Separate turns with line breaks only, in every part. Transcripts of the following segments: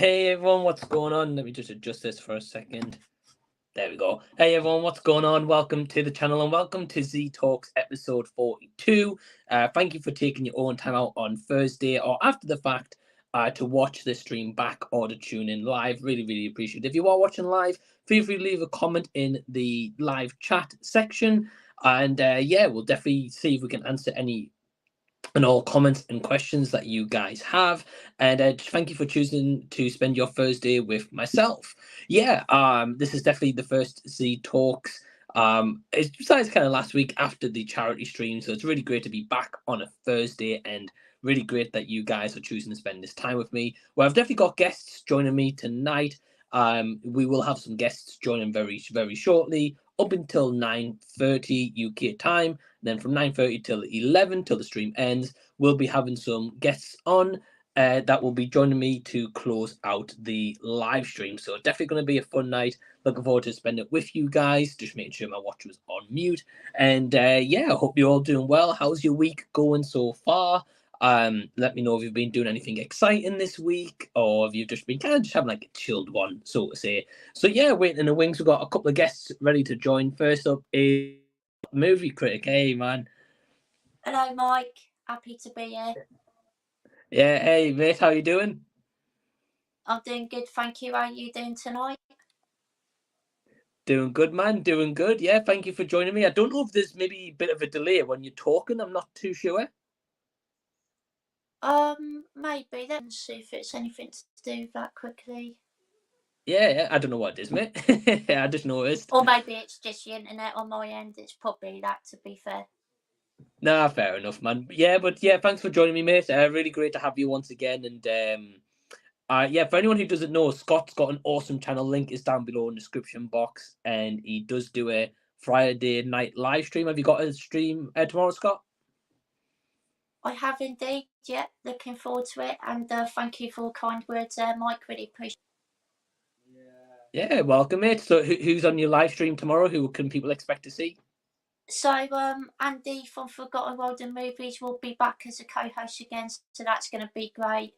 Hey everyone, what's going on? Let me just adjust this for a second. There we go. Hey everyone, what's going on? Welcome to the channel and welcome to Z Talks episode 42. Thank you for taking your own time out on Thursday or after the fact to watch the stream back or to tune in live. Really appreciate it. If you are watching live, feel free to leave a comment in the live chat section. And we'll definitely see if we can answer any and all comments and questions that you guys have. And just thank you for choosing to spend your Thursday with myself. This is definitely the first Z Talks. It's besides kind of last week after the charity stream, so it's really great to be back on a Thursday and really great that you guys are choosing to spend this time with me. Well, I've definitely got guests joining me tonight. We will have some guests joining very shortly, up until 9:30 UK time. Then from 9:30 till 11 till the stream ends, we'll be having some guests on that will be joining me to close out the live stream. So definitely going to be a fun night. Looking forward to spending it with you guys. Just making sure my watch was on mute. And I hope you're all doing well. How's your week going so far? Let me know if you've been doing anything exciting this week, or if you've just been kind of just having like a chilled one, so to say. So waiting in the wings, we've got a couple of guests ready to join. First up is Movie Critic. Hey man.
Hello Mike, happy to be here.
Yeah, hey mate, how you doing?
I'm doing good, thank you. How are you doing tonight?
Doing good, man. Doing good. Yeah, thank you for joining me. I don't know if there's maybe a bit of a delay when you're talking. I'm not too sure.
Maybe. Let's see if it's anything to do with that quickly.
Yeah, I don't know what it is, mate. I just noticed.
Or maybe it's just the internet on my end. It's probably that, to be fair.
Nah, fair enough, man. But thanks for joining me, mate. Really great to have you once again. And for anyone who doesn't know, Scott's got an awesome channel. Link is down below in the description box, and he does do a Friday night live stream. Have you got a stream tomorrow, Scott?
I have indeed. Yeah, looking forward to it. And thank you for kind words, Mike. Really appreciate it.
Yeah, welcome, mate. So who's on your live stream tomorrow? Who can people expect to see?
So Andy from Forgotten World and Movies will be back as a co-host again, so that's going to be great.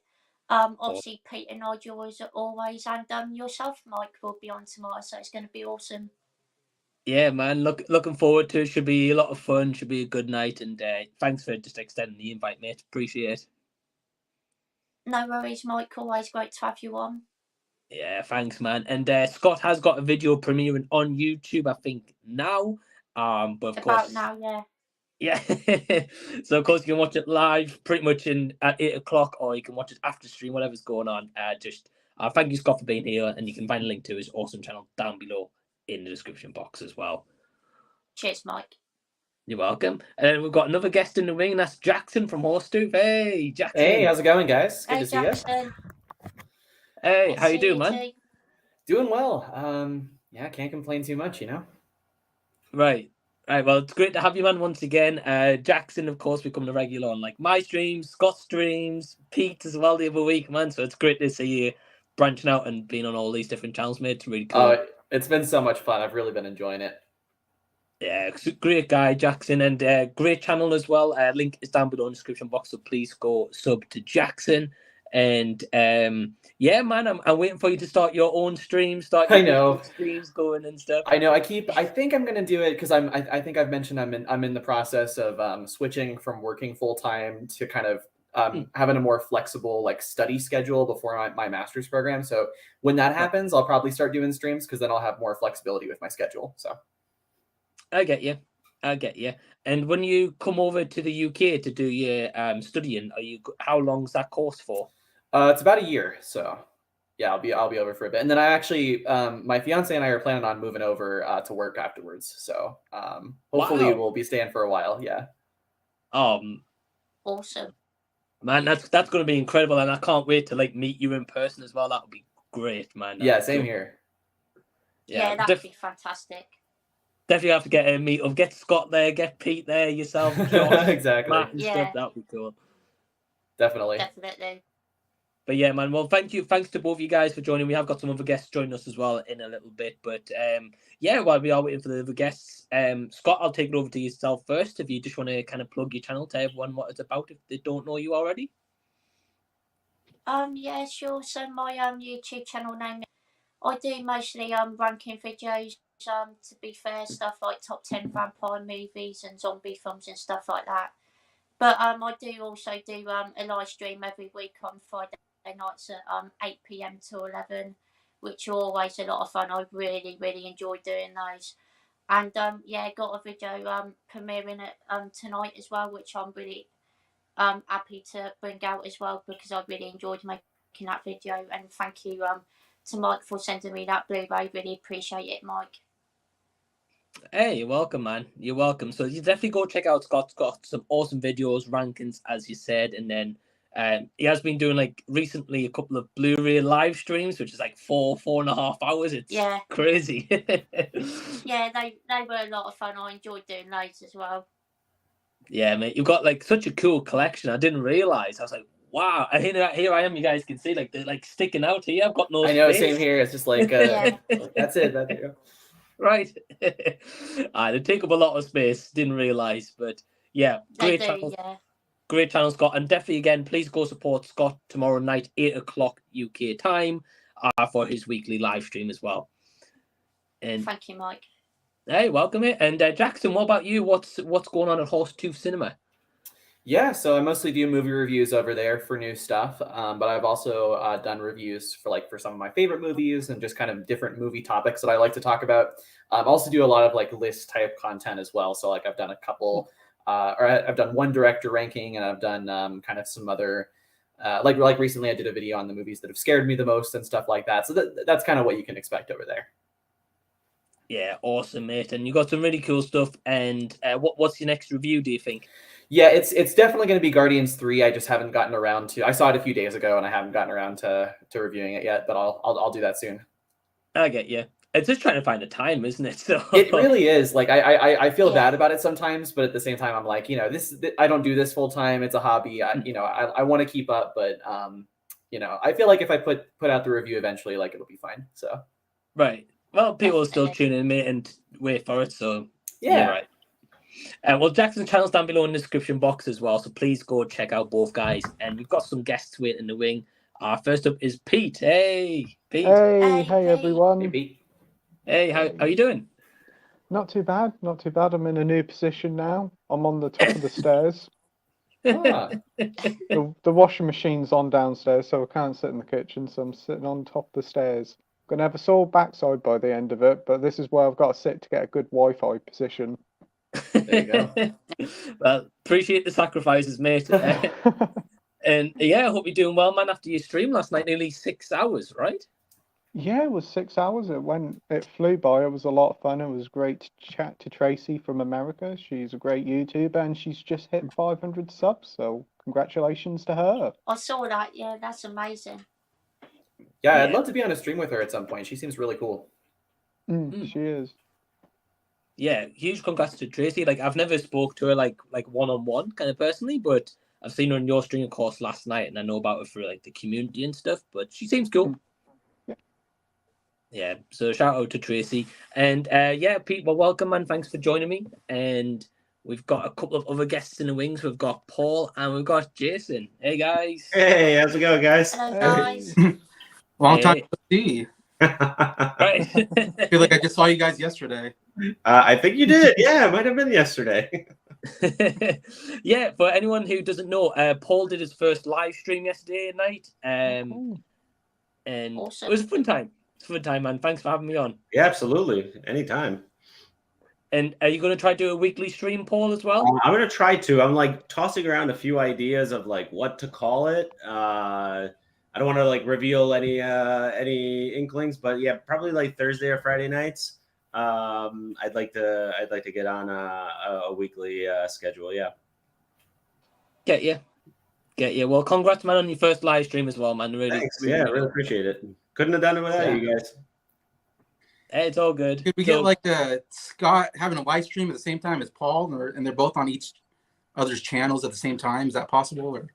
Obviously Peter Nigel as always, and yourself, Mike, will be on tomorrow, so it's going to be awesome.
Yeah, man. Looking forward to it. Should be a lot of fun. Should be a good night. And thanks for just extending the invite, mate. Appreciate it.
No worries, Mike. Always great to have you on.
Yeah, thanks, man. And Scott has got a video premiering on YouTube, I think now. But of course,
now, yeah.
Yeah. So of course you can watch it live, pretty much at 8 o'clock, or you can watch it after stream, whatever's going on. Thank you, Scott, for being here, and you can find a link to his awesome channel down below in the description box as well.
Cheers, Mike.
You're welcome. And then we've got another guest in the ring, and that's Jackson from Horsetooth. Hey, Jackson.
Hey, how's it going, guys? Good to see
Jackson.
you.
Hey, how you doing, man?
Doing well. Can't complain too much, you know?
Right. Well, it's great to have you, man, once again. Jackson, of course, becoming a regular on like my streams, Scott's streams, Pete as well the other week, man. So it's great to see you branching out and being on all these different channels, mate. It's really cool.
It's been so much fun. I've really been enjoying it.
Yeah, great guy, Jackson, and great channel as well. Link is down below in the description box, so please go sub to Jackson. And man, I'm waiting for you to start your own streams, streams going and stuff.
I know. I think I'm gonna do it because I think I've mentioned I'm in the process of switching from working full time to kind of having a more flexible like study schedule before my master's program. So when that happens, I'll probably start doing streams because then I'll have more flexibility with my schedule. So
I get you. And when you come over to the UK to do your studying, how long's that course for?
It's about a year, so yeah, I'll be over for a bit, and then I actually, my fiance and I are planning on moving over to work afterwards. So hopefully we'll be staying for a while. Yeah.
Awesome.
Man, that's going to be incredible, and I can't wait to like meet you in person as well. That would be great, man.
Same here.
Yeah, that'd be fantastic.
Definitely have to get a meet up. Get Scott there, get Pete there, yourself, Josh,
exactly.
Matt and stuff. That would be cool.
Definitely.
But yeah, man. Well, thanks to both of you guys for joining. We have got some other guests joining us as well in a little bit. But while we are waiting for the other guests, Scott, I'll take it over to yourself first. If you just want to kind of plug your channel to everyone what it's about, if they don't know you already.
Yeah, sure. So my YouTube channel name, I do mostly ranking videos. To be fair, stuff like top 10 vampire movies and zombie films and stuff like that. But I do also do a live stream every week on Friday nights at 8 p.m. to 11, which are always a lot of fun. I really enjoy doing those. And yeah, got a video premiering at tonight as well, which I'm really happy to bring out as well, because I really enjoyed making that video. And thank you to Mike for sending me that Blu-ray. Really appreciate it, Mike.
Hey, you're welcome, man. You're welcome. So you definitely go check out Scott's got some awesome videos, rankings, as you said, and then he has been doing like recently a couple of Blu-ray live streams, which is like 4.5 hours. It's crazy.
Yeah, they were a lot of fun. I enjoyed doing those as well.
Yeah, mate, you've got like such a cool collection. I didn't realize. I was like, wow. And here I am. You guys can see like they're like sticking out here. I've got no.
I know,
space.
same here. It's just like that's it. That's it.
Right. They take up a lot of space. Didn't realize, but yeah, great channel. Yeah. Great channel, Scott. And definitely, again, please go support Scott tomorrow night, 8 o'clock UK time, for his weekly live stream as well. And
thank you, Mike.
Hey, welcome it. And Jackson, what about you? What's going on at Horsetooth Cinema?
Yeah, so I mostly do movie reviews over there for new stuff, but I've also done reviews for some of my favorite movies and just kind of different movie topics that I like to talk about. I also do a lot of like list type content as well. So like I've done a couple, or I've done one director ranking, and I've done kind of some other, like recently I did a video on the movies that have scared me the most and stuff like that. So that's kind of what you can expect over there.
Yeah, awesome, mate. And you got some really cool stuff. And what's your next review, do you think?
Yeah, it's definitely going to be Guardians 3. I just haven't gotten around to. I saw it a few days ago, and I haven't gotten around to reviewing it yet. But I'll do that soon.
I get you. It's just trying to find the time, isn't it? So
it really is. Like I feel bad about it sometimes, but at the same time, I'm like, this I don't do this full time. It's a hobby. I want to keep up, but I feel like if I put out the review eventually, like it'll be fine. So
right. Well, people will still tune in, mate, and wait for it. So yeah, right. Well, Jackson's channel's down below in the description box as well, so please go check out both guys. And we've got some guests waiting in the wing. First up is Pete. Hey, Pete.
Hey, everyone.
Hey, Pete.
Hey, how you doing?
Not too bad. I'm in a new position now. I'm on the top of the stairs. The washing machine's on downstairs, so I can't sit in the kitchen, so I'm sitting on top of the stairs. Gonna have a sore backside by the end of it, but this is where I've got to sit to get a good Wi-Fi position.
There you go.
Well, appreciate the sacrifices, mate. And yeah, I hope you're doing well, man. After your stream last night, nearly 6 hours, right?
Yeah, it was 6 hours. It flew by. It was a lot of fun. It was great to chat to Tracy from America. She's a great YouTuber, and she's just hit 500 subs. So congratulations to her.
I saw that. Yeah, that's amazing.
Yeah, I'd love to be on a stream with her at some point. She seems really cool.
She is.
Yeah, huge congrats to Tracy. Like, I've never spoke to her like one-on-one kind of personally, but I've seen her on your stream, of course, last night, and I know about her through like the community and stuff. But she seems cool. Yeah. So shout out to Tracy, and yeah, Pete. Well, welcome, man. Thanks for joining me. And we've got a couple of other guests in the wings. We've got Paul and we've got Jason. Hey guys.
Hey, how's it going, guys?
Hello, guys.
Long time to see.
Right.
I feel like I just saw you guys yesterday.
I think you did. Yeah, it might have been yesterday.
Yeah, for anyone who doesn't know, Paul did his first live stream yesterday night. And
Awesome.
It was a fun time. It's a fun time, man. Thanks for having me on.
Yeah, absolutely. Anytime.
And are you going to try to do a weekly stream, Paul, as well?
I'm going to try to. I'm like tossing around a few ideas of like what to call it. I don't want to like reveal any inklings, but yeah, probably like Thursday or Friday nights. I'd like to get on a weekly schedule. Yeah.
Get you. Well, congrats, man, on your first live stream as well, man. Really,
thanks. Really appreciate it. Couldn't have done it without you guys.
Hey, it's all good.
Could we get like Scott having a live stream at the same time as Paul, and they're both on each other's channels at the same time? Is that possible? Or?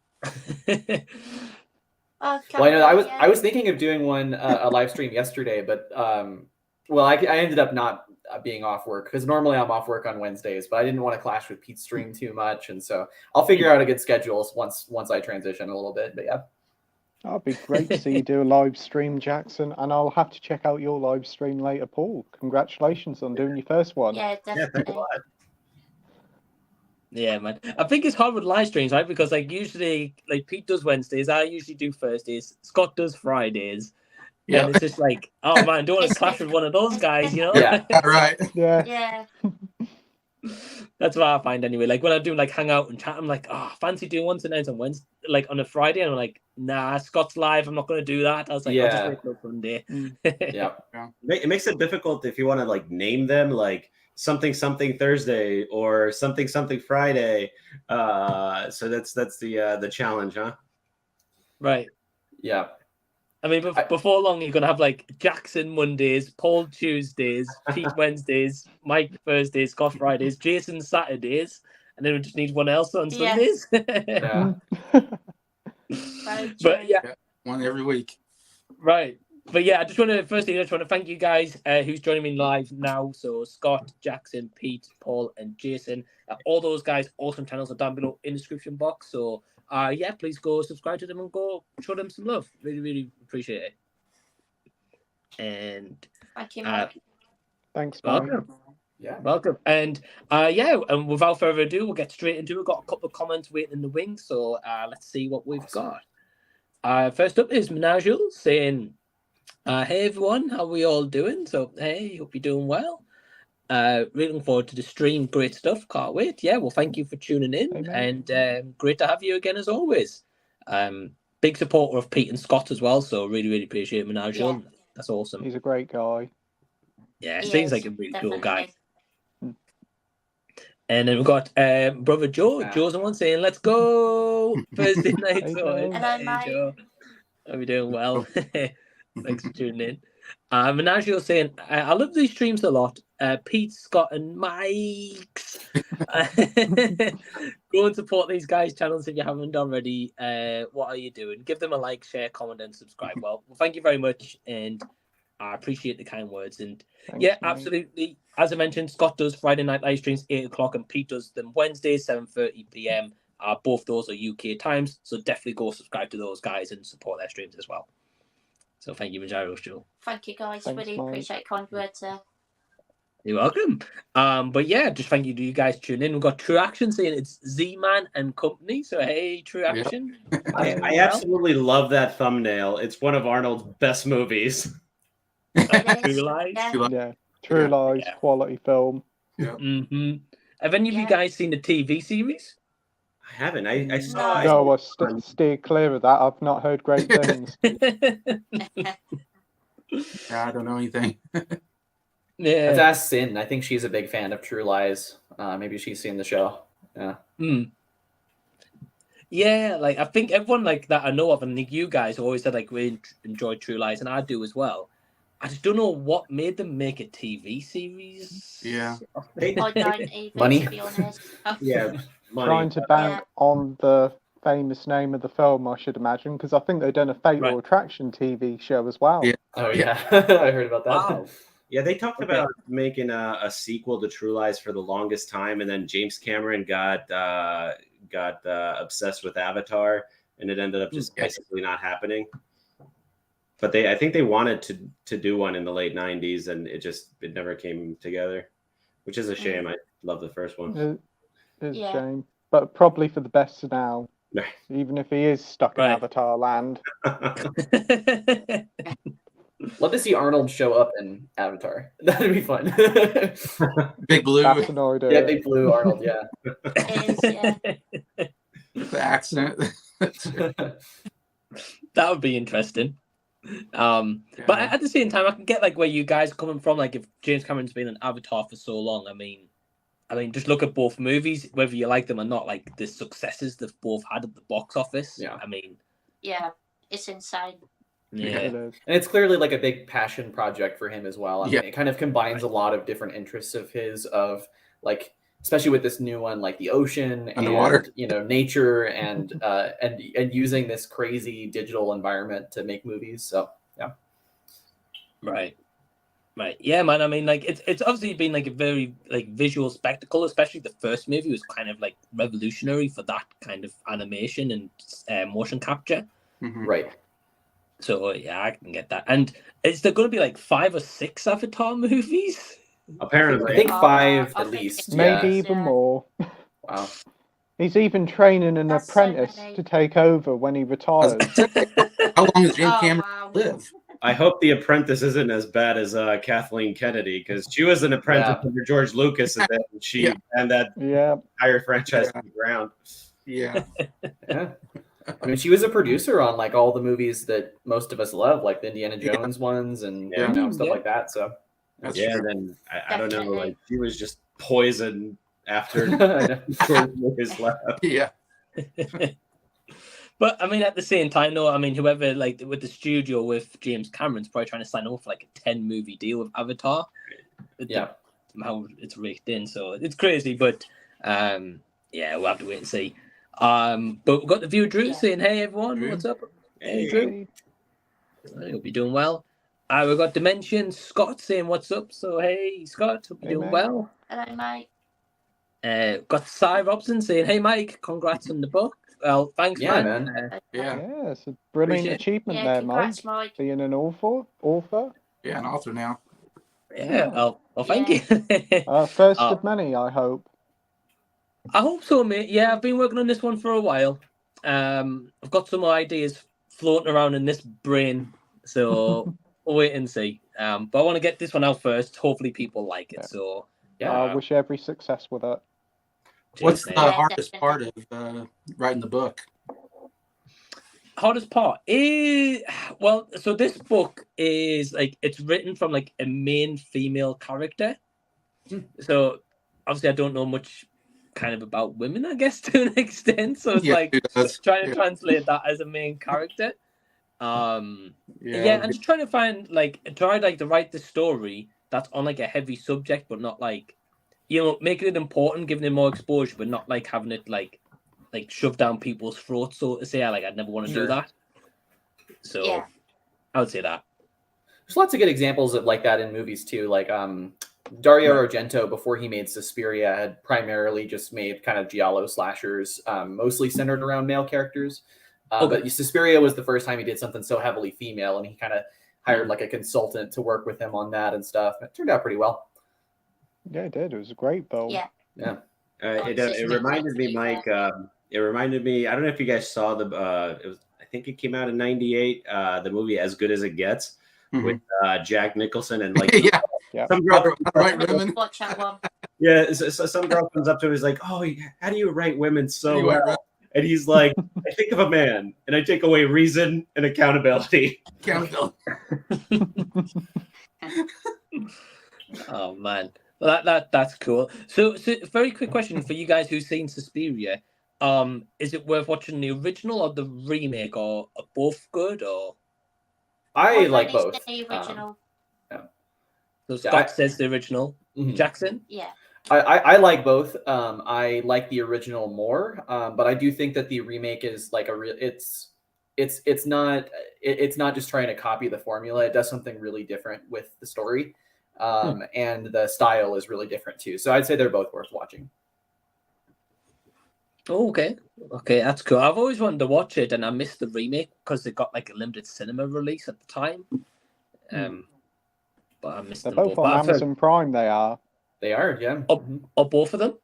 Well, I know I was thinking of doing one a live stream yesterday, but well, I ended up not being off work because normally I'm off work on Wednesdays, but I didn't want to clash with Pete's stream too much, and so I'll figure out a good schedule once I transition a little bit. But yeah.
That'd be great to see you do a live stream, Jackson, and I'll have to check out your live stream later, Paul. Congratulations on doing your first one.
Yeah,
Yeah, thanks a
definitely.
lot.
Yeah, man. I think it's hard with live streams, right? Because like usually, like Pete does Wednesdays, I usually do Thursdays, Scott does Fridays,
Yeah.
and it's just like, oh man, don't want to
It's
clash with one of those guys, you know?
Yeah.
Right.
Yeah.
Yeah.
That's what I find anyway. Like when I do like hang out and chat, I'm like, oh, fancy doing one tonight on Wednesday, like on a Friday, and I'm like, nah, Scott's live. I'm not going to do that. I was like, I'll just
Yeah.
wait till Sunday.
Yeah.
It makes it difficult if you want to like name them like something Thursday or something Friday. So that's the challenge, huh?
Right.
Yeah.
I mean, before long, you're going to have like Jackson Mondays, Paul Tuesdays, Pete Wednesdays, Mike Thursdays, Scott Fridays, Jason Saturdays, and then we just need one else on
Yeah.
Sundays.
Yeah.
Very
But
true.
yeah,
One every week.
right. But yeah, I just want to thank you guys who's joining me live now. So Scott, Jackson, Pete, Paul, and Jason. All those guys, awesome channels are down below in the description box. So yeah, please go subscribe to them and go show them some love. Really, really appreciate it. And
Thank you, Mike.
Thanks, Mike.
welcome.
Yeah.
Welcome. And yeah, and without further ado, we'll get straight into it. We've got a couple of comments waiting in the wings, so let's see what we've got. First up is Menagel saying, hey everyone, how are we all doing? So hey, hope you're doing well. Really looking forward to the stream. Great stuff. Can't wait. Yeah, well, thank you for tuning in.
Amen.
And great to have you again as always. Big supporter of Pete and Scott as well, so really, really appreciate Menagel.
Yeah.
That's awesome.
He's a great guy.
Yeah,
He
seems
is,
like a really cool guy.
definitely.
And then we've got brother Joe.
Ah.
Joe's the one saying, let's go Thursday night.
Hey,
So,
Joe.
Hello, mate.
Joe. Hope you're doing well. Thanks for tuning in. Menagel saying, I love these streams a lot. Pete, Scott, and Mike's. Go and support these guys' channels if you haven't already. What are you doing? Give them a like, share, comment, and subscribe. Well, thank you very much, and I appreciate the kind words. And
Thanks,
yeah,
mate.
absolutely. As I mentioned, Scott does Friday night live streams 8 o'clock, and Pete does them Wednesdays 7:30 p.m. Both those are UK times, so definitely go subscribe to those guys and support their streams as well. So thank you, Majaro Joe.
Thank you, guys.
Thanks,
really
Mike.
appreciate kind words there.
You're welcome. But yeah, just thank you to you guys tuning in. We've got True Action saying it's Z-Man and Company. So hey, True
Yep.
Action.
I absolutely love that thumbnail. It's one of Arnold's best movies.
It is,
True Lies.
yeah.
Yeah. True Lies,
Yeah.
quality film.
Mm-hmm. Have any of you
Yeah.
guys seen the TV series?
I haven't. I saw.
No.
I
No, I steer clear of that. I've not heard great things.
Yeah, I don't know anything.
Yeah.
Let's ask Sin. I think she's a big fan of True Lies. Maybe she's seen the show. Yeah.
Yeah, like I think everyone like that I know of, and you guys always said like we enjoy True Lies, and I do as well. I just don't know what made them make a TV series.
Yeah.
They-
I don't even,
Money.
to be honest.
Yeah, money.
Trying to bank
Yeah.
on the famous name of the film, I should imagine, because I think they've done a Fatal
Right.
Attraction TV show as well.
Yeah.
Oh yeah, I heard about that.
Wow.
Yeah, they talked
Okay.
about making a sequel to True Lies for the longest time, and then James Cameron got obsessed with Avatar, and it ended up just
Yeah.
basically not happening. But I think they wanted to do one in the late '90s, and it never came together, which is a shame. I love the first one.
It's
Yeah.
a shame. But probably for the best now,
Right.
even if he is stuck in
Right.
Avatar land.
Love to see Arnold show up in Avatar. That'd be fun.
Big Blue,
That's an idea.
Yeah, big blue Arnold. Yeah.
It is, yeah.
the accident.
That would be interesting. But at the same time, I can get like where you guys are coming from. Like if James Cameron's been an Avatar for so long, I mean, just look at both movies, whether you like them or not. Like the successes they've both had at the box office.
Yeah.
I mean,
Yeah, it's insane.
yeah.
It is.
And it's clearly like a big passion project for him as well. I mean,
Yeah.
it kind of combines a lot of different interests of his, of like, especially with this new one, like the ocean
Underwater.
and nature and using this crazy digital environment to make movies. So yeah,
Right. Yeah, man. I mean, like it's obviously been like a very like visual spectacle, especially the first movie was kind of like revolutionary for that kind of animation and motion capture.
Mhm.
right.
So yeah, I can get that. And is there going to be like 5 or 6 Avatar movies?
Apparently.
I think
Oh,
5
I
at
think
least.
it's
Maybe
Yeah.
even
Yeah.
more.
Wow.
He's even training an
That's so
apprentice
many.
to take over when he retires.
How long does James
Oh,
Cameron
wow.
live?
I hope The Apprentice isn't as bad as Kathleen Kennedy, because she was an apprentice
Yeah.
under George Lucas, and then she
Yeah.
ran that
Yeah.
entire franchise
Yeah.
to the ground.
Yeah.
Yeah. I mean, she was a producer on like all the movies that most of us love, like the Indiana Jones ones and
Yeah.
stuff
Yeah.
like that. So
That's
Yeah,
true.
and then I don't know,
Definitely.
like she was just poisoned after
I know.
George Lucas left.
Yeah.
But I mean, at the same time, though, I mean, whoever like with the studio with James Cameron's probably trying to sign off like a 10 movie deal with Avatar.
Yeah.
How it's raked in, so it's crazy. But yeah, we'll have to wait and see. But we've got the viewer Drew
Yeah.
saying, "Hey everyone,
Drew.
what's up? Hey
Hey.
Drew, I hope you're doing well." We've got Damenicion Scott saying, "What's up?" So hey Scott, hope you're
Hey,
doing
mate.
well.
Hello, mate.
Got Cy Robson saying, "Hey Mike, congrats on the book." Well, thanks,
Yeah,
man.
man.
Yeah.
Yeah, it's a brilliant
Appreciate it.
achievement
Yeah,
there,
congrats,
Mike.
Mike.
Being an author.
Yeah, an author now.
Yeah, well, thank you.
First
Uh,
of many, I hope.
I hope so, mate. Yeah, I've been working on this one for a while. I've got some ideas floating around in this brain, so we'll wait and see. But I want to get this one out first. Hopefully, people like it.
Yeah.
So,
Yeah.
I wish every success with it.
What's
cheers,
the
mate.
Yeah,
hardest part
definitely.
of writing the book?
Hardest part is well, so this book is like it's written from like a main female character. So obviously, I don't know much kind of about women, I guess, to an extent. So it's
Yeah,
like
who does?
trying to
Yeah.
translate that as a main character. Yeah,
Yeah.
and just trying to find to write the story that's on like a heavy subject, but not like making it important, giving it more exposure, but not like having it like shoved down people's throats, so to say. I'd never want to do
Sure.
that. So
Yeah.
I would say that.
There's lots of good examples of like that in movies too. Like Dario Argento, before he made Suspiria, had primarily just made kind of giallo slashers, mostly centered around male characters.
Okay.
But Suspiria was the first time he did something so heavily female, and he kind of hired like a consultant to work with him on that and stuff. It turned out pretty well.
Yeah, it did. It was a great film.
Yeah.
Yeah.
It reminded me, Mike. It reminded me. I don't know if you guys saw it was. I think it came out in '98. The movie As Good as It Gets with Jack Nicholson and like
Yeah.
some girl.
Right, women.
Watch that one.
Yeah, so some girl comes up to him and is like, "Oh, how do you write women so
You write
well?" And he's like, "I think of a man and I take away reason and accountability."
Accountability.
Oh man, well, that's cool. So very quick question for you guys who've seen Suspiria. Is it worth watching the original or the remake, or are both good? Or
I
I've
like
only
both.
seen the original.
so Scott says the original.
Mhm.
Jackson.
Yeah.
I like both. I like the original more, but I do think that the remake is like it's not just trying to copy the formula. It does something really different with the story, and the style is really different too. So I'd say they're both worth watching.
Oh, okay, that's cool. I've always wanted to watch it, and I missed the remake because it got like a limited cinema release at the time. But I missed
They're
them
both
both.
on
But I've heard-
Amazon Prime. They are.
They are, yeah.
Or both of them?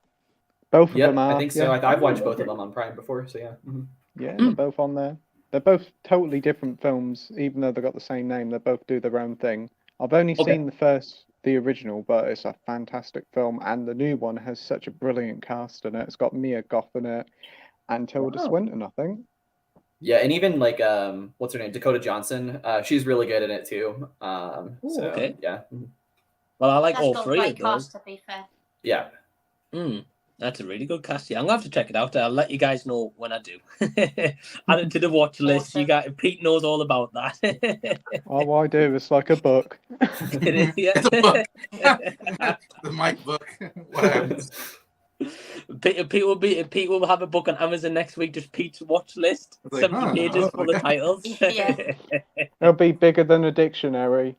Both of
Yeah,
them are.
I think so.
Yeah,
I've watched both of them on Prime before, so yeah. Mhm.
yeah, they're both on there. They're both totally different films, even though they've got the same name. They both do their own thing. I've only seen the original, but it's a fantastic film, and the new one has such a brilliant cast in it. It's got Mia Goth in it and Tilda
Wow.
Swinton, I think.
Yeah, and even like what's her name, Dakota Johnson. She's really good in it too. So
okay.
yeah. Mhm.
Well, I like
That's
all
got a
three of
great
those.
cast, to be fair.
Yeah.
That's a really good cast. Yeah, I'm gonna have to check it out. I'll let you guys know when I do. Add it to the watch list.
Awesome.
You got Pete knows all about that.
All I do is like a book.
It is, yeah.
It's a book. The Mike book. What happens?
Pete will have a book on Amazon next week. Just Pete's watch list,
It's like,
70 pages
oh,
full of
yeah.
titles.
Yeah.
It'll be bigger than a dictionary.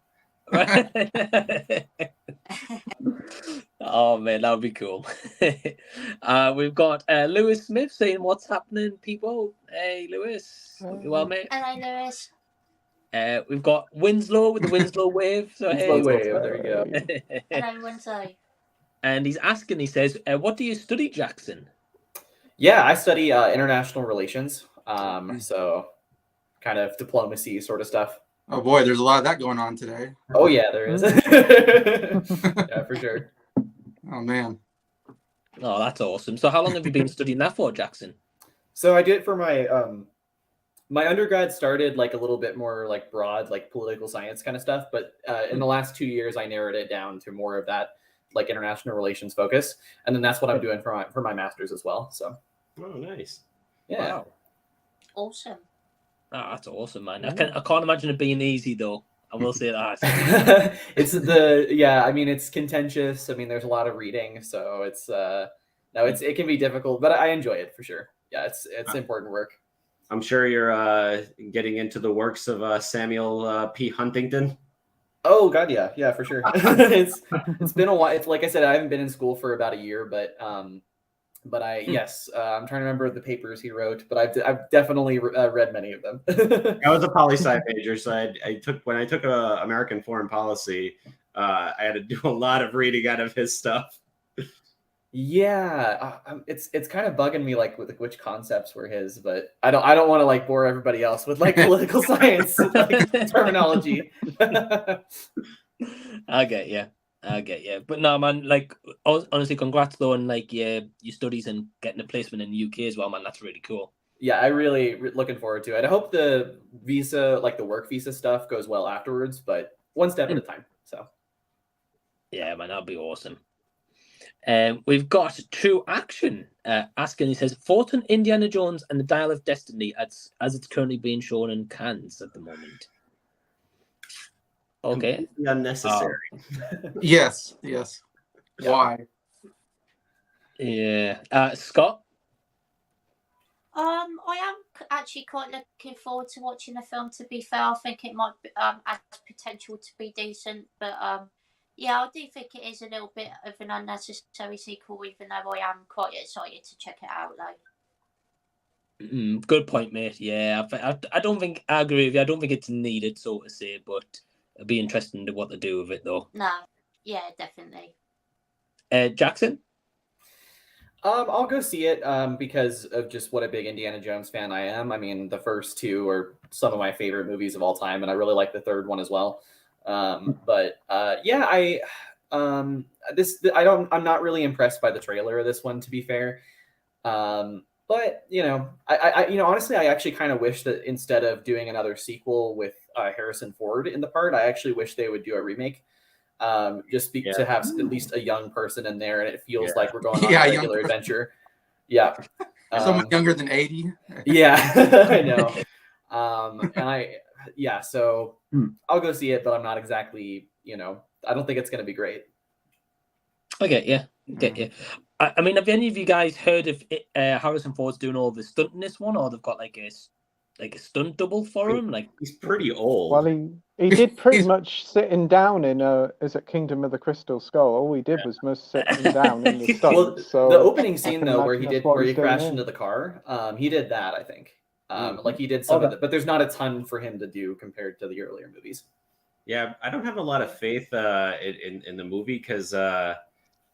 Oh man, that would be cool. We've got Lewis Smith saying, "What's happening, people?" Hey, Lewis, you well, mate?
Hello, Lewis.
We've got Winslow with the Winslow wave. So
Winslow
hey,
wave, there you go.
Hello, Wednesday.
And he's asking. He says, "What do you study, Jackson?"
Yeah, I study international relations. So kind of diplomacy sort of stuff.
Oh boy, there's a lot of that going on today.
Oh yeah, there is. Yeah, for sure.
Oh man.
Oh, that's awesome. So how long have you been studying that for, Jackson?
So I did it for my my undergrad started like a little bit more like broad, like political science kind of stuff. But in the last 2 years, I narrowed it down to more of that like international relations focus. And then that's what I'm doing for my master's as well. So.
Oh, nice.
Yeah.
Wow.
Awesome.
Oh, that's awesome, man. I can't imagine it being easy though. I will say that.
I mean, it's contentious. I mean, there's a lot of reading, so it can be difficult, but I enjoy it for sure. Yeah, it's important work.
I'm sure you're getting into the works of Samuel P. Huntington.
Oh God, yeah, for sure. It's been a while. It's like I said, I haven't been in school for about a year, but I'm trying to remember the papers he wrote, but I've definitely read many of them.
I was a poli-sci major, so when I took American foreign policy, I had to do a lot of reading out of his stuff.
Yeah, it's kind of bugging me like with which concepts were his, but I don't want to like bore everybody else with like political science like, terminology.
I get you. But no, man, like honestly, congrats though on like your studies and getting a placement in the UK as well, man. That's really cool.
Yeah, I really looking forward to it. I hope the visa, like the work visa stuff, goes well afterwards, but one step at a time. So.
Yeah, man, that'd be awesome. We've got True Action asking. He says, "Thoughts on Indiana Jones and the Dial of Destiny as it's currently being shown in Cannes at the moment?" Okay.
Completely unnecessary.
Yes.
Yeah.
Why?
Yeah. Scott?
I am actually quite looking forward to watching the film. To be fair, I think it might have potential to be decent, but yeah, I do think it is a little bit of an unnecessary sequel, even though I am quite excited to check it out.
Good point, mate. Yeah, I don't think I agree with you. I don't think it's needed, so to say, but it'll be interesting to what to do with it, though.
No, yeah, definitely.
Jackson?
I'll go see it because of just what a big Indiana Jones fan I am. I mean, the first two are some of my favorite movies of all time, and I really like the third one as well. I'm not really impressed by the trailer of this one, to be fair. But I honestly, I actually kind of wish that instead of doing another sequel with Harrison Ford in the part, I actually wish they would do a remake. To have at least a young person in there, and it feels like we're going on a regular adventure. Yeah,
someone younger than 80.
Yeah, I know. So I'll go see it, but I'm not exactly, I don't think it's going to be great.
I get you. I mean, have any of you guys heard of Harrison Ford's doing all the stunt in this one, or they've got like a stunt double for him? Like,
he's pretty old.
Well, he did pretty much sitting down in is it Kingdom of the Crystal Skull? All he did was most sitting down in the stunt.
Well,
so
the opening scene though, where he
he's
crashed
doing
into the car, he did that, I think. Like he did some of it, but there's not a ton for him to do compared to the earlier movies.
Yeah, I don't have a lot of faith in the movie because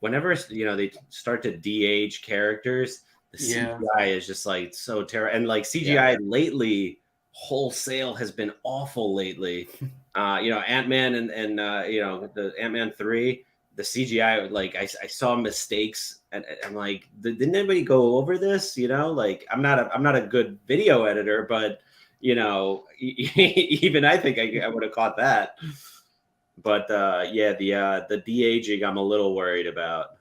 whenever they start to de-age characters, the CGI is just like so terrible, and like CGI lately wholesale has been awful lately. Ant-Man and the Ant-Man 3, the CGI, like I saw mistakes, and I'm like, didn't anybody go over this? Like I'm not a good video editor, but even I think I would have caught that. But the de-aging I'm a little worried about.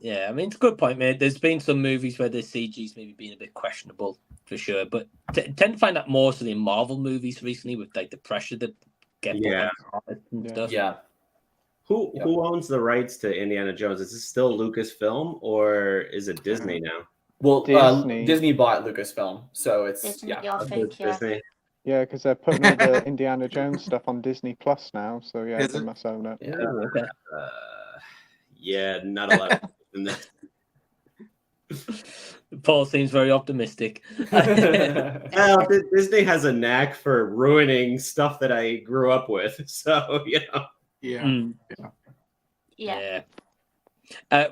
Yeah, I mean, it's a good point, mate. There's been some movies where the CG's maybe been a bit questionable, for sure. But tend to find that more so in Marvel movies recently with like the pressure that get and stuff.
Yeah. Who owns the rights to Indiana Jones? Is it still Lucasfilm or is it Disney now?
Well, Disney bought Lucasfilm, so it's
Disney,
Disney.
Yeah, because they're putting all the Indiana Jones stuff on Disney Plus now. So yeah, they must own it.
Yeah.
Okay.
Not a lot in that.
Paul seems very optimistic.
Well, Disney has a knack for ruining stuff that I grew up with. So,
Yeah.
Mm.
Yeah.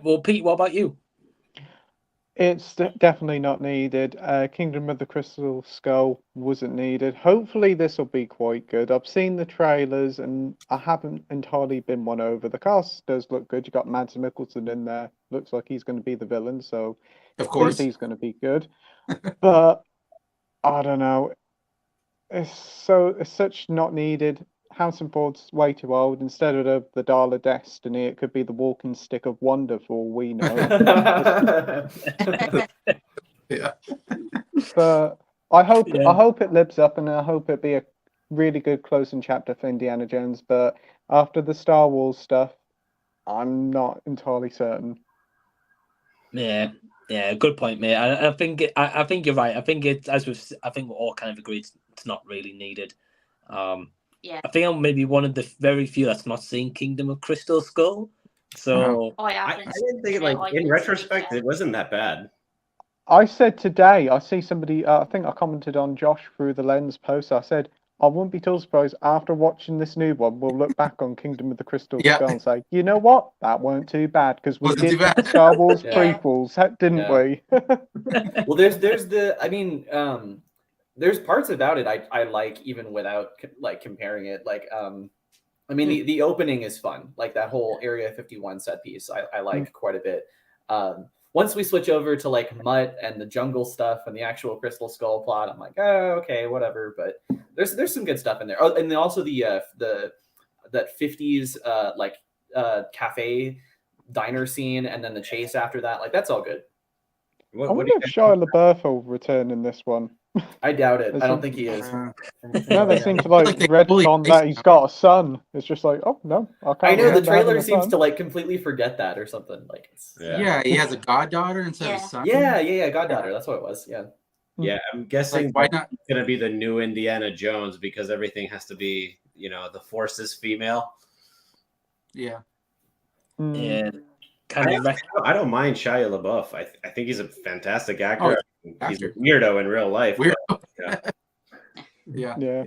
Well, Pete, what about you?
It's definitely not needed. Kingdom of the Crystal Skull wasn't needed. Hopefully this will be quite good. I've seen the trailers and I haven't entirely been won over. The cast does look good. You got Mads Mikkelsen in there. Looks like he's going to be the villain, so
Of
I
course.
think he's going to be good. But I don't know. It's such not needed. Harrison Ford's way too old. Instead of the Dial of Destiny, it could be the Walking Stick of Wonder for all we know.
Yeah.
But I hope
Yeah.
it lives up, and I hope it be a really good closing chapter for Indiana Jones. But after the Star Wars stuff, I'm not entirely certain.
Yeah, good point, mate. I think I think you're right. I think it's I think we're all kind of agreed it's not really needed.
Yeah.
I think I'm maybe one of the very few that's not seen Kingdom of Crystal Skull. So
I
I
haven't
didn't think
seen
like
it, I
in
didn't
retrospect,
see
it wasn't that bad.
I said today, I see somebody, I think I commented on Josh through the Lens post. I said, I wouldn't be too surprised after watching this new one, we'll look back on Kingdom of the Crystal
Yeah.
Skull and say, you know what? That weren't too bad because we
Wasn't too
did
bad.
Star Wars
Yeah.
prequels, didn't
Yeah.
we?
Well, there's the I mean, there's parts about it I like even without like comparing it. Like I mean the opening is fun. Like that whole Area 51 set piece I like quite a bit. Once we switch over to like Mutt and the jungle stuff and the actual Crystal Skull plot, I'm like, oh, okay, whatever. But there's some good stuff in there. Oh, and then also the that 50s cafe diner scene and then the chase after that, like that's all good.
I
What do
wonder
you
if Shia LaBeouf will return in this one.
I doubt it.
There's
I don't
some-
think he is.
No, they seem to like
Like they fully
retcon that he's got a son. It's just like, oh no, I can't.
I know the
remember having
trailer
a
seems
son.
to like completely forget that or something. Like it's
Yeah, he has a goddaughter instead of
Yeah.
a son.
yeah, goddaughter. That's what it was. Yeah.
Yeah, I'm guessing
Like, why
that
not?
it's gonna be the new Indiana Jones because everything has to be, the Force is female.
Yeah.
Mm.
yeah, kind of.
I don't mind Shia LaBeouf. I think he's a fantastic actor. He's
actor.
a weirdo in real life.
Weird.
but, yeah.
Yeah.
Yeah.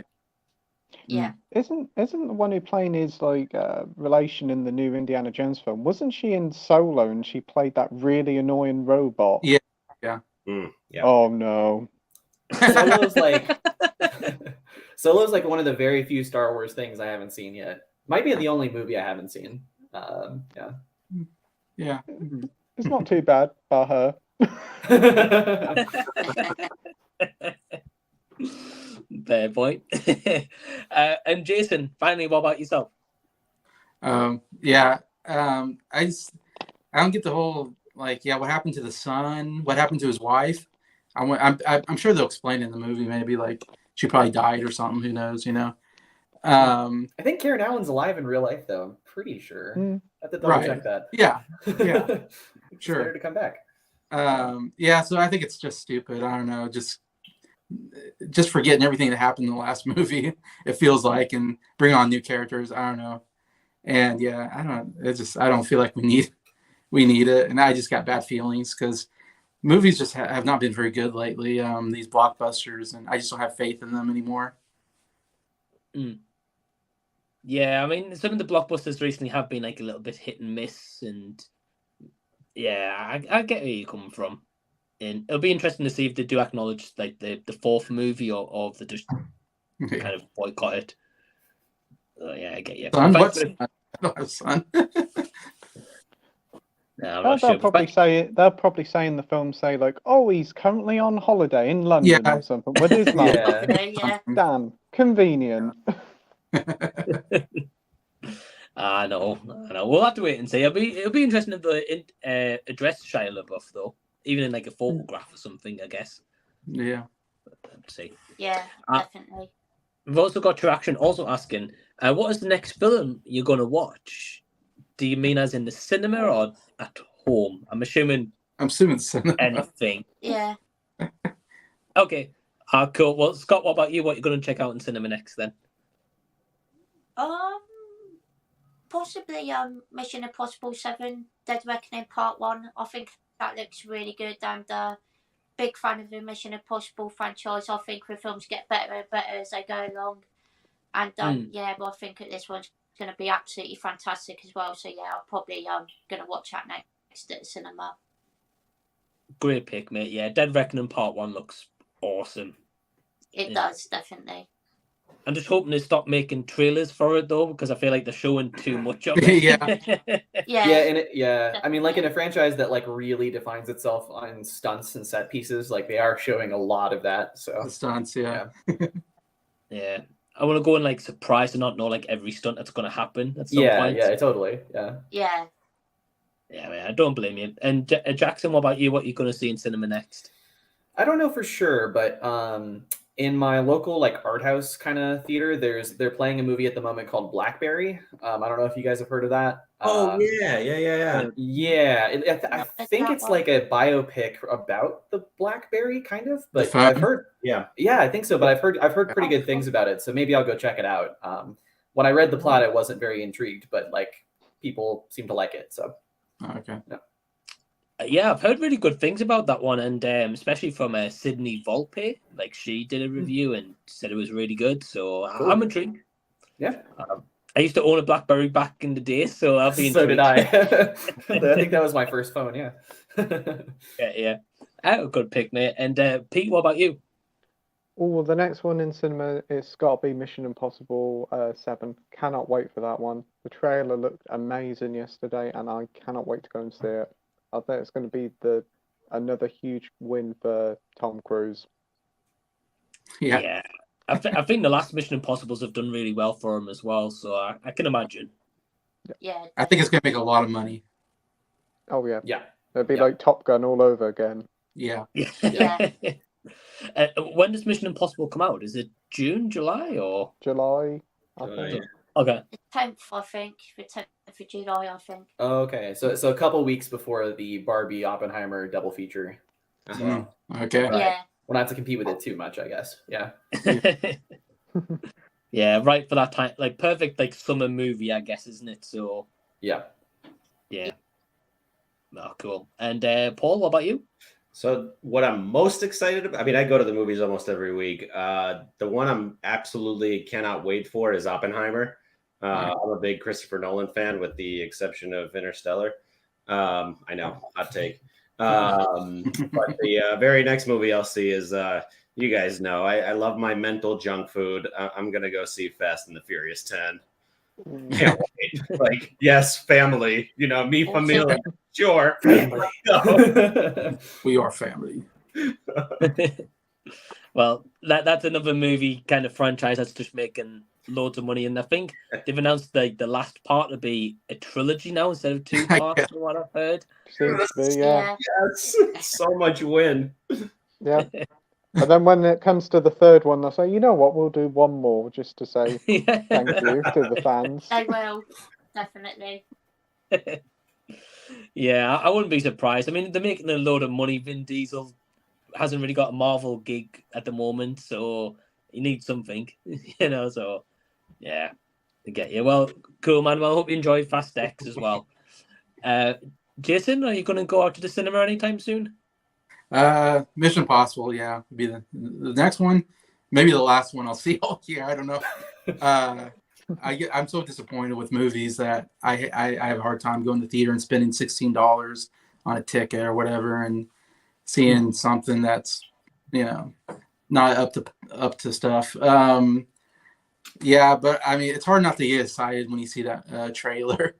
Yeah.
Isn't the one who playing his like relation in the new Indiana Jones film? Wasn't she in Solo and she played that really annoying robot?
Yeah.
Yeah.
Oh no.
Solo's like Solo's like one of the very few Star Wars things I haven't seen yet. Might be the only movie I haven't seen. Yeah.
Yeah.
It's not too bad by her.
Fair point. And Jason, finally, what about yourself?
Yeah. I don't get the whole like, yeah, what happened to the son? What happened to his wife? I'm sure they'll explain it in the movie. Maybe like she probably died or something. Who knows?
I think Karen Allen's alive in real life, though. I'm pretty sure. I have to double check that.
Yeah.
Sure. Better to come back.
Yeah. So I think it's just stupid. I don't know. Just forgetting everything that happened in the last movie. It feels like, and bring on new characters. I don't know. And yeah, I don't feel like we need it. And I just got bad feelings because movies just have not been very good lately. These blockbusters, and I just don't have faith in them anymore.
Yeah, I mean, some of the blockbusters recently have been like a little bit hit and miss, and yeah, I get where you're coming from. And it'll be interesting to see if they do acknowledge like the fourth movie or if they just kind of boycott it. Yeah, I get you.
Son,
Thanks
what's
for the-
I don't have a son.
No, I'm not
They'll
sure.
probably say it. They'll probably say in the film, say like, "Oh, he's currently on holiday in London
Yeah.
or something with his mum."
Yeah.
Yeah.
Damn, convenient.
I know. We'll have to wait and see. It'll be interesting if they address Shia LaBeouf though, even in like a photograph or something. I guess.
Yeah.
Let's see.
Yeah,
Ah.
definitely.
We've also got Traction also asking, what is the next film you're going to watch? Do you mean as in the cinema or at home? I'm assuming
Cinema.
anything.
Yeah.
Okay. Cool. Well, Scott, what about you? What you're going to check out in cinema next then?
Possibly Mission Impossible 7 Dead Reckoning Part 1. I think that looks really good, and big fan of the Mission Impossible franchise. I think the films get better and better as they go along. And yeah, but I think that this one's going to be absolutely fantastic as well. So yeah, I'll probably going to watch that next at the cinema.
Great pick, mate. Yeah, Dead Reckoning Part 1 looks awesome.
It does, definitely.
I'm just hoping they stop making trailers for it though, because I feel like they're showing too much of it.
Yeah.
I mean, like in a franchise that like really defines itself on stunts and set pieces, like they are showing a lot of that. So
The stunts, yeah.
Yeah. I want to go and like surprise and not know like every stunt that's going to happen at some point.
Yeah, totally. Yeah.
Yeah.
Yeah, man, I don't blame you. And Jackson, what about you? What are you going to see in cinema next?
I don't know for sure, but in my local like art house kind of theater, they're playing a movie at the moment called Blackberry. I don't know if you guys have heard of that.
Oh yeah.
I think it's like a biopic about the BlackBerry, kind of. But
phone?
I've heard,
Yeah.
I think so. But I've heard pretty good things about it, so maybe I'll go check it out. When I read the plot, I wasn't very intrigued, but like people seem to like it. So
Okay.
Yeah, I've heard really good things about that one, and especially from Sydney Volpe. Like she did a review and said it was really good, so
Cool.
I'm intrigued.
Yeah.
I used to own a BlackBerry back in the day, so I'll be intrigued.
So did I. I think that was my first phone. Yeah.
Yeah. A good pick, mate. And Pete, what about you?
Oh, the next one in cinema is got to be Mission Impossible 7. Cannot wait for that one. The trailer looked amazing yesterday, and I cannot wait to go and see it. I think it's going to be another huge win for Tom Cruise.
Yeah.
I think the last Mission Impossibles have done really well for him as well, so I can imagine.
Yeah.
I think it's going to make a lot of money.
Oh yeah.
Yeah.
It'll be
Yeah.
like Top Gun all over again.
Yeah.
Yeah.
When does Mission Impossible come out? Is it June, July, or?
July, I
July,
think.
Okay.
The 10th, I think. The 10th of July, I think.
Okay, so a couple weeks before the Barbie Oppenheimer double feature.
Mhm. Okay.
Right.
Yeah.
We'll not have to compete with it too much, I guess. Yeah.
Yeah, right for that time. Like perfect, like summer movie, I guess, isn't it? So
Yeah.
yeah. Oh, cool. And Paul, what about you?
So what I'm most excited about, I mean, I go to the movies almost every week. The one I'm absolutely cannot wait for is Oppenheimer. I'm a big Christopher Nolan fan, with the exception of Interstellar. I know, hot take. But the very next movie I'll see is, you guys know, I love my mental junk food. I'm going to go see Fast and the Furious 10. Can't wait. Like, yes, family. You know, me, familia. Sure.
Family.
We are family.
Well, that's another movie kind of franchise that's just making loads of money, and I think they've announced the last part to be a trilogy now instead of 2 parts, from what I've heard.
Seems to be, yeah.
Yes, so much win.
Yeah. But then when it comes to the third one, they'll say, you know what, we'll do one more just to say thank you to the fans.
They will. Definitely.
Yeah, I wouldn't be surprised. I mean, they're making a load of money. Vin Diesel hasn't really got a Marvel gig at the moment, so he needs something, you know. So, yeah, I get you. Well, cool, man. Well, I hope you enjoy Fast X as well. Jason, are you going to go out to the cinema anytime soon?
Mission Impossible, yeah, would be the next one. Maybe the last one I'll see all year. I don't know. I'm so disappointed with movies that I have a hard time going to the theater and spending $16 on a ticket or whatever and seeing something that's, you know, not up to stuff. Yeah, but I mean, it's hard not to get excited when you see that trailer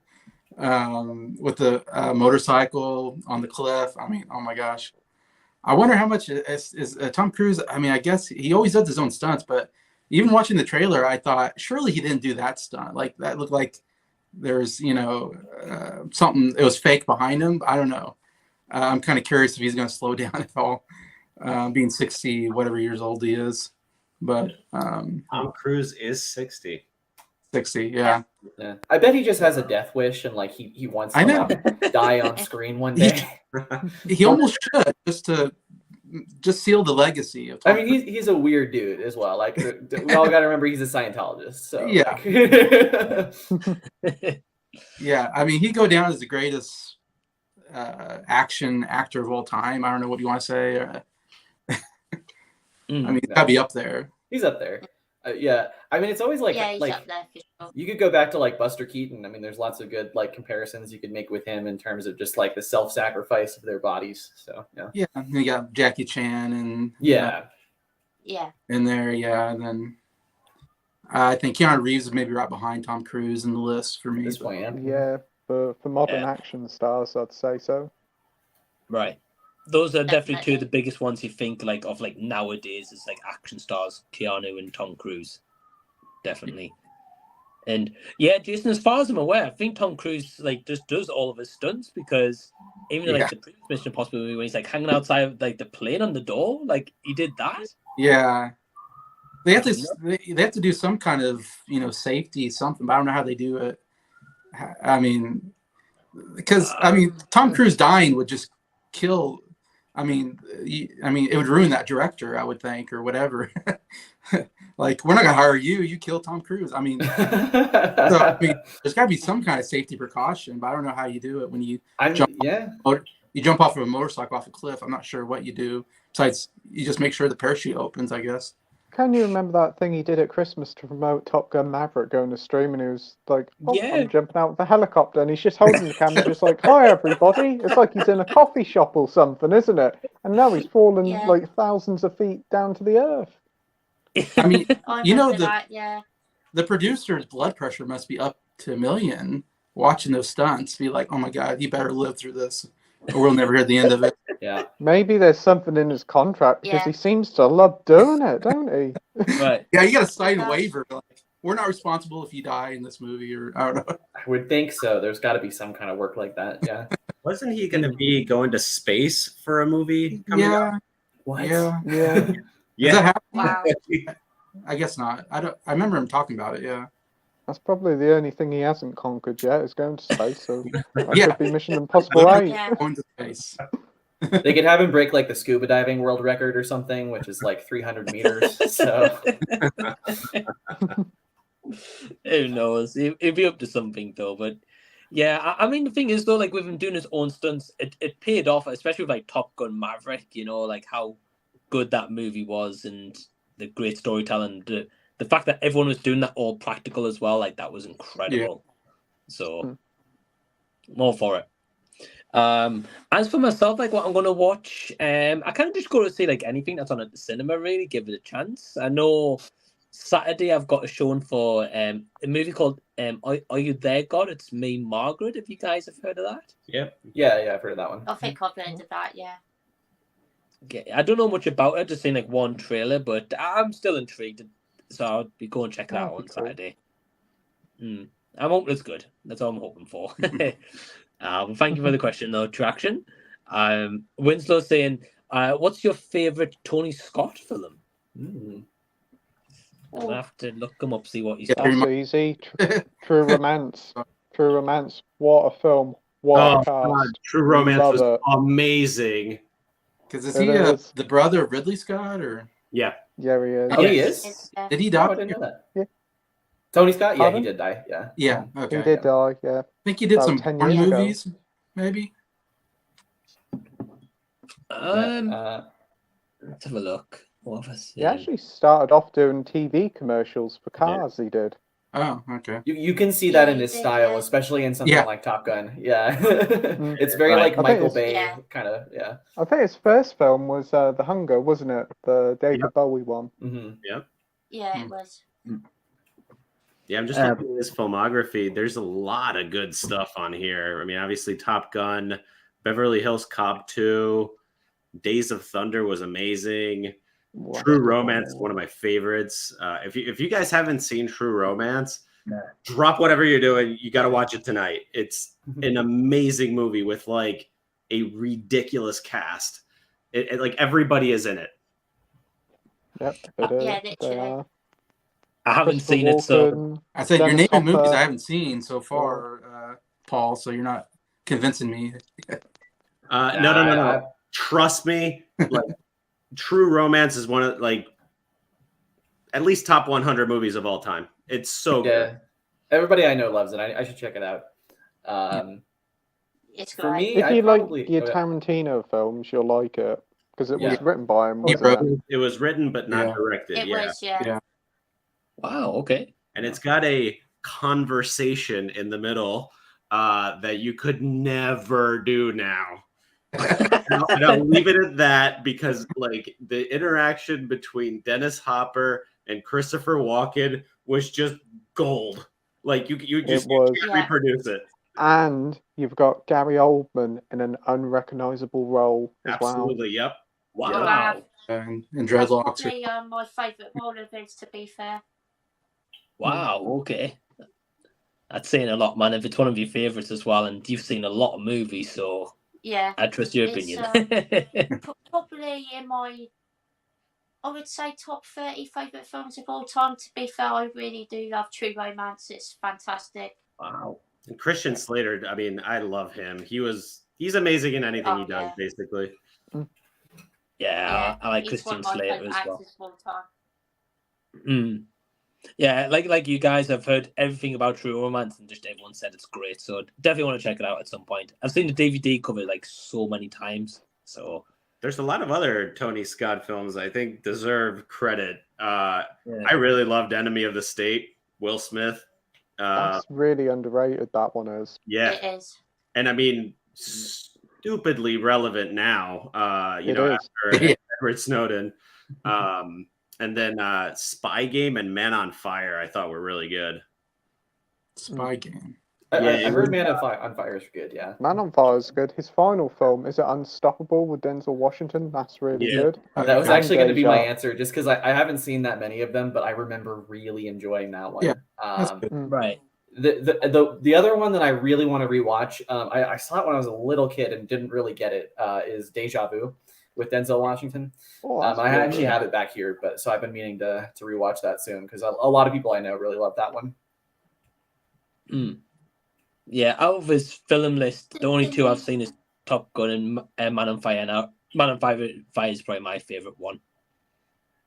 with the motorcycle on the cliff. I mean, oh my gosh. I wonder how much is Tom Cruise. I mean, I guess he always does his own stunts, but even watching the trailer, I thought surely he didn't do that stunt. Like that looked like there's, you know, something. It was fake behind him. I don't know. I'm kind of curious if he's going to slow down at all, being 60 whatever years old he is. But
Tom Cruise is 60.
60, yeah.
Yeah. I bet he just has a death wish and like he wants
I know.
to die on screen one day.
He almost should just seal the legacy of Tom
I mean, he's a weird dude as well. Like we all got to remember he's a Scientologist. So
Yeah.
like-
Yeah, I mean, he'd go down as the greatest action actor of all time. I don't know what you want to say. I mean, he's gotta be up there.
He's up there. Yeah, I mean, it's always like
Yeah, he's
like
up there for sure.
you could go back to like Buster Keaton. I mean, there's lots of good like comparisons you could make with him in terms of just like the self-sacrifice of their bodies. So yeah,
Yeah, and you got Jackie Chan and
yeah,
Yeah.
in there, yeah, and then I think Keanu Reeves is maybe right behind Tom Cruise in the list for me.
at this point, yeah.
Yeah, for modern action stars, I'd say so.
Right. Those are definitely two of
Definitely.
the biggest ones you think like of like nowadays is like action stars, Keanu and Tom Cruise. Definitely. And yeah, Jason, as far as I'm aware, I think Tom Cruise like just does all of his stunts because even in, like the previous Mission Impossible movie when he's like hanging outside of, like the plane on the door, like he did that.
Yeah, they have to do some kind of safety something, but I don't know how they do it. I mean, because Tom Cruise dying would just kill. I mean, it would ruin that director, I would think, or whatever. Like, we're not gonna hire you. You kill Tom Cruise. I mean, there's got to be some kind of safety precaution, but I don't know how you do it when you jump off of a motorcycle off a cliff. I'm not sure what you do. Besides, you just make sure the parachute opens, I guess.
Can you remember that thing he did at Christmas to promote Top Gun Maverick going to stream, and he was like, I'm jumping out of the helicopter, and he's just holding the camera just like, hi everybody. It's like he's in a coffee shop or something, isn't it? And now he's fallen like thousands of feet down to the earth.
I mean,
the
the producer's blood pressure must be up to 1,000,000 watching those stunts. Be like, oh my God, he better live through this, or we'll never hear the end of it.
Yeah.
Maybe there's something in his contract because he seems to love doing it, don't he?
Right.
Yeah, you got to sign a waiver. Like, we're not responsible if you die in this movie, or I don't know.
I would think so. There's got to be some kind of work like that. Yeah.
Wasn't he going to be going to space for a movie coming out?
What?
Yeah.
Yeah.
Does that happen?
Wow.
I guess not. I remember him talking about it. Yeah.
That's probably the only thing he hasn't conquered yet is going to space. So that could be Mission
Well,
Impossible 8.
Yeah.
Going to space.
They could have him break like the scuba diving world record or something, which is like 300 meters. So
Who knows? He'd be up to something though. But yeah, I mean the thing is though, like with him doing his own stunts, it paid off, especially with like Top Gun Maverick. You know, like how good that movie was and the great storytelling. The fact that everyone was doing that all practical as well, like that was incredible. So I'm all for it. As for myself, like what I'm gonna watch, I kind of just go to see like anything that's on at the cinema. Really, give it a chance. I know Saturday I've got a showing for a movie called Are You There, God? It's Me, Margaret. If you guys have heard of that,
yeah, I've heard of that one.
I think I've heard of that. Yeah.
I don't know much about it. Just seen like one trailer, but I'm still intrigued. So I'll be going to check that out on Saturday. I'm hoping it's good. That's all I'm hoping for. Well, thank you for the question, though, Traction. Winslow's saying, what's your favourite Tony Scott film? I'll have to look him up, see what he's talking
That's easy. True Romance. True Romance. What a film. What a cast.
God, True Romance
Love
was
it.
amazing.
Because is he the brother of Ridley Scott, or?
Yeah.
Yeah, he is.
Oh, he is?
Did he
Oh,
die?
I didn't know that.
Yeah.
Tony Scott? Yeah,
Pardon?
he did die. Yeah.
Yeah. Okay.
He did die, yeah.
I think he did
About
some
10
porn
years ago.
movies, maybe.
Let's have a look. What have I seen?
He actually started off doing TV commercials for cars, he did.
Oh, okay.
You can see that in
he
his
did,
style,
yeah.
especially in something
Yeah.
like Top Gun. Yeah. It's very
Right.
like
I think
Michael
it's-
Bay
Yeah.
kind of, yeah.
I think his first film was The Hunger, wasn't it? The David Bowie one.
Mm-hmm.
Yeah, it was.
Yeah, I'm just looking at his filmography. There's a lot of good stuff on here. I mean, obviously Top Gun, Beverly Hills Cop 2, Days of Thunder was amazing. True Romance is one of my favorites. If you guys haven't seen True Romance, drop whatever you're doing. You got to watch it tonight. It's an amazing movie with like a ridiculous cast. It like everybody is in it.
Yep.
Yeah, literally.
I haven't seen it, so
I said you're
Dennis
naming movies
Hopper.
I haven't seen so far, Paul. So you're not convincing me.
No. Trust me. Like, True Romance is one of like at least top 100 movies of all time. It's so good.
Everybody I know loves it. I should check it out.
It's
For
great.
me,
If
I
you
probably
like your Tarantino films, you'll like it. because it
Yeah.
was written by him,
He
wasn't
wrote
it?
It was written but not
Yeah.
directed.
It
Yeah.
was, yeah.
Yeah.
Wow. Okay.
And it's got a conversation in the middle that you could never do now. And I'll leave it at that because, like, the interaction between Dennis Hopper and Christopher Walken was just gold. Like, you just
was.
can't
Yeah.
reproduce it.
And you've got Gary Oldman in an unrecognizable role as
Absolutely. Yep.
Wow.
And
That's
dreadlocks.
probably my favourite role of his, to be fair.
Wow. Okay. That's saying a lot, man. If it's one of your favorites as well, and you've seen a lot of movies, so
Yeah.
I trust your
It's,
opinion.
Probably in my, I would say, top 30 favourite films of all time. To be fair, I really do love True Romance. It's fantastic.
Wow.
And Christian Slater, I mean, I love him. He's amazing in anything he does,
yeah.
basically.
Yeah, I like
he's one
Christian
of my
Slater
favourite
as well.
actors of all time.
Mm. Yeah, like you guys, I've heard everything about True Romance, and just everyone said it's great. So definitely want to check it out at some point. I've seen the DVD cover like so many times. So
There's a lot of other Tony Scott films I think deserve credit.
yeah.
I really loved Enemy of the State, Will Smith.
That's really underrated, that one is.
Yeah.
It is.
And I mean, stupidly relevant now,
It
know,
is.
after Edward Snowden. And then Spy Game and Man on Fire, I thought were really good.
Spy Game.
I heard Man on Fire is good, yeah.
Man on Fire is good. His final film, is it Unstoppable with Denzel Washington? That's really
Yeah.
good.
That was
And
actually going to be my
Deja.
answer, just because I haven't seen that many of them, but I remember really enjoying that one.
Yeah, that's good.
Right.
The other one that I really want to rewatch, I saw it when I was a little kid and didn't really get it, is Deja Vu with Denzel Washington.
Oh, that's
I
good.
actually have it back here, but so I've been meaning to rewatch that soon because a lot of people I know really love that one.
Mm. Yeah, out of his film list, the only two I've seen is Top Gun and Man on Fire. Now, Man on Fire is probably my favorite one.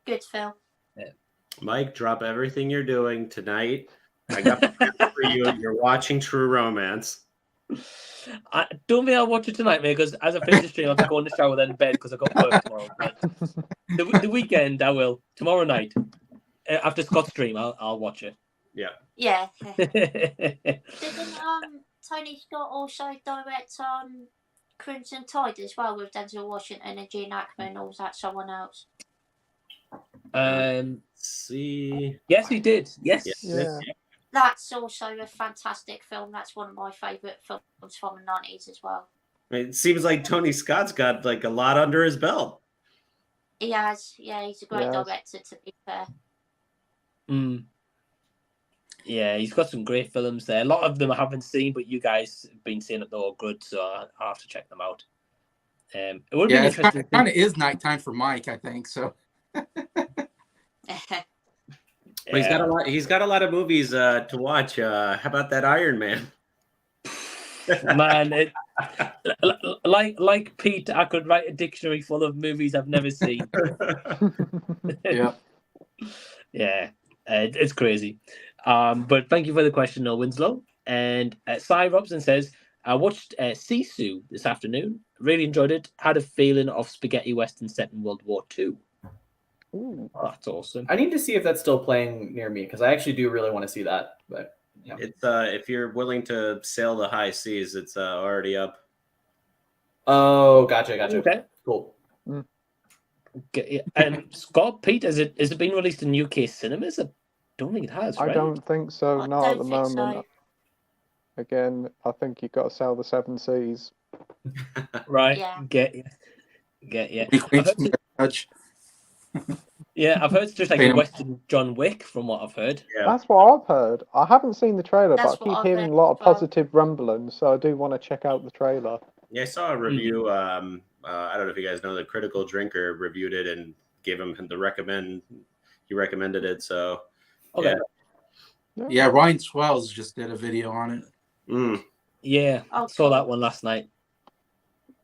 Good film.
Mike, drop everything you're doing tonight. I got the plan for you. You're watching True Romance.
I don't think I'll watch it tonight, mate, because as I finish the stream, I'll have to go in the shower, then bed because I've got work tomorrow. But the weekend, I will. Tomorrow night, after Scott's stream, I'll watch it.
Yeah.
Yeah.
Right.
Didn't Tony Scott also direct Crimson Tide as well with Denzel Washington and Gene Hackman, or was that someone else?
See.
Yes, he did. Yes.
Yeah.
That's also a fantastic film. That's one of my favourite films from the 90s as well.
It seems like Tony Scott's got like a lot under his belt.
He has, yeah, he's a great
Yes.
director, to be fair.
Mm. Yeah, he's got some great films there. A lot of them I haven't seen, but you guys have been saying that they're all good, so I'll have to check them out. It would be
Yeah,
interesting.
it kind of is nighttime for Mike, I think. So
But he's got a lot of movies to watch. How about that Iron Man?
Man, like Pete, I could write a dictionary full of movies I've never seen.
yeah,
Yeah, it's crazy. But thank you for the question, Noel Winslow. And Cy Robson says, I watched Sisu this afternoon. Really enjoyed it. Had a feeling of spaghetti western set in World War II.
Ooh.
Oh, that's awesome.
I need to see if that's still playing near me because I actually do really want to see that. But yeah,
It's if you're willing to sail the high seas, it's already up.
oh, gotcha.
Okay.
Cool.
Okay, Scott, Pete, has it been released in UK cinemas? I don't think it has, right?
I don't think so.
I
Not at the
don't think
moment. Again, I think you've got to sell the 7 Seas.
Right.
Yeah.
Get you. Yeah, I've heard it's just like a Western John Wick from what I've heard.
Yeah.
That's what I've heard. I haven't seen the trailer,
That's
but I
what
keep
I've
hearing
heard
a lot of
as well.
positive rumblings, so I do want to check out the trailer.
Yeah, I saw a review. I don't know if you guys know, the Critical Drinker reviewed it and gave him the recommend. He recommended it, so
Okay.
yeah. Ryan Swales just did a video on it.
Mm.
Yeah,
Oh,
saw
cool.
that one last night.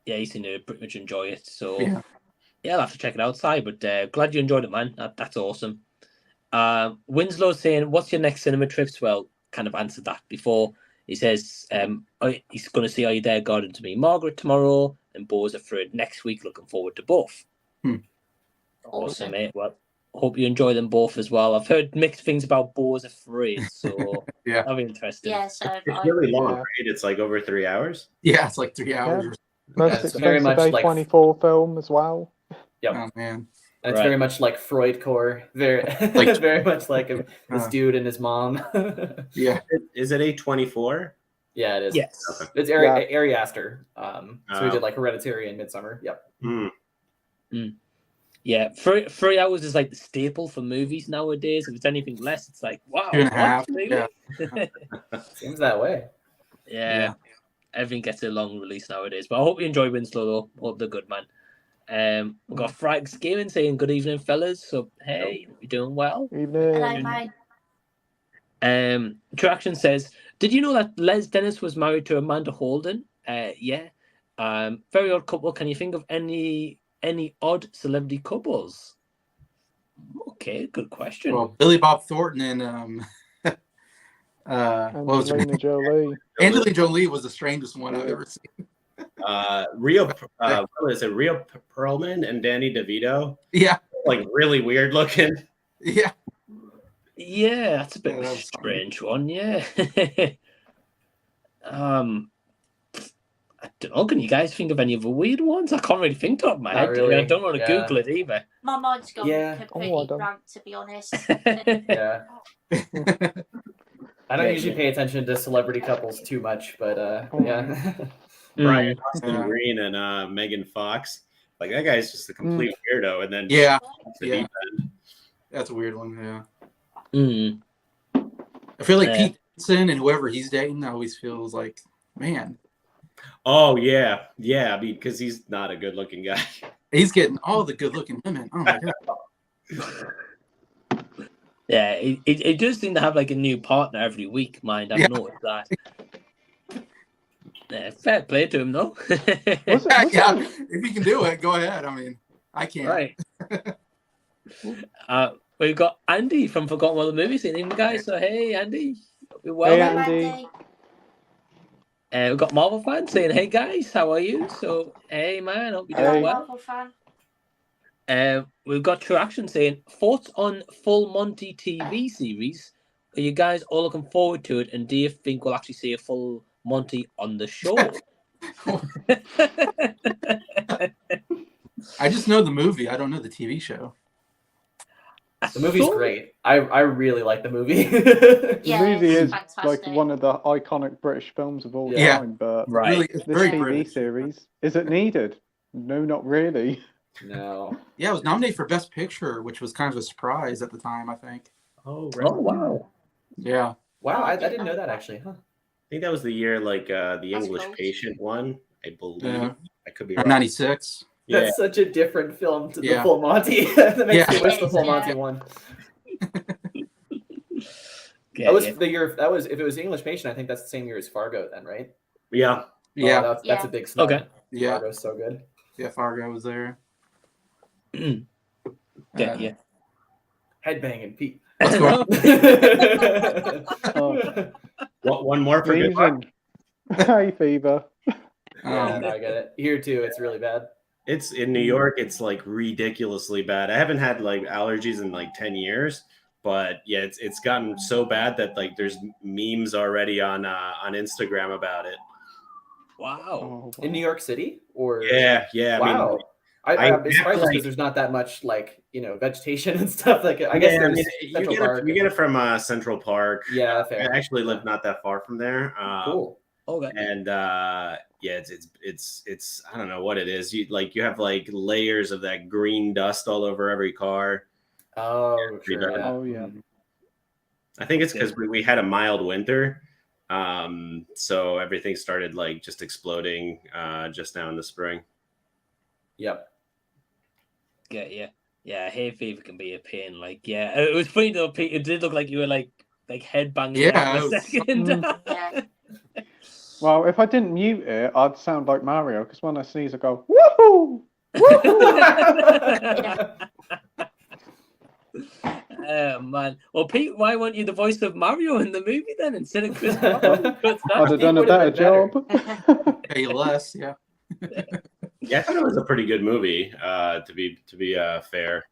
Yeah, you seem to pretty much enjoy it. So yeah, I'll have to check it outside. But glad you enjoyed it, man. That's awesome. Winslow's saying, "What's your next cinema trips?" Well, kind of answered that before. He says he's going to see Are You There, God, and To Me, Margaret tomorrow, and Bo's Afraid next week. Looking forward to both. Awesome, mate. Well, hope you enjoy them both as well. I've heard mixed things about Bo's Afraid, so
Yeah.
that'll be interesting.
Yeah, so
It's really long,
Yeah.
right? It's like over 3 hours.
Yeah, it's like 3 hours.
Most
it's very much
expensive
like-
A24 film as well.
Yep.
Oh man.
It's
Right.
very much like Freud core. Very,
Like-
very much like this dude and his mom.
Yeah.
Is it A24?
Yeah, it is.
Yes.
Okay.
It's Ari Aster. So we did like Hereditary and Midsummer. Yep.
Yeah, 3 hours is like the staple for movies nowadays. If it's anything less, it's like, wow.
2.5.
Really?
Yeah.
Seems that way.
Yeah. Everything gets a long release nowadays. But I hope you enjoy Winslow, though. Hope they're good, man. We've got Frags Gaming saying good evening, fellas. So, hey, hope you're doing well.
hello,
Evening.
mate.
Traction says, did you know that Les Dennis was married to Amanda Holden? Yeah. Very odd couple. Can you think of any odd celebrity couples? Okay, good question.
Well, Billy Bob Thornton and what was her
Angelina
name?
Jolie.
Angelina Jolie was the strangest one I've ever seen.
What is it? Rio Perlman and Danny DeVito.
Yeah.
Like really weird looking.
Yeah.
Yeah, that's a bit
Yeah,
of a
that was
strange one. Yeah. I don't know. Can you guys think of any other weird ones? I can't really think top of my
Not
head.
really,
I don't want to
yeah.
Google it either.
My mind's gone
Yeah.
completely
Oh, I don't-
blank, to be honest.
Yeah. I don't
Yeah,
usually
yeah.
pay attention to celebrity couples too much, but yeah.
Brian Austin
Yeah.
Green and Megan Fox. Like that guy's just a complete weirdo. And then
Yeah.
the
Yeah.
deep end.
That's a weird one. Yeah.
Mm.
I feel like
Yeah.
Pete Davidson and whoever he's dating always feels like, man,
Oh yeah, yeah. I mean, because he's not a good-looking guy.
he's getting all the good-looking women. Oh my god.
Yeah, it does seem to have like a new partner every week, mind. I've
Yeah.
noticed that. Yeah, fair play to him, though.
Was
Yeah,
it,
yeah. If you can do it, go ahead. I mean, I can't.
Right. We've got Andy from Forgotten World Movies in, guys. So, hey, Andy. Hope you're well.
Hey,
man.
Andy.
Andy.
We've got Marvel fans saying, hey, guys, how are you? So, hey, man, hope you're doing
Hey.
well.
Marvel fan.
We've got True Action saying, thoughts on Full Monty TV series? Are you guys all looking forward to it? And do you think we'll actually see a full Monty on the show?
I just know the movie. I don't know the TV show.
The movie's great. I really like the movie.
Yeah,
the movie
it's
is like
fantastic.
one of the iconic British films of all
Yeah.
time, but
Right.
Really, it's
this
very
TV
British.
series, is it needed? No, not really.
No.
Yeah, it was nominated for Best Picture, which was kind of a surprise at the time, I think.
Oh,
Oh, wow.
Yeah.
Wow,
Oh,
I
I didn't
didn't know
know
that
that.
actually. Huh.
I think that was the year like the
That's
English
cool.
Patient one. I believe.
Yeah.
I could be
Or
wrong.
96.
Yeah.
That's such a different film to the
Yeah.
Full Monty. That makes
Yeah.
me wish the Full
Yeah.
Monty one.
Yeah,
That was
yeah.
the year. That was if it was English Patient. I think that's the same year as Fargo. Then, right?
Yeah.
Yeah.
Oh, that's a
Yeah.
big snub.
Okay.
Yeah.
Fargo's so good.
Yeah, Fargo was there.
Yeah, yeah.
Headbanging Pete.
What's going
Oh,
One more for good luck.
sneezing. Hay fever.
Yeah,
Um,
no, I get it. Here too, it's really bad.
It's in New York. It's like ridiculously bad. I haven't had like allergies in like 10 years, but yeah, it's gotten so bad that like there's memes already on Instagram about it.
Wow.
Oh,
In New York City, or
Yeah, yeah.
wow.
I
I'm
mean,
surprised
like-
because there's not that much like vegetation and stuff. Like I guess
yeah, I
there's
mean,
Central Park.
you get it from Central Park.
Yeah,
I
fair.
actually live not that far from there.
Cool.
Okay.
And yeah, it's I don't know what it is. You have like layers of that green dust all over every car.
Oh,
pretty
sure.
bad.
Yeah.
Oh, yeah.
I think it's because we had a mild winter, so everything started like just exploding just now in the spring.
Yep.
Yeah, hay fever can be a pain. Like, yeah, it was funny though, Pete. It did look like you were like headbanging
Yeah,
for a
it was-
second.
Yeah.
Well, if I didn't mute it, I'd sound like Mario, because when I sneeze, I go, woohoo!
Oh man. Well, Pete, why weren't you the voice of Mario in the movie then instead of Chris Pratt?
I'd have done a
would've
better
been better.
job.
Pay less. Yeah.
Yeah, I thought it was a pretty good movie. To be fair,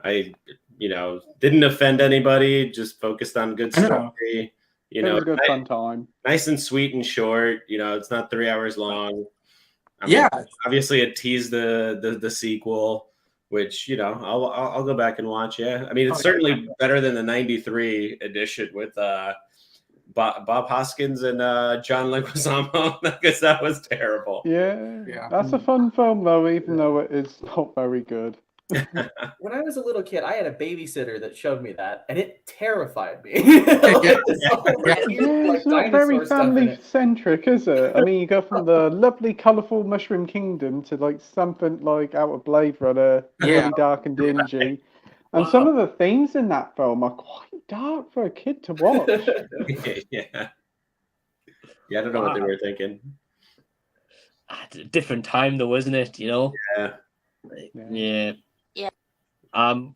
I didn't offend anybody. Just focused on good
I know.
story.
It was a good fun time.
Nice and sweet and short. It's not 3 hours long. I mean,
Yeah.
obviously it teased the sequel, which I'll go back and watch. Yeah, I mean it's certainly better than the '93 edition with Bob Hoskins and John Leguizamo, because that was terrible.
Yeah, that's a fun film though, even though it is not very good.
When I was a little kid, I had a babysitter that showed me that, and it terrified me.
It's not very family-centric, is it? I mean, you go from the lovely, colourful Mushroom Kingdom to like something like out of Blade Runner, really dark and dingy. And some of the themes in that film are quite dark for a kid to watch.
Yeah, I don't know what they were thinking.
At a different time, though, isn't it?
Yeah.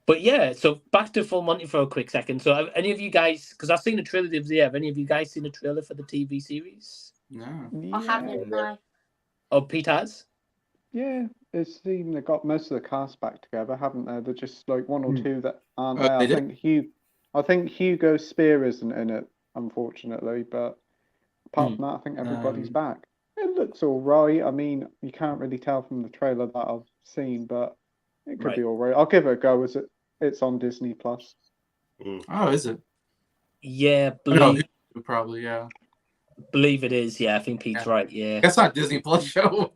But yeah, so back to Full Monty for a quick second. So, have any of you guys, because I've seen the trailer the other day, have any of you guys seen a trailer for the TV series?
No.
I haven't, no.
Oh, Pete has?
Yeah, it's even they got most of the cast back together, haven't they? They're just like one or two that aren't there. I think Hugo Spear isn't in it, unfortunately, but apart from that, I think everybody's back. It looks all right. I mean, you can't really tell from the trailer that I've seen, but it could be all right. I'll give it a go. It's on Disney Plus.
Oh, is it?
Yeah,
probably, yeah.
Believe it is. Yeah, I think Pete's right. Yeah,
that's not Disney Plus show.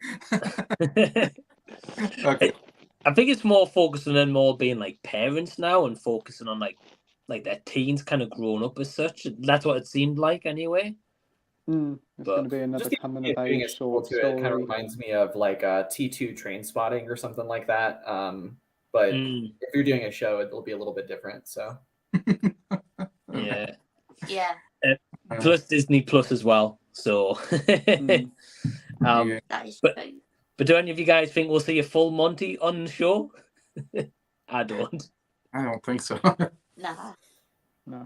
Okay.
I think it's more focusing on more being like parents now and focusing on like their teens kind of grown up as such. That's what it seemed like anyway.
It's going to be another coming of age sort of story.
It kind of reminds me of like T2 Train Spotting or something like that. But if you're doing a show, it'll be a little bit different. So
yeah.
Yeah.
Plus Disney Plus as well. So
that is
but do any of you guys think we'll see a full Monty on the show? I don't
think so.
No.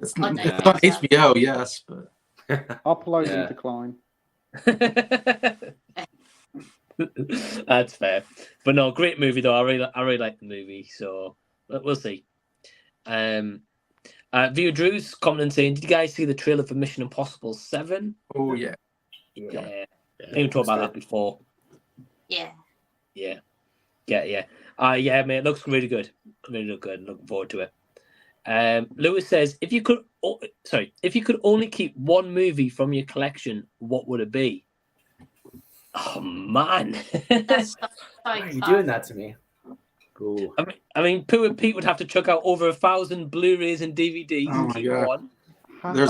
It's on HBO, yes, but
I'll politely decline.
That's fair, but no, great movie though. I really like the movie, so we'll see. Viewer Drew's commenting saying, "Did you guys see the trailer for Mission Impossible 7?"
Oh yeah.
I think we talked about that before.
Yeah,
mate. It looks really good. Really good. Looking forward to it. Lewis says, if you could only keep one movie from your collection, what would it be? Oh man,
why are you doing that to me?
Cool.
I mean, Pete would have to chuck out over 1,000 Blu-rays and DVDs and keep one.
How could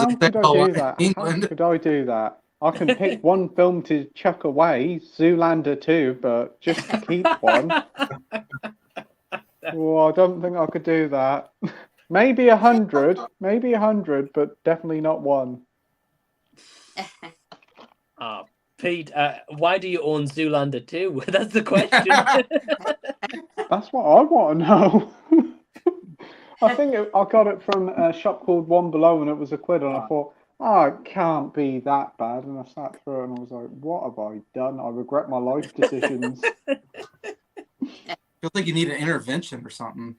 I do that? I can pick one film to chuck away, Zoolander 2, but just to keep one. Oh, I don't think I could do that. Maybe 100, but definitely not one.
Pete, why do you own Zoolander 2? That's the question.
That's what I want to know. I think I got it from a shop called One Below, and it was £1, and I thought, it can't be that bad. And I sat through it, and I was like, what have I done? I regret my life decisions.
Feels like you need an intervention or something.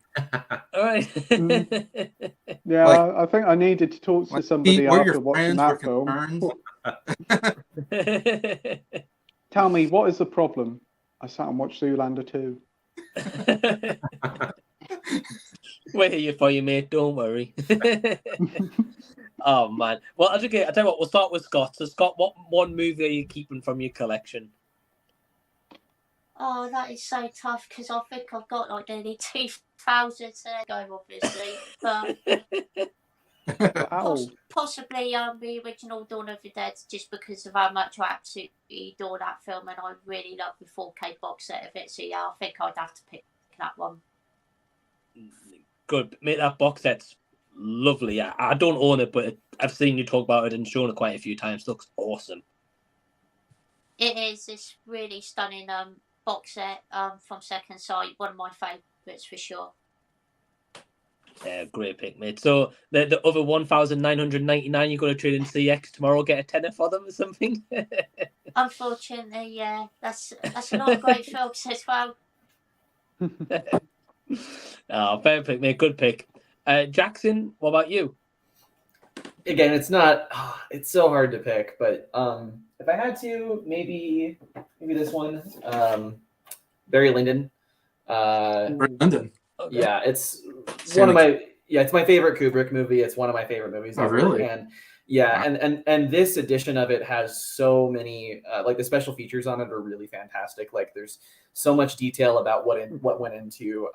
All right.
Yeah, I think I needed to talk to somebody after watching that film. Tell me, what is the problem? I sat and watched Zoolander 2.
We're here for you, mate. Don't worry. Oh man. Well, okay. I tell you what. We'll start with Scott. So, Scott, what one movie are you keeping from your collection?
Oh, that is so tough because I think I've got like nearly 2,000 to go, obviously. But possibly the original Dawn of the Dead, just because of how much I absolutely adore that film, and I really love the 4K box set of it. So yeah, I think I'd have to pick that one.
Good, mate. That box set's lovely. I don't own it, but I've seen you talk about it and shown it quite a few times. It looks awesome.
It is. It's really stunning box set from Second Sight. One of my favourites for sure.
Yeah, great pick, mate. So the other 1,999, you're going to trade in CX tomorrow, get a tenner for them or something?
Unfortunately, yeah, that's a lot of great films as well.
Oh, fair pick, mate. Good pick. Jackson, what about you?
Again, it's not. It's so hard to pick, but if I had to, maybe this one, Barry Lyndon.
London.
Okay.
Yeah, it's one of my it's my favorite Kubrick movie. It's one of my favorite movies
Oh,
ever.
really?
And yeah,
Wow.
and this edition of it has so many like the special features on it are really fantastic. Like there's so much detail about what went into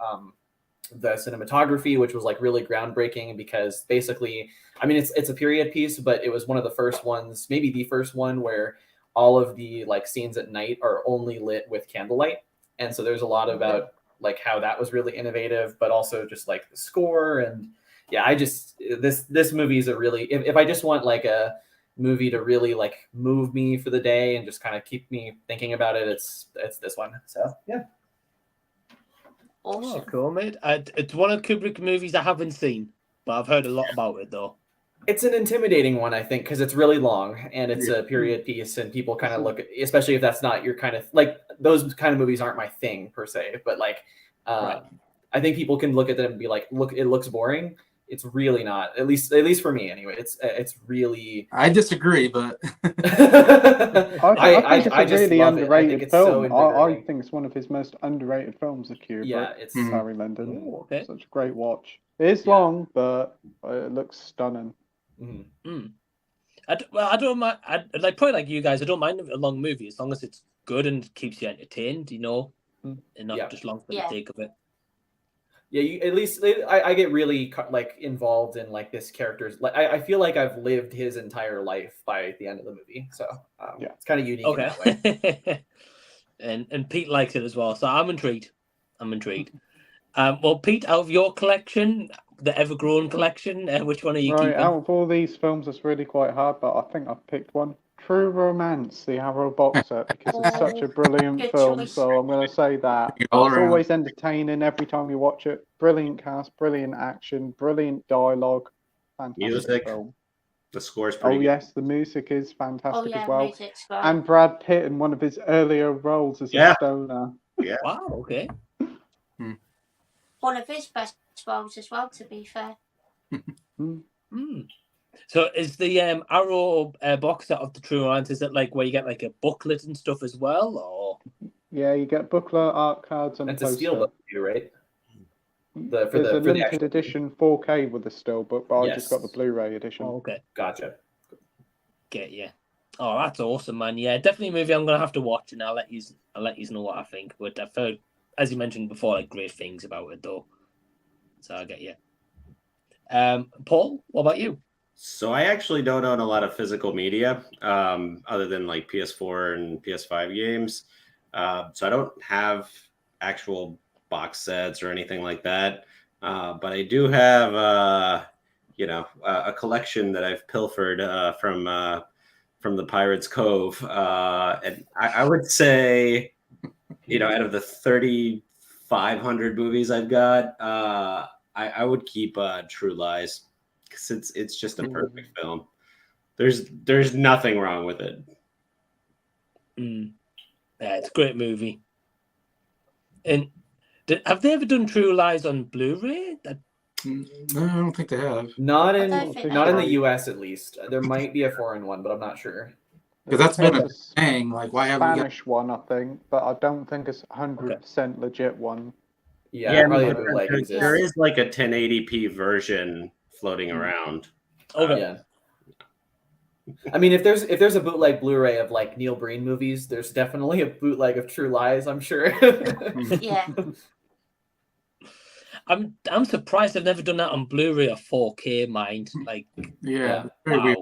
the cinematography, which was like really groundbreaking because basically, I mean, it's a period piece, but it was one of the first ones, maybe the first one where all of the like scenes at night are only lit with candlelight. And so there's a lot about like how that was really innovative, but also just like the score. And yeah, I just this movie is a really if I just want like a movie to really like move me for the day and just kind of keep me thinking about it, it's this one. So yeah.
Awesome.
Oh, cool, mate. It's one of Kubrick movies I haven't seen, but I've heard a lot about it, though.
It's an intimidating one, I think, because it's really long and it's a period piece, and people kind of look at, especially if that's not your kind of like those kind of movies aren't my thing per se, but like
Right.
I think people can look at them and be like, look, it looks boring. It's really not, at least for me anyway. It's really.
I disagree, but
I think it's
I
a
just
really
love it. I think
underrated
it's so
film. I
invigorating.
think it's one of his most underrated films of Kubrick.
Yeah, it's
Barry Lyndon.
Ooh, okay.
Such a great watch. It is long, but it looks stunning.
I don't mind. Like probably like you guys. I don't mind a long movie as long as it's good and keeps you entertained. You know, and not just long for the sake of it.
Yeah, you, at least I get really like involved in like this character's. Like I feel like I've lived his entire life by the end of the movie. So it's kind of unique in that way.
Okay. and Pete likes it as well, so I'm intrigued. Well, Pete, out of your collection, the Evergrown collection, which one are you
Right,
keeping?
out of all these films, it's really quite hard, but I think I've picked one. True Romance, the Arrow box set, because it's such a brilliant
Good
film.
choice.
So I'm going to say that.
All
It's
around.
always entertaining every time you watch it. Brilliant cast, brilliant action, brilliant dialogue. Fantastic
Music.
film.
The score's pretty
Oh
good.
yes, the music is fantastic as well.
Music's great.
And Brad Pitt in one of his earlier roles as
Yeah.
a stoner.
Yeah.
Wow. Okay.
One of his best roles as well, to be fair.
So is the Arrow box set of the True Romance, is it like where you get like a booklet and stuff as well, or?
Yeah, you get booklet, art cards, and
It's
a
a
poster.
steelbook too, right?
There's a limited
actual...
edition 4K with the steelbook, but I just got the
Yes.
Blu-ray edition.
Oh, okay.
Gotcha.
Get you. Oh, that's awesome, man. Yeah, definitely a movie I'm gonna have to watch, and I'll let you know what I think. But I've heard, as you mentioned before, like great things about it, though. So I get you. Paul, what about you?
So I actually don't own a lot of physical media, other than like PS4 and PS5 games. So I don't have actual box sets or anything like that. But I do have, a collection that I've pilfered from the Pirates Cove. And I would say, out of the 3,500 movies I've got, I would keep True Lies, because it's just a perfect film. There's nothing wrong with it.
Yeah, it's a great movie. And have they ever done True Lies on Blu-ray?
No, I don't think they have.
Not in
don't think
not in
so.
the US at least. There might be a foreign one, but I'm not sure.
Because that's been a
There's
thing. Like, why haven't we got?
Spanish one, I think, but I don't think it's 100% legit one.
Yeah, probably a
there-
bootleg
there-
exists.
there is like a 1080p version floating around.
Okay.
Yeah. I mean, if there's a bootleg Blu-ray of like Neil Breen movies, there's definitely a bootleg of True Lies, I'm sure.
Yeah.
I'm surprised they've never done that on Blu-ray or 4K, mind. Like,
Yeah, very
wow.
weird.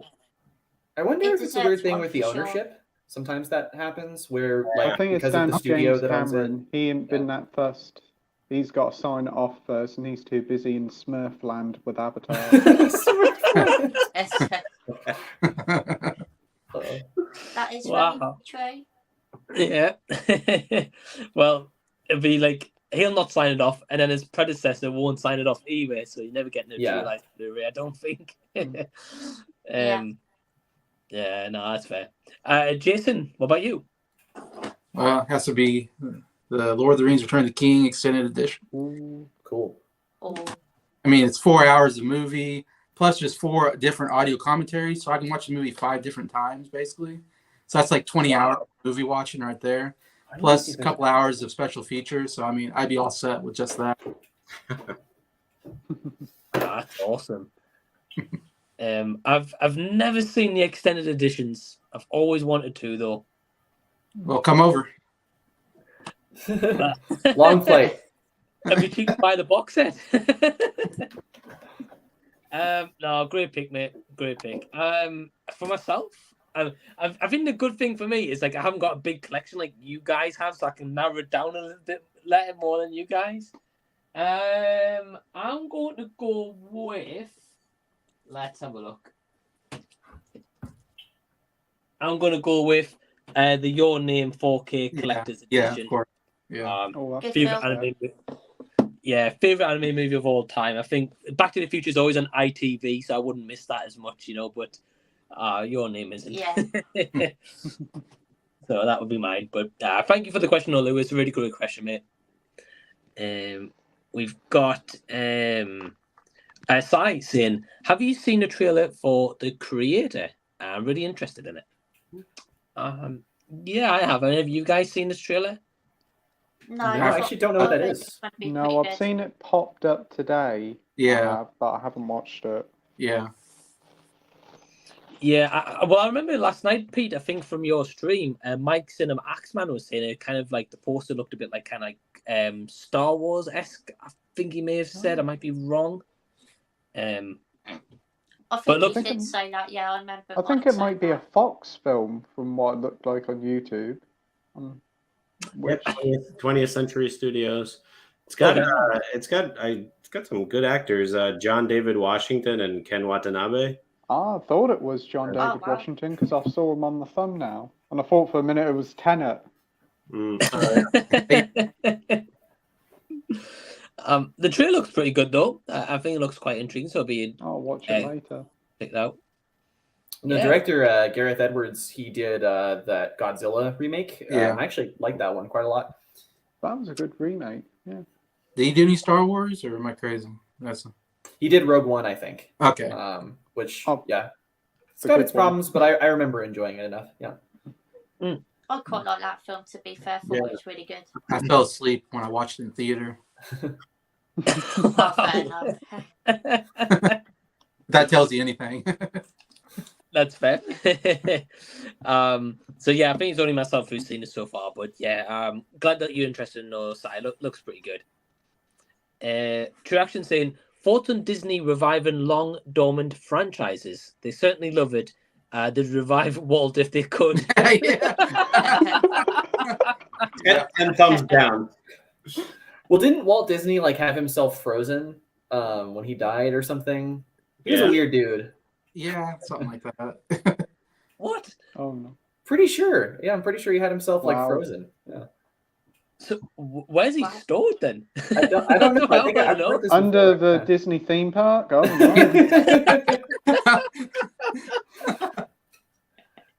I wonder
It
if it's a
deserves
weird thing
one
with the
for sure.
ownership. Sometimes that happens where
I
like
think it's
because
down
of the
to
studio
James
that owns it.
Cameron. He ain't been that fussed. He's got to sign it off first, and he's too busy in Smurfland with Avatar.
That is
Wow.
very true.
Yeah. Well, it'd be like he'll not sign it off, and then his predecessor won't sign it off either. So you're never getting a
Yeah.
true life Blu-ray, I don't think.
Yeah.
Yeah, no, that's fair. Jason, what about you?
Well, it has to be the Lord of the Rings: Return of the King extended edition.
Ooh, cool.
Oh,
I mean, it's 4 hours of movie plus just 4 different audio commentaries, so I can watch the movie 5 different times basically. So that's like 20 hours of movie watching right there, plus a couple hours of special features. So I mean, I'd be all set with just that.
That's awesome. I've never seen the extended editions. I've always wanted to though.
Well, come over.
Long flight.
It'd be cheap to buy the box set. No, great pick, mate. Great pick. For myself, I think the good thing for me is like I haven't got a big collection like you guys have, so I can narrow it down a little bit more than you guys. I'm going to go with. Let's have a look. I'm going to go with the Your Name 4K Collector's Edition.
Yeah, of course. Yeah.
Favorite anime movie of all time. I think Back to the Future is always on ITV, so I wouldn't miss that as much, But Your Name isn't.
yeah.
So that would be mine. But thank you for the question, Olu. It's a really good question, mate. We've got Sai saying, "Have you seen the trailer for The Creator? I'm really interested in it." Yeah, I have. Have you guys seen this trailer?
No,
I actually don't know what that is.
No, I've seen it popped up today.
Yeah.
But I haven't watched it.
Yeah.
Yeah, I remember last night, Pete, I think from your stream, Mike Cinema Axeman was saying it kind of like the poster looked a bit like kind of like Star Wars-esque. I think he may have said. I might be wrong.
I
But
think
look-
he did say that, yeah, I remember.
I think it might be a Fox film from what it looked like on YouTube.
Yep, 20th Century Studios. It's got some good actors. John David Washington and Ken Watanabe.
I thought it was John David
wow.
Washington because I saw him on the thumbnail. And I thought for a minute it was Tenet.
The trailer looks pretty good though. I think it looks quite intriguing, so I'll be
I'll watch it later.
checked out.
The director, Gareth Edwards, he did that Godzilla remake.
Yeah.
I actually like that one quite a lot.
That was a good remake. Yeah.
Did he do any Star Wars, or am I crazy?
He did Rogue One, I think.
Okay.
Which,
Oh,
yeah. It's
a
got
good
its problems, but I remember enjoying it enough. Yeah.
I quite like that film, to be fair. Thought it was really good.
I fell asleep when I watched it in theater.
Oh, fair enough.
That tells you anything.
That's fair. So yeah, I think it's only myself who's seen it so far, but yeah, glad that you're interested in those. Side looks pretty good. True Action saying, thoughts on Disney reviving long dormant franchises? They certainly love it. They'd revive Walt if they could.
Yeah. 10 thumbs down.
Well, didn't Walt Disney like have himself frozen when he died or something? He was a weird dude.
Yeah, something like that.
What?
Oh, no.
Pretty sure. Yeah, I'm pretty sure he had himself like
Wow.
frozen. Yeah.
So where's he stored then?
I don't know. I think I've heard this
Under
before.
the Disney theme park? Oh, no.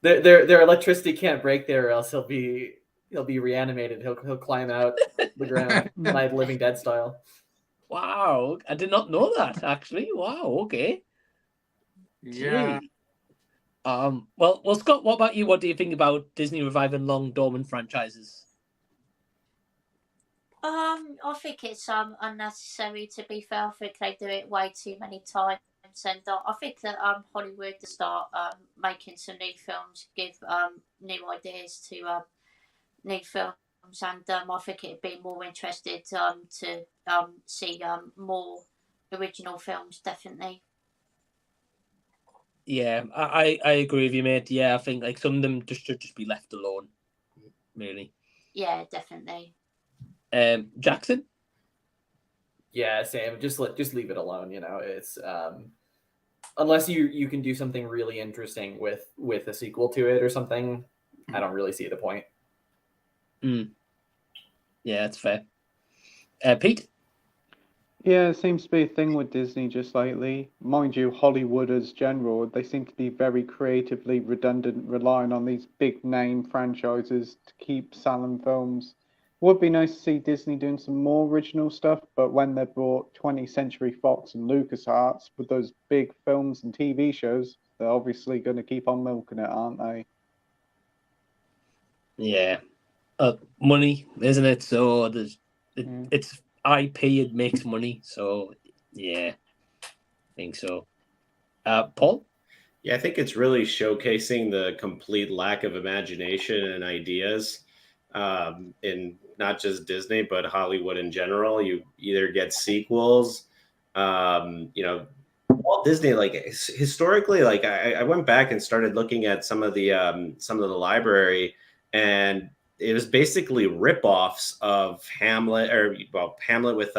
Their electricity can't break there, or else he'll be reanimated. He'll climb out the ground, Night of the Living Dead style.
Wow, I did not know that actually. Wow, okay.
Yeah.
Gee. Well, Scott, what about you? What do you think about Disney reviving long dormant franchises?
I think it's unnecessary, to be fair. I think they do it way too many times, and I think that Hollywood to start making some new films, give new ideas to new films, and I think it'd be more interested to see more original films, definitely.
Yeah, I agree with you, mate. Yeah, I think like some of them should just be left alone. Really.
Yeah, definitely.
Jackson?
Yeah, same. Just leave it alone. It's unless you can do something really interesting with a sequel to it or something. I don't really see the point.
Yeah, that's fair. Pete?
Yeah, it seems to be a thing with Disney just lately. Mind you, Hollywood as general, they seem to be very creatively redundant, relying on these big name franchises to keep selling films. Would be nice to see Disney doing some more original stuff, but when they brought 20th Century Fox and LucasArts with those big films and TV shows, they're obviously going to keep on milking it, aren't they?
Yeah. Money, isn't it? So it's IP, it makes money. So yeah, I think so. Paul?
Yeah, I think it's really showcasing the complete lack of imagination and ideas in not just Disney, but Hollywood in general. You either get sequels, Walt Disney, like historically, like I went back and started looking at some of the library, and it was basically ripoffs of Hamlet, Hamlet with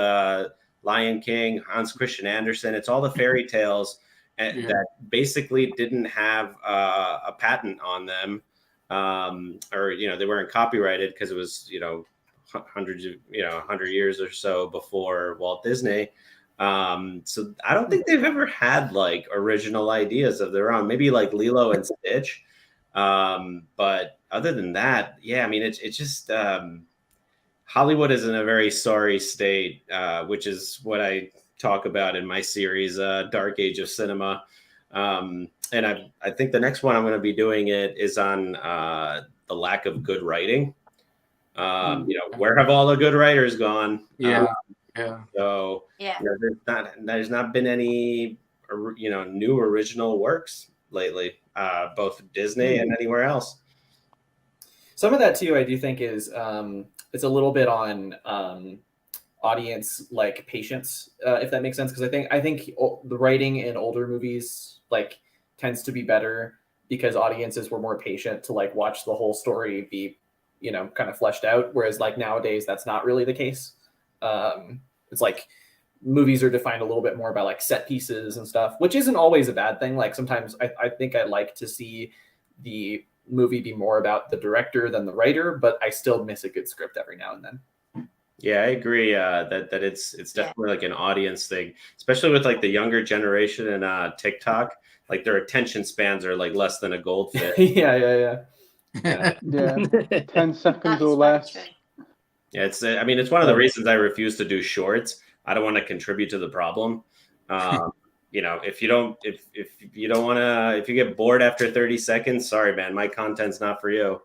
Lion King, Hans Christian Andersen. It's all the fairy tales that basically didn't have a patent on them, or they weren't copyrighted because it was hundreds of 100 years or so before Walt Disney. So I don't think they've ever had like original ideas of their own. Maybe like Lilo and Stitch, but other than that, yeah, I mean it's just Hollywood is in a very sorry state, which is what I talk about in my series, Dark Age of Cinema. And I think the next one I'm going to be doing it is on the lack of good writing. Where have all the good writers gone?
Yeah.
So there's not been any new original works lately, both Disney and anywhere else.
Some of that too, I do think is it's a little bit on audience like patience, if that makes sense. Because I think the writing in older movies like tends to be better because audiences were more patient to like watch the whole story be kind of fleshed out. Whereas like nowadays, that's not really the case. It's like movies are defined a little bit more by like set pieces and stuff, which isn't always a bad thing. Like sometimes I think I like to see the movie be more about the director than the writer, but I still miss a good script every now and then.
Yeah, I agree that it's definitely like an audience thing, especially with like the younger generation and TikTok. Like their attention spans are like less than a goldfish.
Yeah.
10 seconds or less.
Yeah, it's one of the reasons I refuse to do shorts. I don't want to contribute to the problem. If you get bored after 30 seconds, sorry, man, my content's not for you.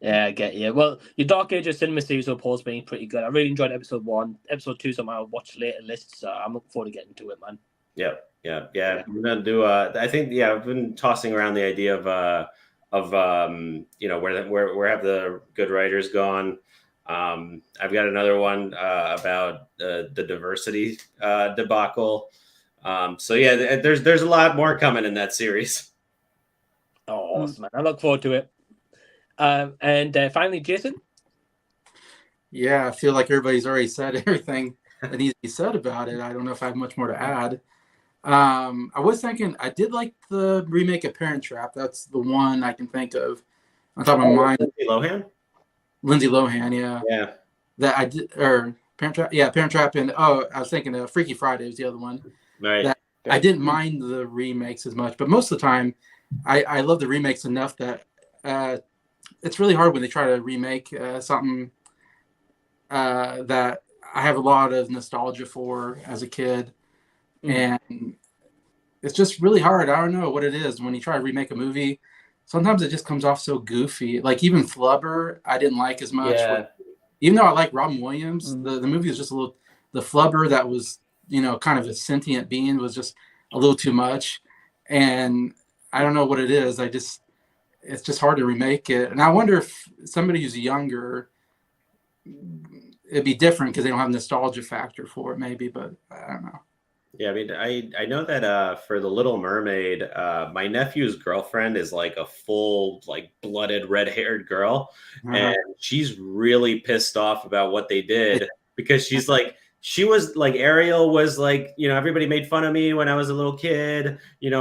Yeah, I get you. Well, your Dark Age of Cinema series Paul's been pretty good. I really enjoyed episode 1. Episode 2's on my watch later list, so I'm looking forward to getting to it, man. Yeah. I'm gonna do. I think I've been tossing around the idea of where have the good writers gone. I've got another one about the diversity debacle. There's a lot more coming in that series. Oh, awesome, man. I look forward to it. And finally, Jason.
Yeah, I feel like everybody's already said everything that needs to be said about it. I don't know if I have much more to add. I was thinking I did like the remake of Parent Trap. That's the one I can think of on top of my mind. Lindsay Lohan, yeah. Yeah. That I did, or Parent Trap, yeah, Parent Trap, and I was thinking Freaky Friday was the other one.
Right.
That I didn't mind the remakes as much, but most of the time, I love the remakes enough that it's really hard when they try to remake something that I have a lot of nostalgia for as a kid. And it's just really hard. I don't know what it is when you try to remake a movie. Sometimes it just comes off so goofy. Like even Flubber, I didn't like as much.
Yeah.
Even though I like Robin Williams, the movie was just a little. The Flubber that was kind of a sentient being was just a little too much, and I don't know what it is. It's just hard to remake it. And I wonder if somebody who's younger, it'd be different because they don't have nostalgia factor for it, maybe. But I don't know.
Yeah, I mean, I know that for The Little Mermaid, my nephew's girlfriend is like a full, like blooded red-haired girl, and she's really pissed off about what they did because she's like, she was like, Ariel was like, everybody made fun of me when I was a little kid,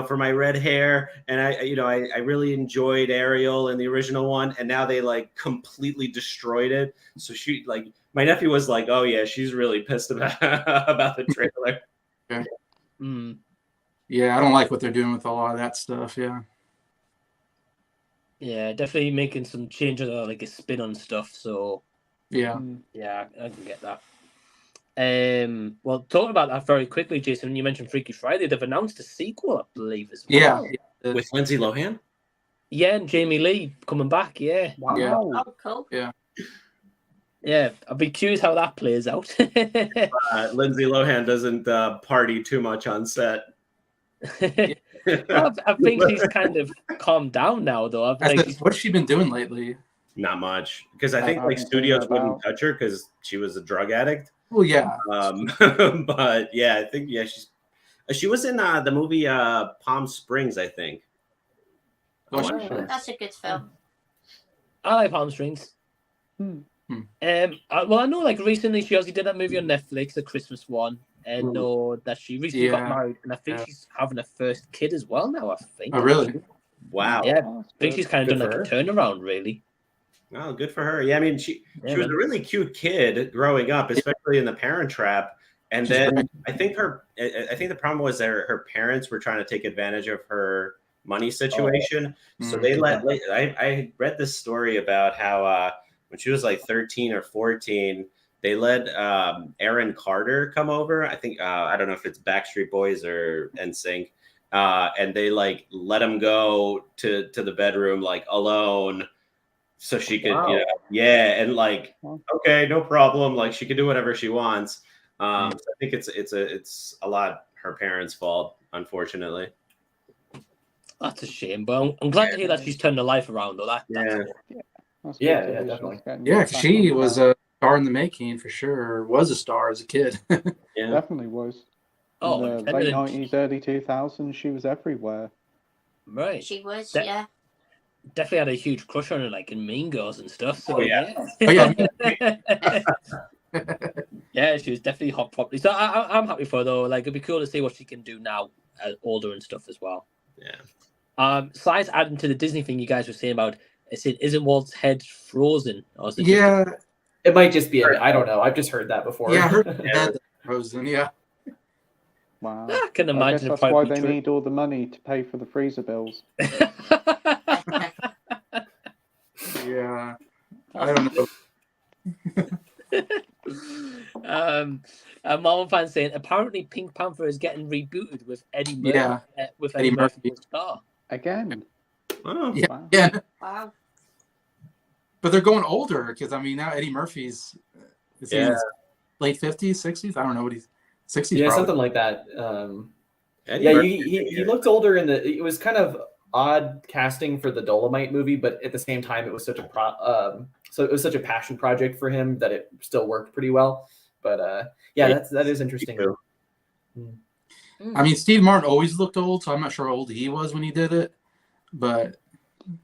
for my red hair. And I really enjoyed Ariel in the original one. And now they like completely destroyed it. So she like, my nephew was like, oh yeah, she's really pissed about the trailer.
Okay.
Mm.
Yeah, I don't like what they're doing with a lot of that stuff. Yeah.
Yeah, definitely making some changes or like a spin on stuff. So
Yeah.
yeah, I can get that. Well, talking about that very quickly, Jason, you mentioned Freaky Friday. They've announced a sequel, I believe, as well.
Yeah.
With Lindsay Lohan?
Yeah, and Jamie Lee coming back. Yeah.
Wow.
Yeah.
Oh, cool.
Yeah.
Yeah, I'll be curious how that plays out.
Lindsay Lohan doesn't party too much on set.
Well, I think she's kind of calmed down now, though.
What's she been doing lately?
Not much, because I think
I
like
haven't
studios
seen
wouldn't
about-
touch her because she was a drug addict.
Well, yeah.
But yeah, I think she was in the movie Palm Springs, I think.
Oh,
sure.
That's a good film.
I like Palm Springs. Well, I know like recently she also did that movie on Netflix, the Christmas one, and know that she recently got married, and I think she's having a first kid as well now. I think.
Oh, really?
Wow.
Yeah,
Oh,
I think she's kind of done
Good
like
for
a turnaround, really.
Oh, good for her. Yeah, I mean, she was
man.
a really cute kid growing up, especially in The Parent Trap. And then I think the problem was that her parents were trying to take advantage of her money situation. So they I read this story about how when she was like 13 or 14, they let Aaron Carter come over. I think I don't know if it's Backstreet Boys or NSYNC. And they like let him go to the bedroom like alone. So she could, and like, okay, no problem. Like she could do whatever she wants. So I think it's a lot her parents' fault, unfortunately.
That's a shame, but I'm glad to hear that she's turned her life around. Though that's
That's
Yeah,
good to
yeah,
hear she's
definitely.
getting
Yeah,
back
'cause she
on
was
track.
a star in the making for sure. Was a star as a kid.
Yeah.
Definitely was.
Oh,
In the late
definitely.
90s, early 2000s, she was everywhere.
Right.
She was,
That-
yeah.
Definitely had a huge crush on her, like in Mean Girls and stuff. So,
Oh, yeah.
Oh, yeah.
Yeah, she was definitely hot property. So I'm happy for her, though. Like, it'd be cool to see what she can do now, older and stuff as well.
Yeah.
Slides adding to the Disney thing you guys were saying about, I said, isn't Walt's head frozen? Or is it
Yeah.
It might just be. I don't know. I've just heard that before.
Yeah, her head frozen. Yeah.
Wow.
I can
I
imagine
guess
it
that's why
probably
they
true.
need all the money to pay for the freezer bills.
Yeah. I don't know.
Marvel fan saying apparently Pink Panther is getting rebooted with Eddie Murphy.
Yeah.
With
Eddie
Eddie Murphy
Murphy.
as star.
Again.
Oh.
Yeah.
Wow.
Yeah.
Wow.
But they're going older because I mean now Eddie Murphy's is he in his late 50s, 60s? I don't know what he's 60s.
Yeah,
probably.
something like that.
Eddie
Yeah,
Murphy.
he looked older in the. It was kind of odd casting for the Dolomite movie, but at the same time, it was such a so it was such a passion project for him that it still worked pretty well. But yeah, that is interesting.
I mean, Steve Martin always looked old, so I'm not sure how old he was when he did it, but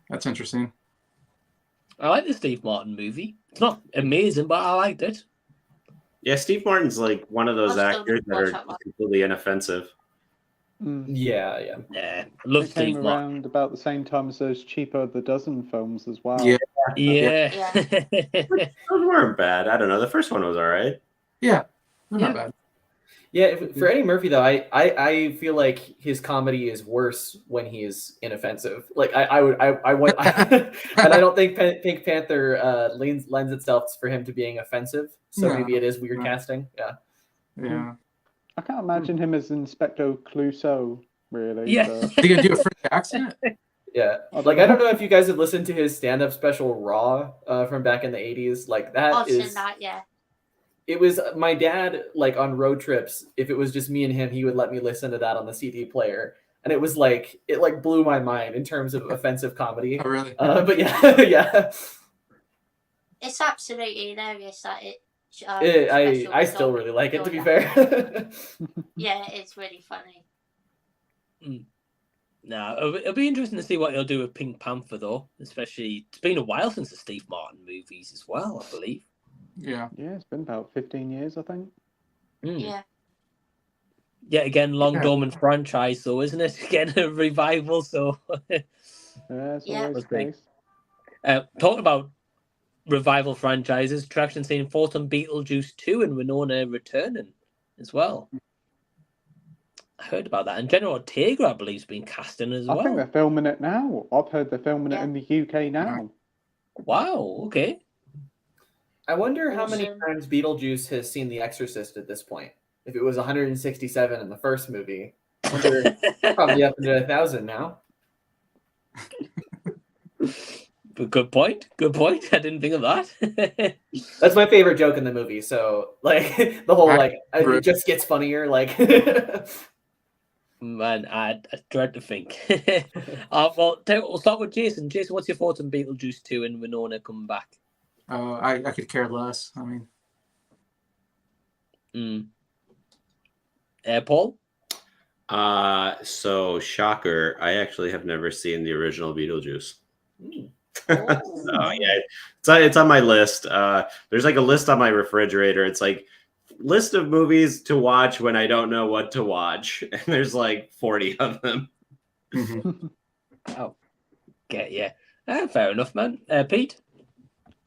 that's interesting.
I like the Steve Martin movie. It's not amazing, but I liked it.
Yeah, Steve Martin's like one of those
I'll still
actors that
watch
are
that one.
completely inoffensive.
Yeah.
Yeah, I love
It came
Steve Martin.
around about the same time as those Cheaper the Dozen films as well.
Yeah.
Yeah.
Those weren't bad. I don't know. The first one was all right.
Yeah, they're
Yeah.
not bad.
Yeah, for Eddie Murphy though, I feel like his comedy is worse when he is inoffensive. Like I want, and I don't think Pink Panther lends itself for him to being offensive. So
No.
maybe it is weird
No.
casting. Yeah.
Yeah.
I can't imagine him as Inspector Clouseau, really.
Yeah.
but-
Are you gonna do a French accent?
Yeah.
I
Like I don't know if you guys have listened to his stand-up special Raw from back in the 80s. Like that
I've
is
seen that, yeah.
it was my dad, like on road trips, if it was just me and him, he would let me listen to that on the CD player. And it was like, it like blew my mind in terms of offensive comedy.
Oh, really?
But yeah, yeah.
It's absolutely hilarious that it.
I still really like it, to be fair.
Yeah, it's really funny.
No, it'll be interesting to see what he'll do with Pink Panther, though. Especially, it's been a while since the Steve Martin movies as well, I believe.
Yeah.
Yeah, it's been about 15 years, I think.
Yeah.
Yeah, again, long
Yeah.
dormant franchise, so isn't it? Again, a revival. So
That's
Yeah.
always the
Okay.
case.
talking about revival franchises, Traction saying thoughts on Beetlejuice 2 and Winona returning as well. I heard about that. And General Ortega, I believe, has been casting as
I
well.
think they're filming it now. I've heard they're filming it
Yeah.
in the UK now.
Wow, okay.
I wonder how many
Awesome.
times Beetlejuice has seen The Exorcist at this point. If it was 167 in the first movie, I wonder probably up into 1,000 now.
But good point. Good point. I didn't think of that.
That's my favorite joke in the movie. So like the whole like it just gets funnier. Like
Man, I dread to think. We'll start with Jason. Jason, what's your thoughts on Beetlejuice 2 and Winona coming back?
I could care less. I mean,
Paul?
So shocker, I actually have never seen the original Beetlejuice. So yeah, it's on my list. There's like a list on my refrigerator. It's like list of movies to watch when I don't know what to watch, and there's like 40 of them.
Oh, get yeah. Fair enough, man. Pete?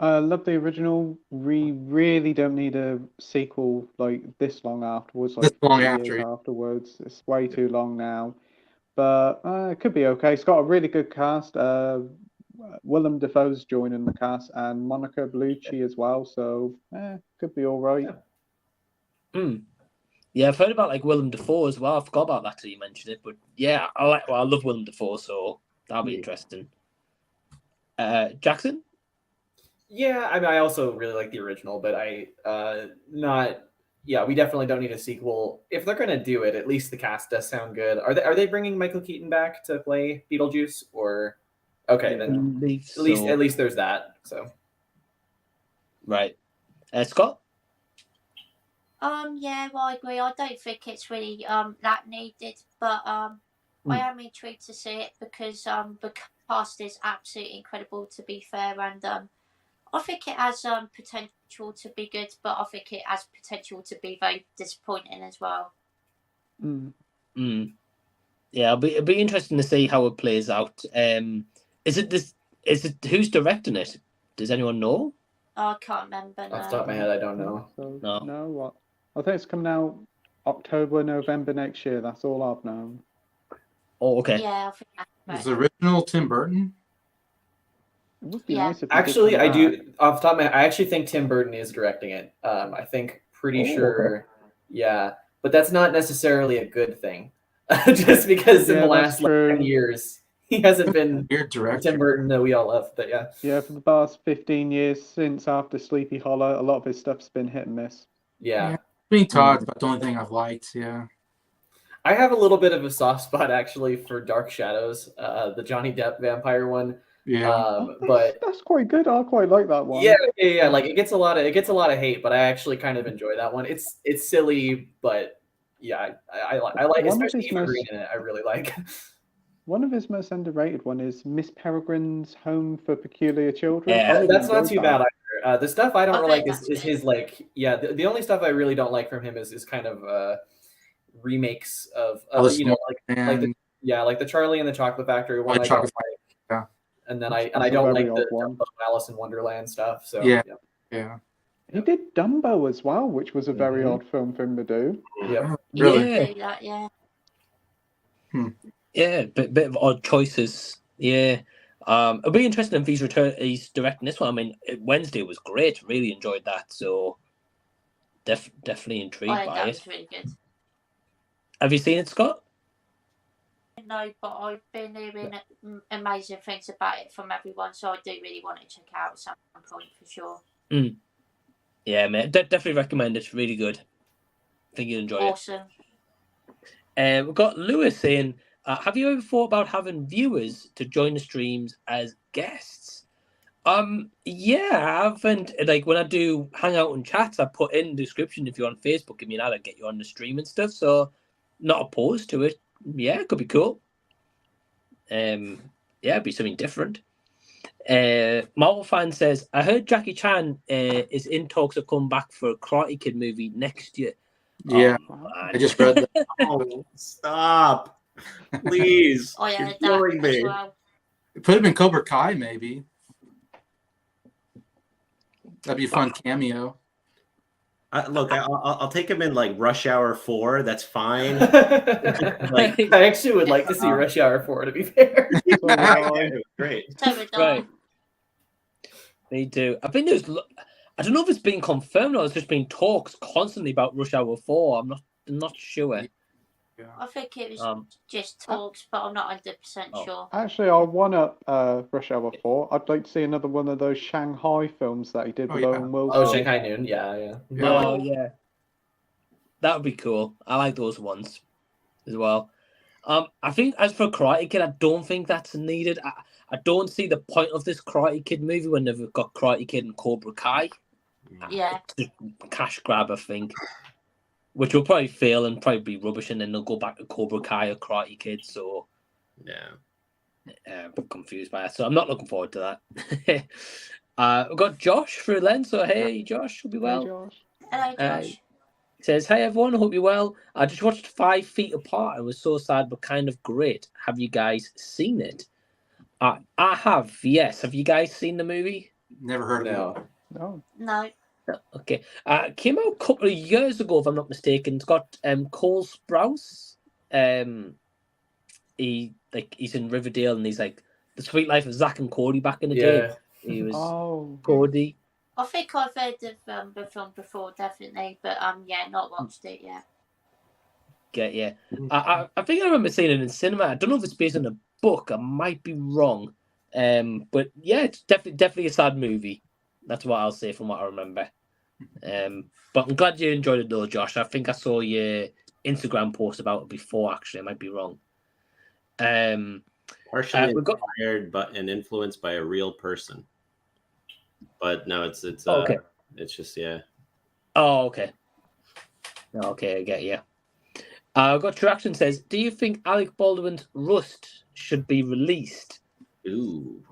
I love the original. We really don't need a sequel like this long afterwards, like
This long
3
after.
years afterwards. It's way too long now. But it could be okay. It's got a really good cast. Willem Dafoe's joining the cast and Monica Bellucci as well. So could be all right.
Yeah, I've heard about like Willem Dafoe as well. I forgot about that till you mentioned it. But yeah, I love Willem Dafoe, so that'll be interesting. Jackson?
yeah, I mean, I also really like the original, but we definitely don't need a sequel. If they're gonna do it, at least the cast does sound good. Are they bringing Michael Keaton back to play Beetlejuice or? Okay, then at least there's that. So
right, Scott.
Yeah, well, I agree. I don't think it's really that needed, but I am intrigued to see it because the cast is absolutely incredible. To be fair, and I think it has potential to be good, but I think it has potential to be very disappointing as well.
Yeah, it'll be interesting to see how it plays out. Is it who's directing it? Does anyone know?
I can't remember.
off the top of my head, I don't know.
So,
No.
what? I think it's coming out October, November next year. That's all I've known.
Oh, okay.
Yeah, I think that's
is the original Tim Burton?
It would be
Yeah.
nice if they
Actually,
did
I
come
do. Off the top of my head, I actually think Tim Burton is directing it. I think pretty sure. Yeah, but that's not necessarily a good thing. Just because in the
that's
last 10 years he hasn't been
Weird director.
Tim Burton that we all love. But yeah.
Yeah, for the past 15 years since after Sleepy Hollow, a lot of his stuff's been hit and miss.
Yeah.
Sweeney Todd's about the only thing I've liked. Yeah.
I have a little bit of a soft spot actually for Dark Shadows, the Johnny Depp vampire one.
Yeah.
But
that's quite good. I quite like that one.
Yeah. Like it gets a lot of hate, but I actually kind of enjoy that one. It's silly, but yeah, I like, especially Eva Green in it. I really like.
One of his most underrated one is Miss Peregrine's Home for Peculiar Children.
Yeah.
That's not too bad either. The stuff I don't really like
that's
is his like the only stuff I really don't like from him is kind of remakes of
Alice
you know
and
like the Charlie and the Chocolate Factory one. I don't like.
Yeah.
And then I
That's a
don't
very
like the
odd one.
Dumbo Alice in Wonderland stuff. So
Yeah.
He did Dumbo as well, which was a very
Mhm.
odd film for him to do.
Yep.
Really?
Yeah.
do that, yeah.
Yeah, bit of odd choices. Yeah. It'll be interesting if he's directing this one. I mean, Wednesday was great. Really enjoyed that. So definitely intrigued
I think
by
that
it.
was really good.
Have you seen it, Scott?
No, but I've been hearing amazing things about it from everyone, so I do really want to check it out at some point for sure.
Yeah, mate. Definitely recommend it. It's really good. I think you'll enjoy
Awesome.
it. We've got Lewis saying, have you ever thought about having viewers to join the streams as guests? Yeah, I haven't. Like when I do hangout and chats, I put in the description if you're on Facebook, I mean, I'll get you on the stream and stuff. So not opposed to it. Yeah, it could be cool. Yeah, it'd be something different. Marvel fan says, I heard Jackie Chan is in talks of coming back for a Karate Kid movie next year.
Yeah,
man.
I just read that.
Oh, stop. Please.
I
You're
heard that
killing
as
me.
well.
Put him in Cobra Kai, maybe. That'd be a fun cameo.
Look, I'll take him in like Rush Hour 4. That's fine.
I actually would like to see Rush Hour 4, to be fair.
It was great.
So would I.
Right. Me too. I think I don't know if it's been confirmed or it's just been talks constantly about Rush Hour 4. I'm not sure.
I think it was just talks, but I'm not 100% sure.
Actually, I won up Rush Hour 4. I'd like to see another one of those Shanghai films that he did with Owen Wilson.
Oh, Shanghai Noon. Yeah.
Oh, yeah. That would be cool. I like those ones as well. I think as for Karate Kid, I don't think that's needed. I don't see the point of this Karate Kid movie when they've got Karate Kid and Cobra Kai.
Yeah.
It's just a cash grab, I think. Which will probably fail and probably be rubbish, and then they'll go back to Cobra Kai or Karate Kid. So, I'm confused by that. So, I'm not looking forward to that. We've got Josh through Lens. So, hey, Josh, hope you're well.
Hey, Josh.
Hello, Josh.
He says, hey, everyone, hope you're well. I just watched 5 Feet Apart. It was so sad, but kind of great. Have you guys seen it? I have, yes. Have you guys seen the movie?
Never heard of it.
No.
No.
Okay. Came out a couple of years ago, if I'm not mistaken. It's got Cole Sprouse. He's in Riverdale, and he's like the Sweet Life of Zack and Cody back in the day. He was Cody.
I think I've heard of the film before, definitely, but not watched it yet.
Yeah. I think I remember seeing it in cinema. I don't know if it's based on a book. I might be wrong. But yeah, it's definitely a sad movie. That's what I'll say from what I remember. But I'm glad you enjoyed it though, Josh. I think I saw your Instagram post about it before. Actually, I might be wrong.
Partially inspired and influenced by a real person. But no, it's
okay.
It's just
Oh, okay. Okay, I get you. I've got Traction says, do you think Alec Baldwin's Rust should be released?
Ooh.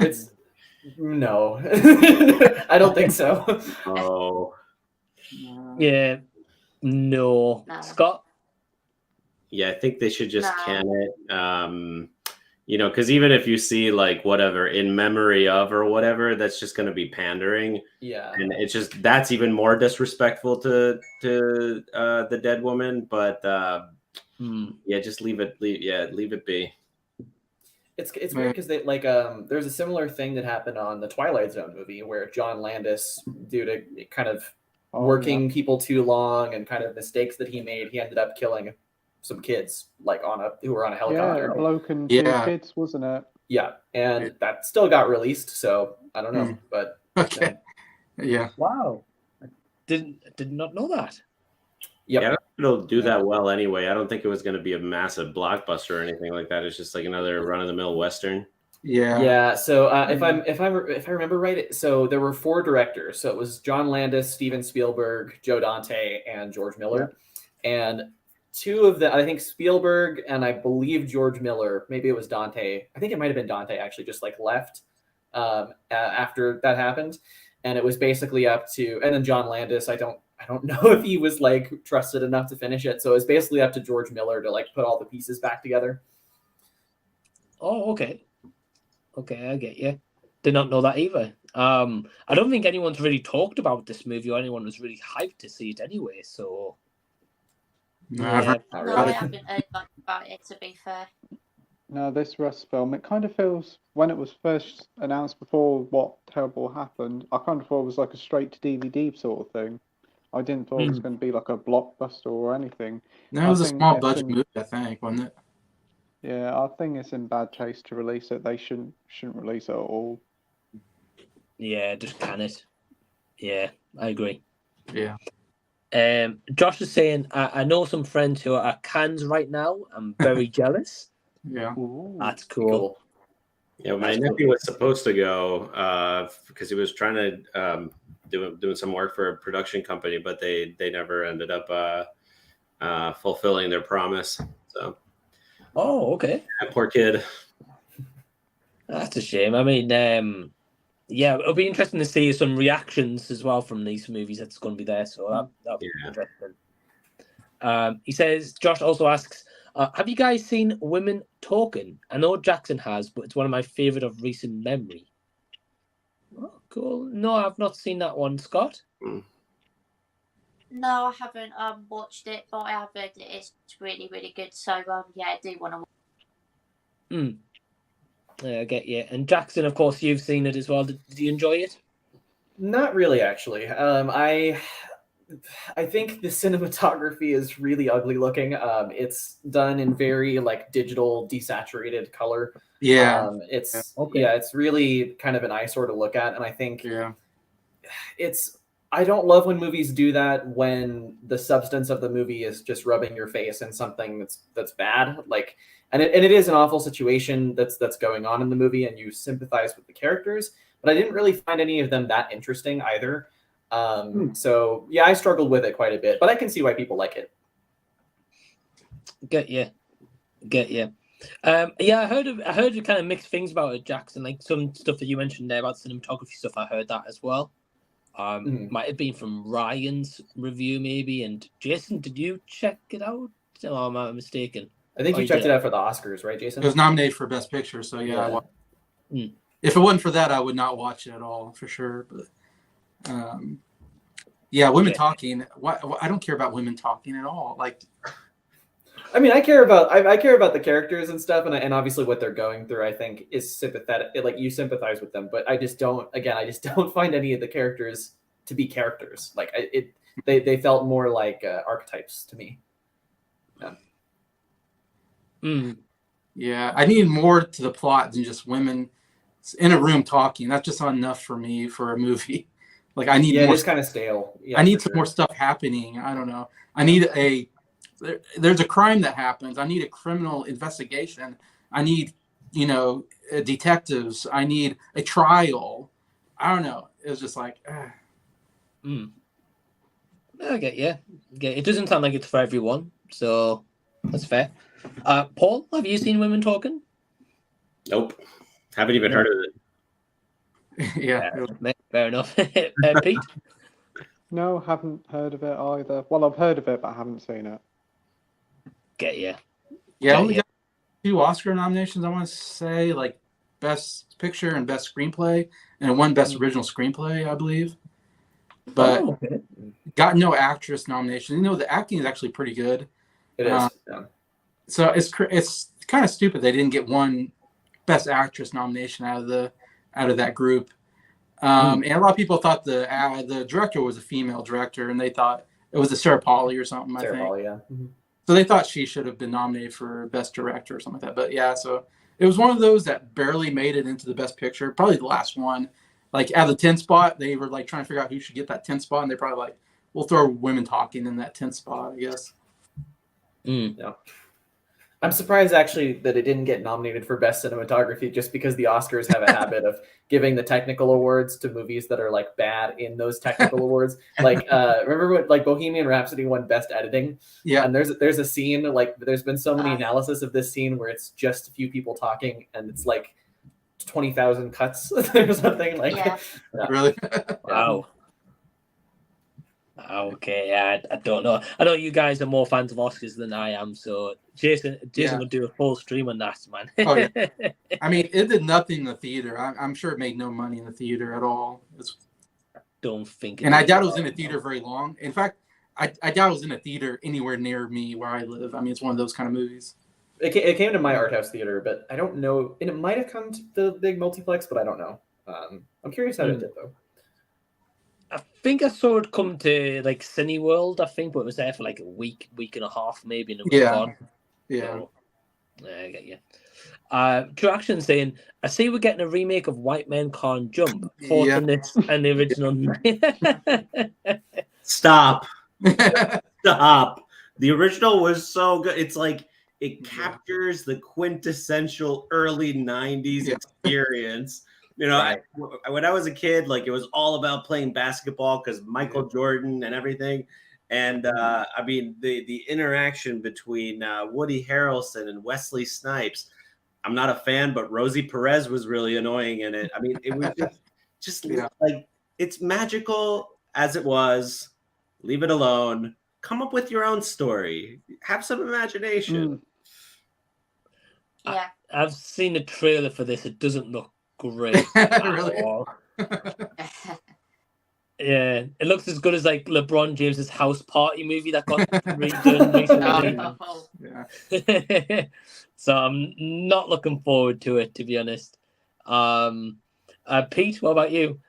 It's no. I don't think so.
Oh.
Yeah. No. Scott?
Yeah, I think they should just can it. Because even if you see like whatever in memory of or whatever, that's just going to be pandering.
Yeah,
and it's just that's even more disrespectful to the dead woman. But just leave it be.
It's weird because they there's a similar thing that happened on the Twilight Zone movie where John Landis, due to kind of working people too long and kind of mistakes that he made, he ended up killing some kids who were on a helicopter.
Yeah, a bloke and 2 kids, wasn't it?
Yeah, and that still got released, so I don't know, but
okay. Yeah.
Wow. I did not know that.
Yep.
Yeah, it'll do that well anyway. I don't think it was going to be a massive blockbuster or anything like that. It's just like another run-of-the-mill Western.
Yeah. So if I remember right, so there were 4 directors. So it was John Landis, Steven Spielberg, Joe Dante, and George Miller, and 2 of them, I think Spielberg and I believe George Miller, maybe it was Dante. I think it might have been Dante actually, just left after that happened, and it was basically up to, and then John Landis. I don't know if he was trusted enough to finish it, so it was basically up to George Miller to put all the pieces back together.
Oh, okay. Okay, I get you. Did not know that either. I don't think anyone's really talked about this movie or anyone was really hyped to see it anyway. So.
No,
I haven't heard much about it, to be fair.
No, this Rust film, it kind of feels, when it was first announced before what terrible happened, I kind of thought it was like a straight to DVD sort of thing. I didn't thought it was going to be like a blockbuster or anything.
No, it was a small budget movie, I think, wasn't it?
Yeah, I think it's in bad taste to release it. They shouldn't release it at all.
Yeah, just can it. Yeah, I agree.
Yeah.
Josh is saying, I know some friends who are at Cannes right now. I'm very jealous.
Yeah.
Ooh.
That's cool.
Yeah, my nephew was supposed to go because he was trying to doing some work for a production company, but they never ended up fulfilling their promise. So.
Oh, okay.
That poor kid.
That's a shame. I mean, Yeah, it'll be interesting to see some reactions as well from these movies that's going to be there. So that'll be interesting. He says, Josh also asks, have you guys seen Women Talking? I know Jackson has, but it's one of my favorite of recent memory. Oh, cool. No, I've not seen that one, Scott.
No, I haven't watched it, but I have heard it is really, really good. So yeah, I do want to watch.
I get you. And Jackson, of course, you've seen it as well. Did you enjoy it?
Not really, actually. I think the cinematography is really ugly looking. It's done in very like digital desaturated color.
Yeah.
It's really kind of an eyesore to look at, and I think I don't love when movies do that when the substance of the movie is just rubbing your face in something that's bad. Like, and it is an awful situation that's going on in the movie, and you sympathize with the characters, but I didn't really find any of them that interesting either. So yeah, I struggled with it quite a bit, but I can see why people like it.
Get you. Yeah, I heard kind of mixed things about it, Jackson. Like some stuff that you mentioned there about cinematography stuff, I heard that as well. Might have been from Ryan's review, maybe. And Jason, did you check it out? Or am I mistaken?
I think you checked it out for the Oscars, right, Jason?
It was nominated for Best Picture, so yeah. If it wasn't for that, I would not watch it at all, for sure. But women talking. I don't care about women talking at all. Like,
I mean, I care about the characters and stuff, and obviously what they're going through, I think, is sympathetic. Like, you sympathize with them, but I just don't find any of the characters to be characters. Like, they felt more like archetypes to me.
Yeah, I need more to the plot than just women in a room talking. That's just not enough for me for a movie. Like, I need more.
It's kind of stale. Yeah,
I need some more stuff happening. I don't know. I need there's a crime that happens. I need a criminal investigation. I need, detectives. I need a trial. I don't know. It was just like,
I get you. It doesn't sound like it's for everyone, so that's fair. Paul, have you seen Women Talking?
Nope. Haven't even heard of it.
Yeah.
Fair enough. Pete?
No, haven't heard of it either. Well, I've heard of it, but I haven't seen it.
Get you.
Yeah, only got 2 Oscar nominations, I want to say, like Best Picture and Best Screenplay, and 1 Best Original Screenplay, I believe. But got no actress nomination. The acting is actually pretty good.
It is.
So it's kind of stupid they didn't get 1 Best Actress nomination out of that group. And a lot of people thought the director was a female director, and they thought it was a Sarah Polley or something.
Sarah Polley, yeah. Mm-hmm.
So they thought she should have been nominated for Best Director or something like that. But yeah, so it was one of those that barely made it into the Best Picture. Probably the last one. Like, at the 10th spot, they were like trying to figure out who should get that 10th spot, and they probably like, we'll throw Women Talking in that 10th spot, I guess.
Yeah. I'm surprised actually that it didn't get nominated for Best Cinematography, just because the Oscars have a habit of giving the technical awards to movies that are like bad in those technical awards. Like, remember what like Bohemian Rhapsody won Best Editing?
Yeah.
And there's a scene, like, there's been so many analysis of this scene where it's just a few people talking, and it's like 20,000 cuts or something like.
Yeah.
Really?
Wow. Okay, yeah, I don't know. I know you guys are more fans of Oscars than I am, so Jason will do a full stream on that, man.
Oh, yeah. I mean, it did nothing in the theater. I'm sure it made no money in the theater at all.
Don't think.
And I doubt it was in a theater very long. In fact, I doubt it was in a theater anywhere near me where I live. I mean, it's one of those kind of movies.
It came to my art house theater, but I don't know. And it might have come to the big multiplex, but I don't know. I'm curious how it did, though.
I think I saw it come to like Cineworld, I think, but it was there for like a week and a half, maybe, and it was gone.
Yeah.
So, I get you. True Action saying, I see we're getting a remake of White Men Can't Jump. Thoughts on this and the original.
Stop. Stop. The original was so good. It's like it captures the quintessential early 90s experience. Right. When I was a kid, like, it was all about playing basketball because Michael Jordan and everything. And I mean, the interaction between Woody Harrelson and Wesley Snipes. I'm not a fan, but Rosie Perez was really annoying in it. I mean, it was Just
Yeah.
like it's magical as it was. Leave it alone. Come up with your own story. Have some imagination.
Yeah.
I've seen the trailer for this. It doesn't look great at
Really?
all. Yeah, it looks as good as like LeBron James's house party movie that got redone recently.
Oh,
Yeah.
So I'm not looking forward to it, to be honest. Pete, what about you?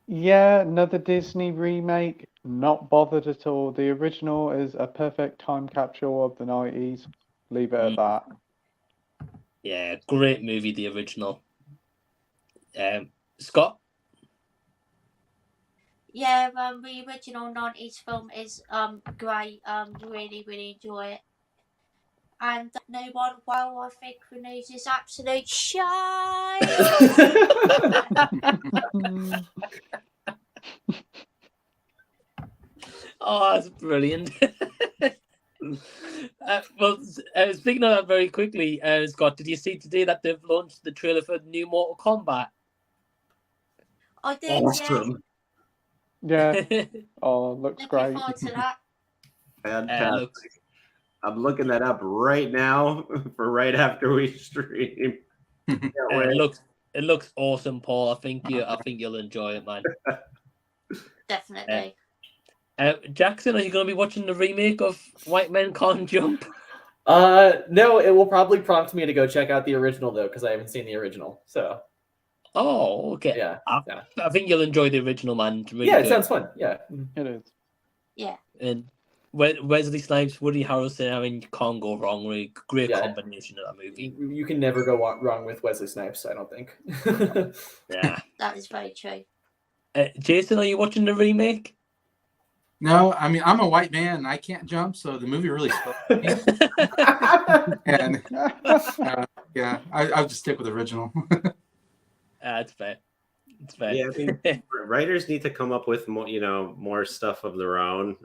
Yeah, another Disney remake. Not bothered at all. The original is a perfect time capsule of the 90s. Leave it at that.
Yeah, great movie, the original. Scott?
yeah, the original 90s film is great. Really, really enjoy it. And no one, well, I think the news is absolute shite.
Oh, that's brilliant. Well, speaking of that very quickly, Scott, did you see today that they've launched the trailer for the new Mortal Kombat?
I did,
Awesome.
Yeah. Oh, looks
Looking
great.
forward to that.
Fantastic.
Looks,
I'm looking that up right now for right after we stream. Can't wait.
it looks awesome, Paul. I think you'll enjoy it, man.
Definitely.
Jackson, are you going to be watching the remake of White Men Can't Jump?
No, it will probably prompt me to go check out the original though, because I haven't seen the original. So
Oh, okay.
yeah,
I think you'll enjoy the original, man. It's really
yeah, it
good.
sounds fun. Yeah,
It is.
Yeah.
And Wesley Snipes, Woody Harrelson, I mean, you can't go wrong. Really great
Yeah.
combination of that movie.
you can never go wrong with Wesley Snipes. I don't think.
Yeah.
That is very true.
Jason, are you watching the remake?
No, I mean, I'm a white man and I can't jump, so the movie really spoke to me. And yeah, I'll just stick with the original.
That's fair. It's fair.
Yeah, I think writers need to come up with more, more stuff of their own.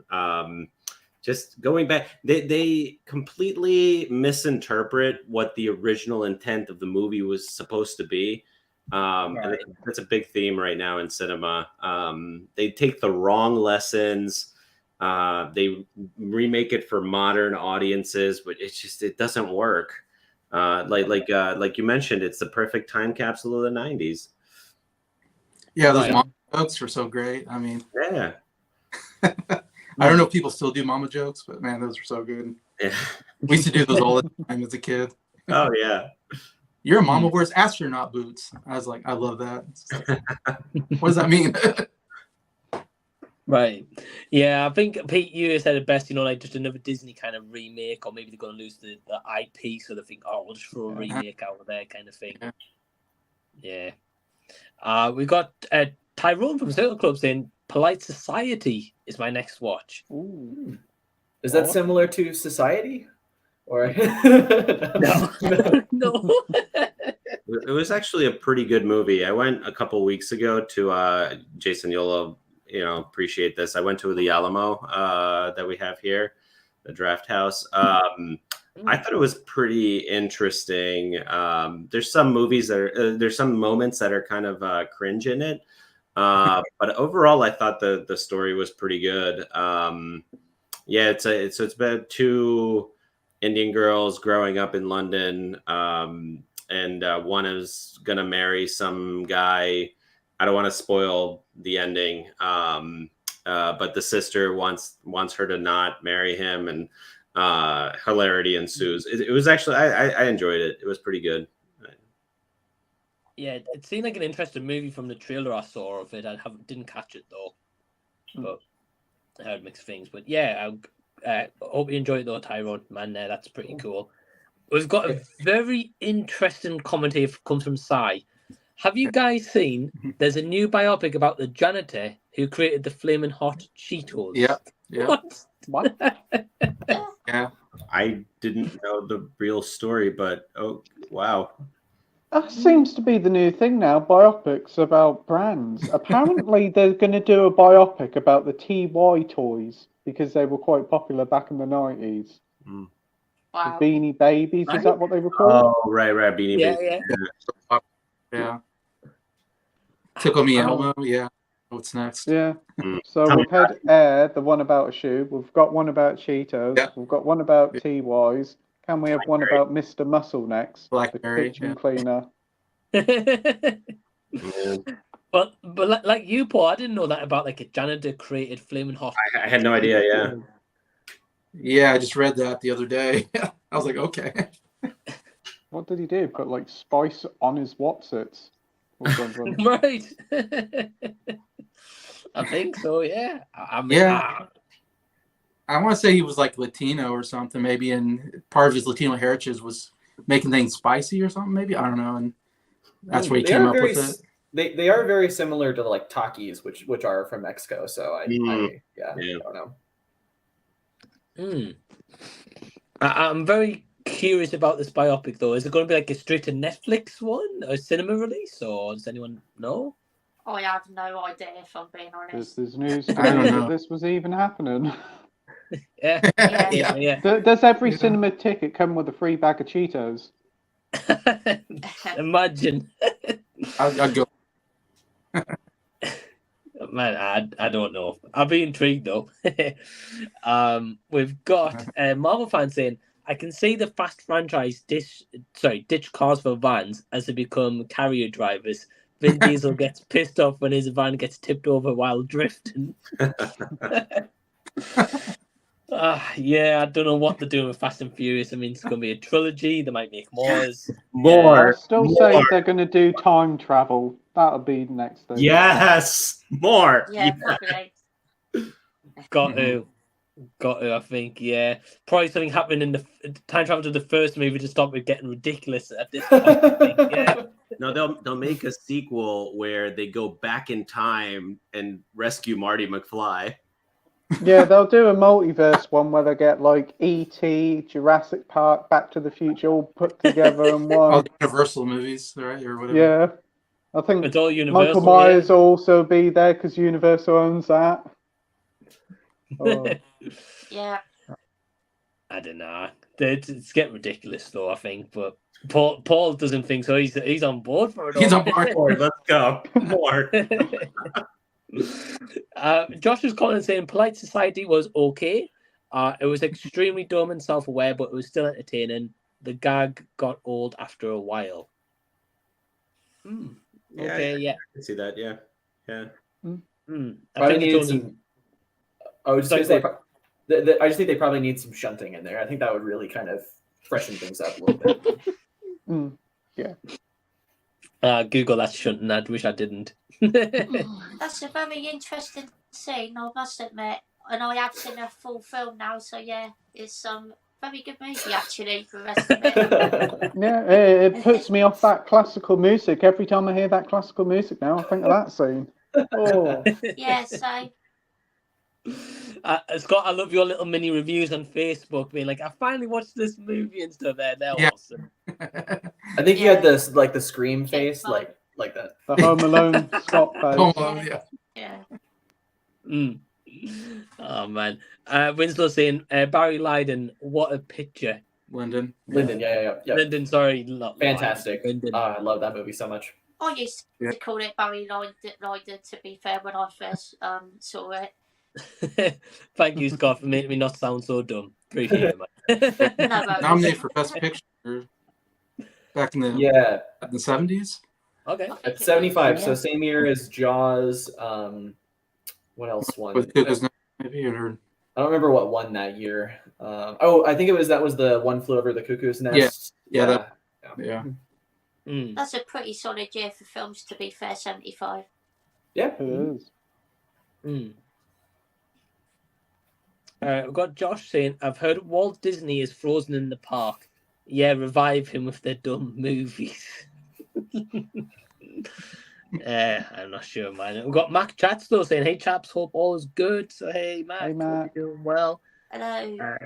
Just going back, they completely misinterpret what the original intent of the movie was supposed to be. And I think that's a big theme right now in cinema. They take the wrong lessons. They remake it for modern audiences, but it doesn't work. Like you mentioned, it's the perfect time capsule of the 90s.
Yeah, those
Right.
mama jokes were so great. I mean,
Yeah.
I don't know if people still do mama jokes, but man, those were so good.
Yeah.
We used to do those all the time as a kid.
Oh yeah.
Your mama wears astronaut boots. I was like, I love that. It's just like, what does that mean?
Right. Yeah, I think Pete, you said it best, like just another Disney kind of remake, or maybe they're going to lose the IP, so they think, oh, we'll just throw a remake out of there kind of thing. Yeah. We got Tyrone from Circle Club saying, Polite Society is my next watch.
Ooh.
Is that similar to Society? Or
No. No.
It was actually a pretty good movie. I went a couple weeks ago to Jason, you'll appreciate this. I went to the Alamo that we have here, the Draft House. I thought it was pretty interesting. There's some movies that there's some moments that are kind of cringe in it, but overall, I thought the story was pretty good. Yeah, it's about two Indian girls growing up in London, and one is gonna marry some guy. I don't want to spoil the ending, but the sister wants her to not marry him, and hilarity ensues. It was actually I enjoyed it. It was pretty good.
Yeah, it seemed like an interesting movie from the trailer I saw of it. Didn't catch it though, but I heard mixed things. But yeah, I hope you enjoyed it though, Tyrone. Man, that's pretty cool. We've got a very interesting commentary comes from Sai. Have you guys seen? There's a new biopic about the janitor who created the flaming hot Cheetos.
Yeah.
What?
Yeah.
I didn't know the real story, but oh wow.
That seems to be the new thing now, biopics about brands. Apparently, they're going to do a biopic about the TY toys because they were quite popular back in the 90s.
Mm.
Wow.
The Beanie Babies, is that what they were called?
Oh, right, Beanie Babies.
Yeah.
Yeah. Tickle Me Elmo. Yeah. What's next?
Yeah.
Mm.
So
Tell me
we've had Air, the one about a shoe. We've got one about Cheetos.
Yeah.
We've got one about
Yeah.
TYs. Can we have one about Mr. Muscle next? The
Blackberry.
kitchen
Yeah.
cleaner.
Yeah.
but like you, Paul, I didn't know that about like a janitor created flaming hot.
I had no idea. Yeah.
Yeah, I just read that the other day. I was like, okay.
What did he do? Put like spice on his Watsits?
Right. I think so. Yeah. I mean,
Yeah. I want to say he was like Latino or something, maybe, and part of his Latino heritage was making things spicy or something, maybe. I don't know, and that's where he came up with it.
They are very similar to like Takis, which are from Mexico. So I don't know.
I'm very curious about this biopic, though. Is it going to be like a straight to Netflix one, a cinema release, or does anyone know?
I have no idea, if I'm being honest.
There's news
I don't know.
that this was even happening.
Yeah.
Yeah.
Does every cinema ticket come with a free bag of Cheetos?
Imagine.
I'd go.
Man, I don't know. I'll be intrigued though. We've got Marvel fans saying, I can see the Fast franchise ditch cars for vans as they become carrier drivers. Vin Diesel gets pissed off when his van gets tipped over while drifting. Yeah, I don't know what they're doing with Fast and Furious. I mean, it's going to be a trilogy. They might make more.
I'll still say they're going to do time travel. That'll be the next thing.
Yes, more.
Yeah, probably.
Got to, I think, yeah. Probably something happening in the time travel to the first movie to stop it getting ridiculous at this point. I think, yeah.
No, they'll make a sequel where they go back in time and rescue Marty McFly.
Yeah, they'll do a multiverse one where they get like E.T., Jurassic Park, Back to the Future all put together in one.
Oh, the Universal movies, right, or whatever.
Yeah, I think
It's all Universal.
Michael Myers will also be there because Universal owns that. Oh.
Yeah.
I don't know. It's getting ridiculous though, I think, but Paul doesn't think so. He's on board for it all.
He's on board.
Let's go. More.
Josh was calling saying Polite Society was okay. It was extremely dumb and self-aware, but it was still entertaining. The gag got old after a while. Okay, yeah.
I can see that. Yeah.
I
Probably
think
needed
it's only...
some. I was just gonna say, I just think they probably need some shunting in there. I think that would really kind of freshen things up a little bit.
Yeah.
Google that shunting. I wish I didn't.
That's a very interesting scene, I must admit. And I have seen a full film now, so yeah, it's very good movie actually for the rest of it.
Yeah, it puts me off that classical music. Every time I hear that classical music now, I think of that scene. Oh.
Yeah, so.
Scott, I love your little mini reviews on Facebook, being like, I finally watched this movie and stuff. There,
Yeah.
Awesome.
I think you had this like the scream face, like that.
The Home Alone Scott face.
Home Alone, yeah.
Oh man. Winslow saying Barry Lyndon, what a picture.
Lyndon,
yeah.
Lyndon, sorry.
Fantastic.
Lyndon.
I love that movie so much.
I used to call it Barry Lyndon, to be fair, when I first saw it.
Thank you, Scott, for making me not sound so dumb. Appreciate it, man.
Nominated for Best Picture back in the 70s.
Okay.
At 75, so same year as Jaws. What else won?
With Cuckoo's Nest, maybe, or
I don't remember what won that year. I think that was the One Flew Over the Cuckoo's Nest.
Yeah.
That's a pretty solid year for films, to be fair. 75.
Yeah,
it is.
We've got Josh saying, I've heard Walt Disney is frozen in the park. Yeah, revive him with their dumb movies. I'm not sure, man. We've got Mac Chats though saying, hey chaps, hope all is good. So hey Mac,
Hey, Mac.
hope you're doing well.
Hello.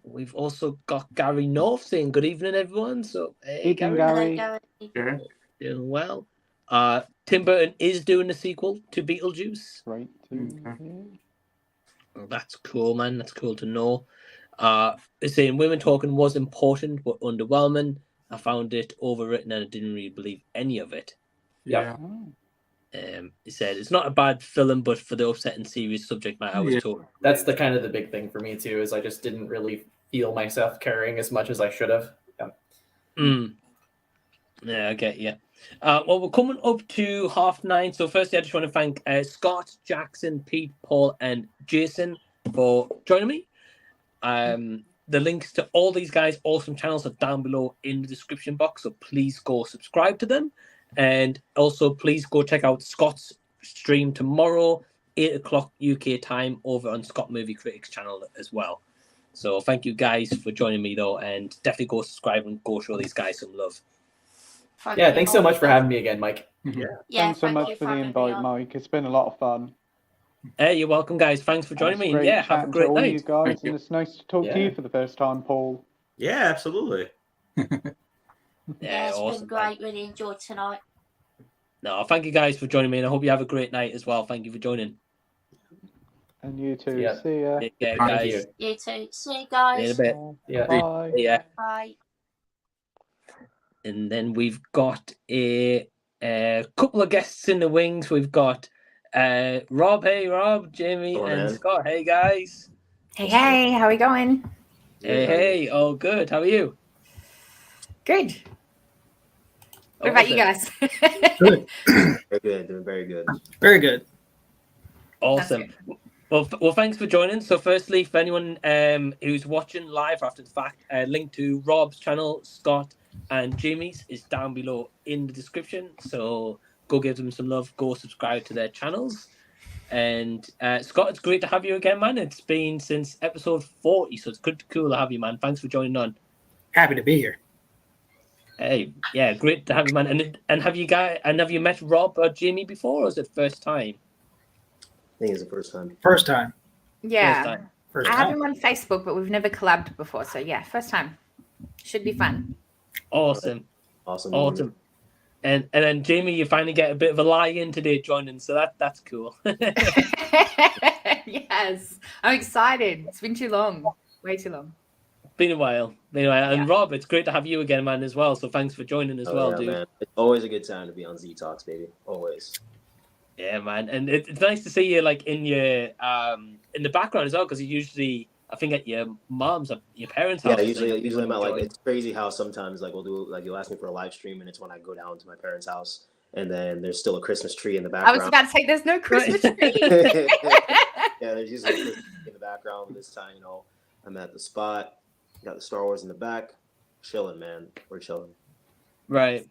We've also got Gary North saying good evening everyone. So hey
Evening,
Gary.
Gary.
Hello,
Doing well. Tim Burton is doing a sequel to Beetlejuice.
Right.
Well, that's cool, man. That's cool to know. It's saying women talking was important but underwhelming. I found it overwritten and I didn't really believe any of it.
Yeah.
He said it's not a bad film, but for the upsetting serious subject matter, I was told.
That's the kind of the big thing for me too. Is I just didn't really feel myself caring as much as I should have. Yeah.
Yeah, I get you. Well, we're coming up to 9:30. So firstly, I just want to thank Scott, Jackson, Pete, Paul, and Jason for joining me. The links to all these guys' awesome channels are down below in the description box. So please go subscribe to them. And also, please go check out Scott's stream tomorrow, 8 o'clock UK time, over on Scott Movie Critics channel as well. So thank you guys for joining me, though. And definitely go subscribe and go show these guys some love.
Yeah, thanks so much for having me again, Mike.
Yeah,
Thanks so
thank
much
you
for the
having me
invite,
on.
Mike. It's been a lot of fun.
Hey, you're welcome, guys. Thanks for joining
It's
me. And
great
yeah, have a
chatting to
great
all you
night.
guys,
Thank
and
you.
it's nice to talk to
Yeah.
you for the first time, Paul.
Yeah, absolutely.
Yeah,
Yeah,
it's
awesome.
been great. Really enjoyed tonight.
No, thank you guys for joining me, and I hope you have a great night as well. Thank you for joining.
And you too.
Yeah.
See ya.
Take care,
Thank
guys.
You too. See you
See you in a
guys.
bit.
Yeah.
Bye.
Yeah.
Bye.
And then we've got a couple of guests in the wings. We've got Rob. Hey, Rob, Jamie,
Hello,
and
man.
Scott. Hey, guys.
Hey, how are we going?
Hey. Oh, good. How are you?
Good. What about you
Awesome.
guys?
Good.
Very good. Doing very good.
Very good.
Awesome. Well, thanks for joining. So, firstly, for anyone who's watching live after the fact, link to Rob's channel, Scott, and Jamie's is down below in the description. So, go give them some love. Go subscribe to their channels. And Scott, it's great to have you again, man. It's been since episode 40, so it's good, cool to have you, man. Thanks for joining on.
Happy to be here.
Hey, yeah, great to have you, man. And have you met Rob or Jamie before, or is it first time?
I think it's the first time.
First time.
Yeah.
First time.
First
I have
time.
him on Facebook, but we've never collabed before. So yeah, first time. Should be fun.
Awesome.
Awesome.
And then Jamie, you finally get a bit of a lie in today joining, so that's cool.
Yes. I'm excited. It's been too long. Way too long.
Been a while.
Yeah.
And Rob, it's great to have you again, man, as well. So thanks for joining as well, dude.
Man. It's always a good time to be on Z Talks, baby. Always.
Yeah, man. And it's nice to see you like in your in the background as well, because you usually, I think, at your mom's, your parents' house.
Yeah, usually I'm at, like, it's crazy how sometimes like we'll do, like, you'll ask me for a live stream and it's when I go down to my parents' house and then there's still a Christmas tree in the
I
background.
was about to say there's no Christmas tree.
Yeah, there's usually a Christmas tree in the background. This time, I'm at the spot, got the Star Wars in the back, chilling, man. We're chilling.
Right.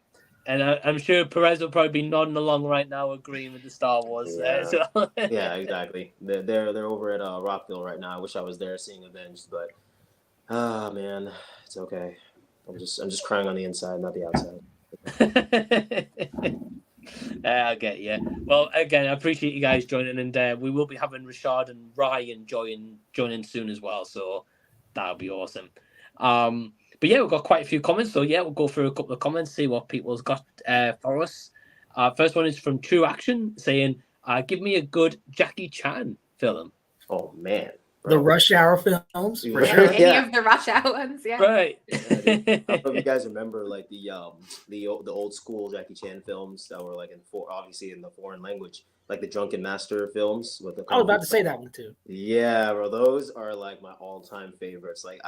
And I'm sure Perez will probably be nodding along right now, agreeing with the Star Wars.
Yeah. Yeah, exactly. They're over at Rockville right now. I wish I was there seeing Avenged, but man, it's okay. I'm just crying on the inside, not the outside.
I get you. Well, again, I appreciate you guys joining, and we will be having Rashad and Ryan joining soon as well. So that'll be awesome. But yeah, we've got quite a few comments. So yeah, we'll go through a couple of comments, see what people's got for us. First one is from True Action saying, give me a good Jackie Chan film.
Oh man.
The Rush Hour films, for
Yeah.
sure.
Any of the Rush Hour ones, yeah.
Right.
Yeah, I don't know if you guys remember like the old school Jackie Chan films that were like obviously in the foreign language, like the Drunken Master films with the.
I was about to say that one too.
Yeah, bro, those are like my all-time favorites. Like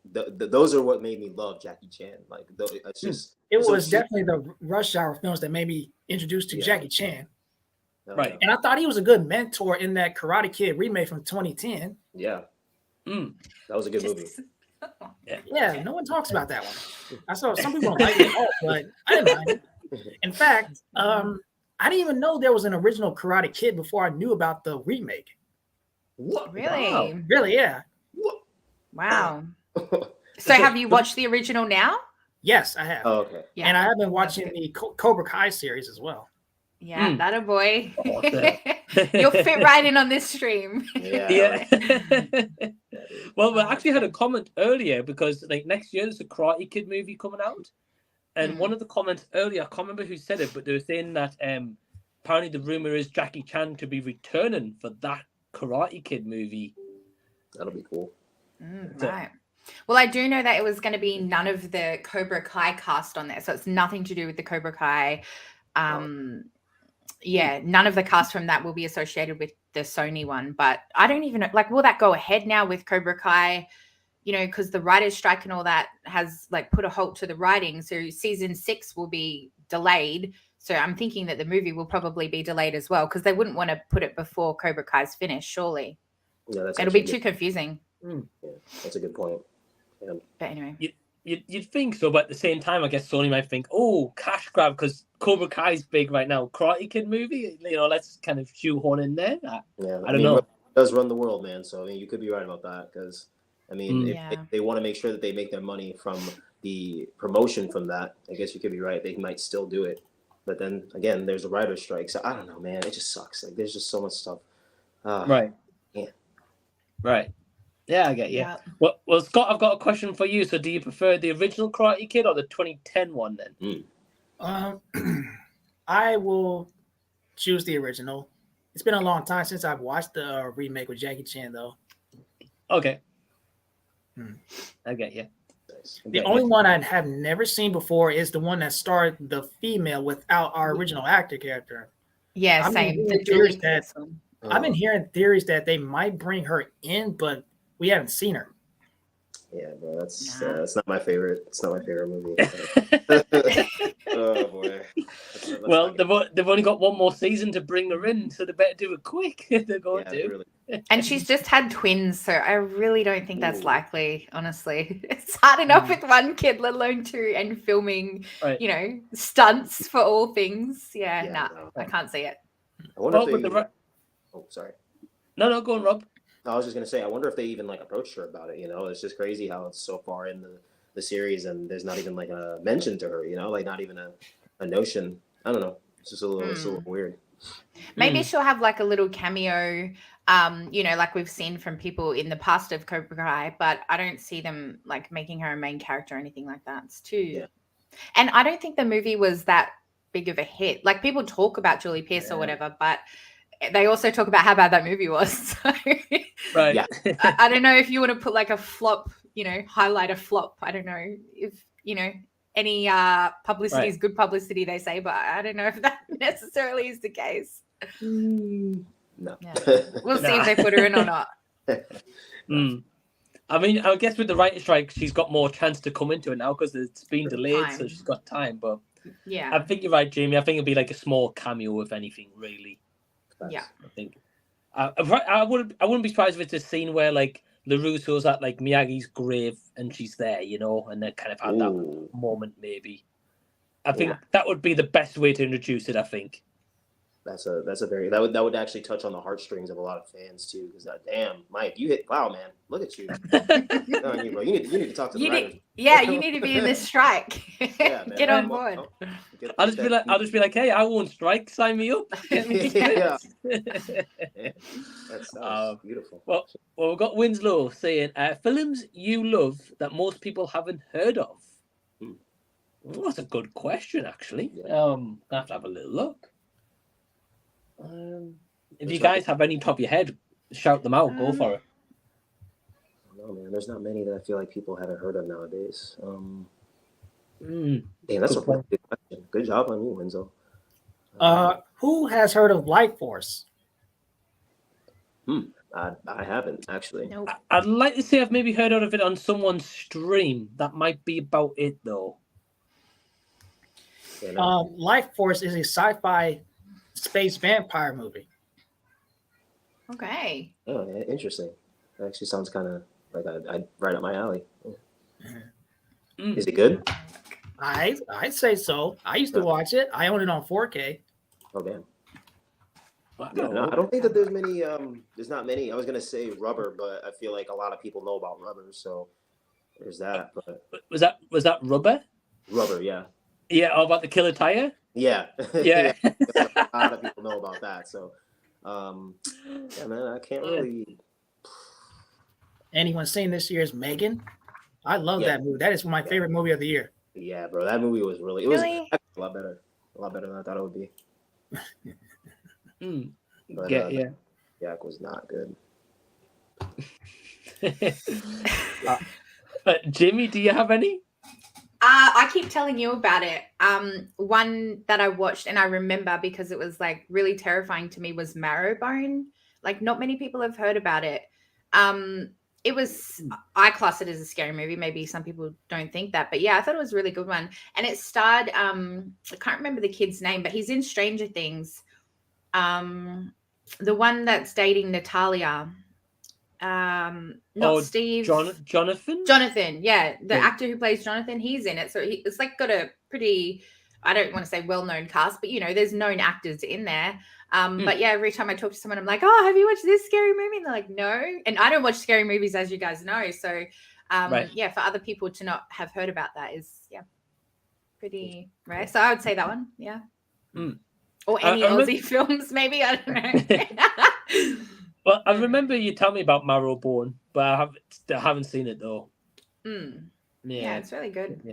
those are what made me love Jackie Chan. Like it's just
It
it's so
was
cheap.
definitely the Rush Hour films that made me introduced to
Yeah.
Jackie Chan.
Right.
And I thought he was a good mentor in that Karate Kid remake from 2010.
Yeah,
Mm.
that was a good movie.
Yeah, no one talks about that one. I saw some people don't like it at all, but I didn't mind it. In fact, I didn't even know there was an original Karate Kid before I knew about the remake.
What?
Really?
Really, yeah.
Wow. So have you watched the original now?
Yes, I have.
Oh, okay.
Yeah.
And I have been watching the Cobra Kai series as well.
Yeah, that a boy.
Awesome.
You'll fit right in on this stream.
Yeah.
Yeah. Well, we actually had a comment earlier because like next year there's a Karate Kid movie coming out, and one of the comments earlier, I can't remember who said it, but they were saying that apparently the rumor is Jackie Chan to be returning for that Karate Kid movie.
That'll be cool.
Right. Well, I do know that it was going to be none of the Cobra Kai cast on there, so it's nothing to do with the Cobra Kai none of the cast from that will be associated with the Sony one. But I don't even know, like, will that go ahead now with Cobra Kai? You know, because the writers' strike and all that has like put a halt to the writing. So season 6 will be delayed. So I'm thinking that the movie will probably be delayed as well, because they wouldn't want to put it before Cobra Kai's finished, surely.
Yeah,
It'll be too confusing.
Yeah, that's a good point. Yeah.
But anyway.
You'd think so, but at the same time, I guess Sony might think, oh, cash grab, because Cobra Kai's big right now. Karate Kid movie, you know, let's kind of shoehorn in there. I don't know.
It does run the world, man. So I mean, you could be right about that, because I mean, if they want to make sure that they make their money from the promotion from that, I guess you could be right. They might still do it, but then again, there's a writer's strike. So I don't know, man. It just sucks. Like there's just so much stuff.
Right.
Yeah.
Right. Yeah, I get you.
Yeah.
Well, Scott, I've got a question for you. So, do you prefer the original Karate Kid or the 2010 one then?
I will choose the original. It's been a long time since I've watched the remake with Jackie Chan, though.
Okay. I get you.
The only one I have never seen before is the one that starred the female without our original actor character.
Yeah, same. The Julie person.
I've been hearing theories that they might bring her in, but we haven't seen her.
Yeah, bro, that's not my favorite. It's not my favorite movie. Oh boy.
Well, they've only got one more season to bring her in, so they better do it quick. They're going to.
Really.
And she's just had twins, so I really don't think that's likely, honestly. It's hard enough with one kid, let alone two, and filming, you know, stunts for all things. I can't see it.
I wonder if they Oh, sorry.
No, go on, Rob.
I was just gonna say, I wonder if they even like approached her about it. You know, it's just crazy how it's so far in the series and there's not even like a mention to her. You know, like not even a notion. I don't know. It's just a little weird.
Maybe she'll have like a little cameo, you know, like we've seen from people in the past of Cobra Kai, but I don't see them like making her a main character or anything like that. It's too. Yeah. And I don't think the movie was that big of a hit. Like people talk about Julie Pierce or whatever, but they also talk about how bad that movie was. So,
right. Yeah.
I don't know if you want to put like a flop, you know, highlight a flop. I don't know if, you know, any publicity is good publicity, they say, but I don't know if that necessarily is the case.
No.
Yeah. We'll see if they put her in or not.
I mean, I guess with the writer's strike, she's got more chance to come into it now because it's been delayed, so she's got time. But
yeah,
I think you're right, Jamie. I think it'd be like a small cameo, if anything, really.
Yeah,
I think I wouldn't be surprised if it's a scene where like LaRusso's at like Miyagi's grave and she's there, you know, and they kind of had that moment. Maybe I think that would be the best way to introduce it. I think
that's a very that would actually touch on the heartstrings of a lot of fans too. Because damn, Mike, you hit man, look at you. Bro. You need to talk to the writers.
Yeah, you need to be in this strike.
Yeah,
Get on board.
I'll just be like, hey, I won't strike. Sign me up.
Yeah. That's beautiful.
Well, we've got Winslow saying films you love that most people haven't heard of. Well, that's a good question, actually. I have to have a little look. If you guys have any top of your head, shout them out. Go for it.
No, man, there's not many that I feel like people haven't heard of nowadays. Damn, that's a good question. Good job on you, Winslow.
Who has heard of Life Force?
I haven't actually.
Nope.
I'd like to say I've maybe heard of it on someone's stream. That might be about it, though.
Yeah, no.
Life Force is a sci-fi space vampire movie.
Okay.
Oh, yeah, interesting. That actually sounds kind of like I'd right up my alley. Is it good?
I'd say so. I used to watch it. I own it on 4K.
Oh damn. Yeah, no, I don't think that there's many. There's not many. I was gonna say Rubber, but I feel like a lot of people know about Rubber, so there's that. But
was that Rubber?
Rubber, yeah.
Yeah, about the killer tire.
Yeah.
Yeah.
A lot of people know about that. So, yeah, man, I can't really.
Anyone seen this year's Megan? I love that movie. That is my favorite movie of the year.
Yeah, bro, that movie was really. It was a lot better than I thought it would be. But, Jack was not good.
Jimmy, do you have any?
I keep telling you about it. One that I watched and I remember because it was like really terrifying to me was Marrowbone. Like not many people have heard about it. It was, I class it as a scary movie. Maybe some people don't think that, but yeah, I thought it was a really good one. And it starred, I can't remember the kid's name, but he's in Stranger Things. The one that's dating Natalia. Not Steve. Jonathan, yeah, the actor who plays Jonathan, he's in it. So it's like got a pretty, I don't want to say well-known cast, but you know, there's known actors in there. But yeah, every time I talk to someone, I'm like, oh, have you watched this scary movie? And they're like, no. And I don't watch scary movies, as you guys know. So yeah, for other people to not have heard about that is pretty rare. So I would say that one, yeah. Or any Aussie films, maybe. I don't know.
Well, I remember you telling me about Marrowbone, but I haven't seen it though.
Yeah, it's really good.
Yeah.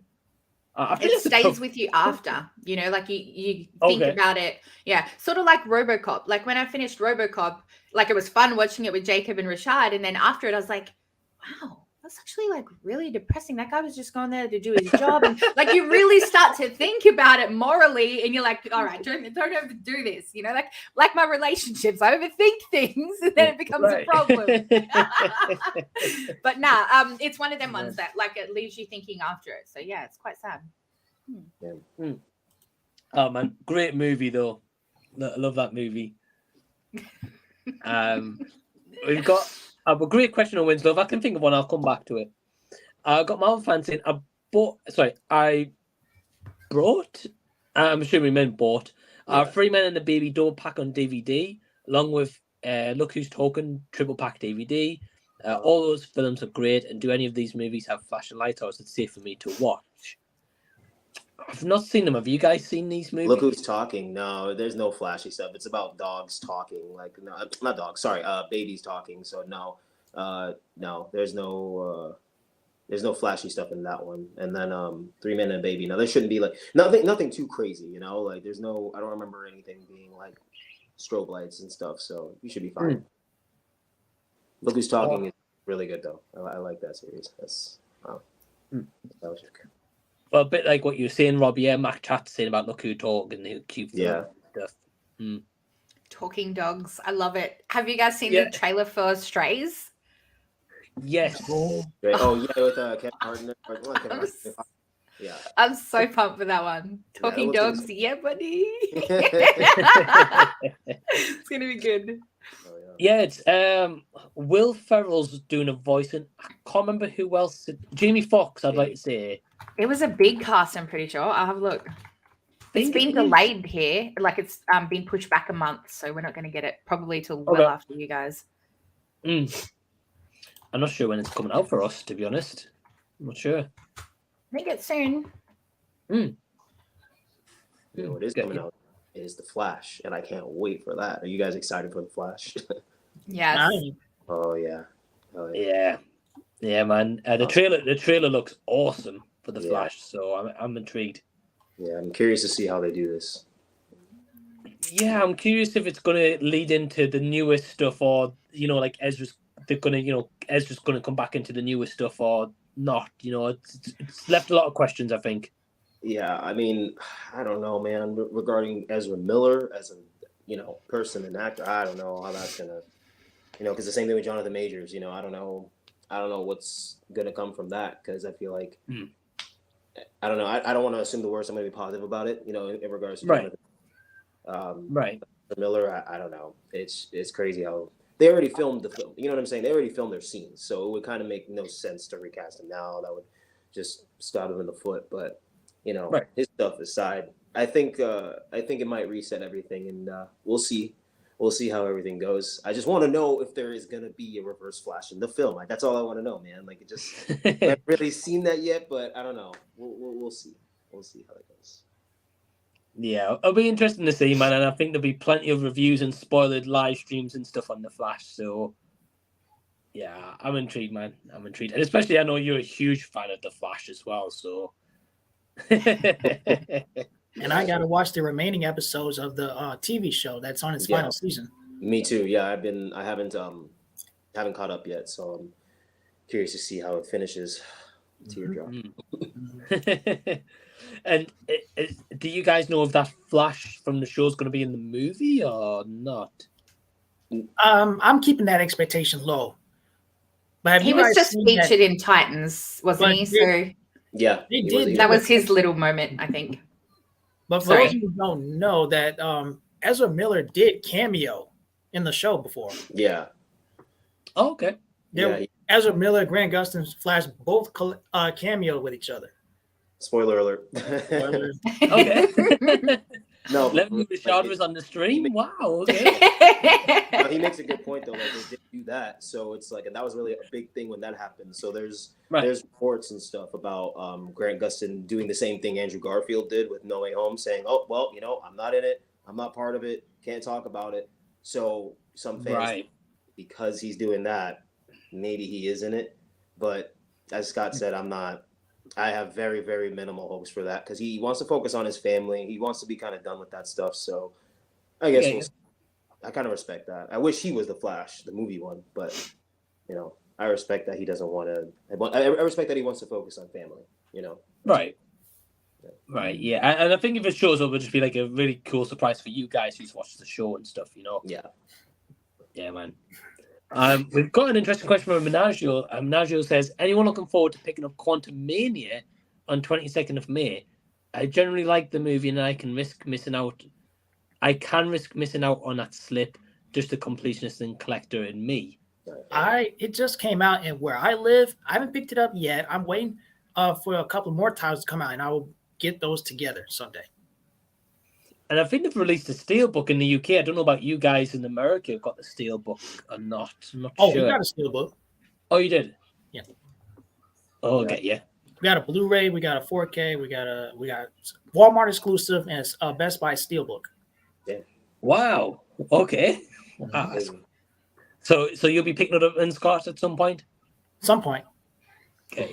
It stays with you after, you know, like you think about it. Yeah, sort of like RoboCop. Like when I finished RoboCop, like it was fun watching it with Jacob and Rashad, and then after it, I was like, wow, that's actually like really depressing. That guy was just going there to do his job, and like you really start to think about it morally, and you're like, all right, don't overdo this, you know, like my relationships, I overthink things, and then it becomes a problem. But it's one of them ones that like it leaves you thinking after it. So yeah, it's quite sad.
Oh man, great movie though. I love that movie. We've got a great question on Winslow. If I can think of one, I'll come back to it. I got Marvel fans saying I brought. I'm assuming we meant bought. Three Men and a Baby double pack on DVD, along with Look Who's Talking triple pack DVD. All those films are great. And do any of these movies have flashing lights, or is it safe for me to watch? I've not seen them. Have you guys seen these movies?
Look Who's Talking. No, there's no flashy stuff. It's about dogs talking. Like no, not dogs. Sorry, babies talking. So no, there's no flashy stuff in that one. And then Three Men and a Baby. Now there shouldn't be like nothing too crazy. You know, like there's no. I don't remember anything being like strobe lights and stuff. So you should be fine. Look Who's Talking is really good though. I like that series. That's wow. That was okay.
Well, a bit like what you were saying, Rob. Yeah, Mac Chat's saying about Look Who Talk and the cute stuff.
Talking dogs. I love it. Have you guys seen the trailer for Strays?
Yes.
Oh yeah, with Kevin Hart. Yeah.
I'm so pumped for that one. Talking dogs. Yeah, buddy. It's going to be good.
Yeah, it's Will Ferrell's doing a voice, and I can't remember who else. Jamie Foxx, I'd like to say.
It was a big cast, I'm pretty sure. I'll have a look. It's been delayed here. Like it's been pushed back a month, so we're not going to get it probably till well after you guys.
I'm not sure when it's coming out for us, to be honest. I'm not sure.
I think it's soon.
You know, it is coming out. It is The Flash, and I can't wait for that. Are you guys excited for The Flash?
Yes.
Oh yeah.
Yeah, man. The trailer looks awesome for The Flash, so I'm intrigued.
Yeah, I'm curious to see how they do this.
Yeah, I'm curious if it's going to lead into the newest stuff, or like Ezra's going to come back into the newest stuff or not. It's left a lot of questions, I think.
Yeah, I mean, I don't know, man. Regarding Ezra Miller as a person and actor, I don't know how that's gonna, because the same thing with Jonathan Majors. I don't know what's gonna come from that, because I feel like I don't know. I don't want to assume the worst. I'm gonna be positive about it. In regards to Jonathan. Miller, I don't know. It's crazy how they already filmed the film. You know what I'm saying? They already filmed their scenes, so it would kind of make no sense to recast him now. That would just stab him in the foot. But his stuff aside, I think it might reset everything, and we'll see how everything goes. I just want to know if there is gonna be a Reverse Flash in the film. That's all I want to know, man. Like it just I haven't really seen that yet, but I don't know. We'll see. We'll see how it goes.
Yeah, it'll be interesting to see, man, and I think there'll be plenty of reviews and spoiled live streams and stuff on The Flash. So yeah, I'm intrigued, man. I'm intrigued, and especially I know you're a huge fan of The Flash as well. So.
And I got to watch the remaining episodes of the TV show that's on its final season.
Me too. Yeah, I haven't caught up yet, so I'm curious to see how it finishes. Teardrop.
And do you guys know if that Flash from the show is going to be in the movie or not?
I'm keeping that expectation low. But have
He
you
was
guys
just
seen
featured
that?
in Titans, wasn't
But
he?
they-
So
Yeah,
They
he
did.
a-
that was his little moment, I think.
But for
Sorry.
those who don't know, that Ezra Miller did cameo in the show before.
Yeah.
Oh, okay.
There,
Yeah.
Ezra Miller, Grant Gustin's Flash both cameo with each other.
Spoiler alert.
Spoiler.
Okay.
No,
Let me
but,
Rashad
like,
was on the stream. Wow. Okay.
no, he makes a good point though. Like they did do that, so it's like, and that was really a big thing when that happened. So there's reports and stuff about Grant Gustin doing the same thing Andrew Garfield did with No Way Home, saying, "Oh well, I'm not in it. I'm not part of it. Can't talk about it." So some fans, because he's doing that, maybe he is in it. But as Scott said, I'm not. I have very, very minimal hopes for that because he wants to focus on his family. He wants to be kind of done with that stuff. So I guess we'll see. I kind of respect that. I wish he was the Flash, the movie one, but I respect that he doesn't want to. I respect that he wants to focus on family.
Right. Right. Yeah, and I think if it shows up, it'll just be like a really cool surprise for you guys who's watched the show and stuff.
Yeah.
Yeah, man. We've got an interesting question from Menagio. Menagio says, anyone looking forward to picking up Quantum Mania on 22nd of May? I generally like the movie and I can risk missing out. On that slip, just the completionist and collector in me.
It just came out, and where I live, I haven't picked it up yet. I'm waiting for a couple more titles to come out, and I will get those together someday.
And I think they've released a steelbook in the UK. I don't know about you guys in America who got the steelbook or not. I'm not sure.
We got a steelbook.
Oh, you did?
Yeah.
Oh, okay, yeah.
We got a Blu-ray. We got a 4K. We got Walmart exclusive and a Best Buy steelbook.
Yeah.
Wow. Okay. So you'll be picking it up in Scott at some point?
Some point.
Okay,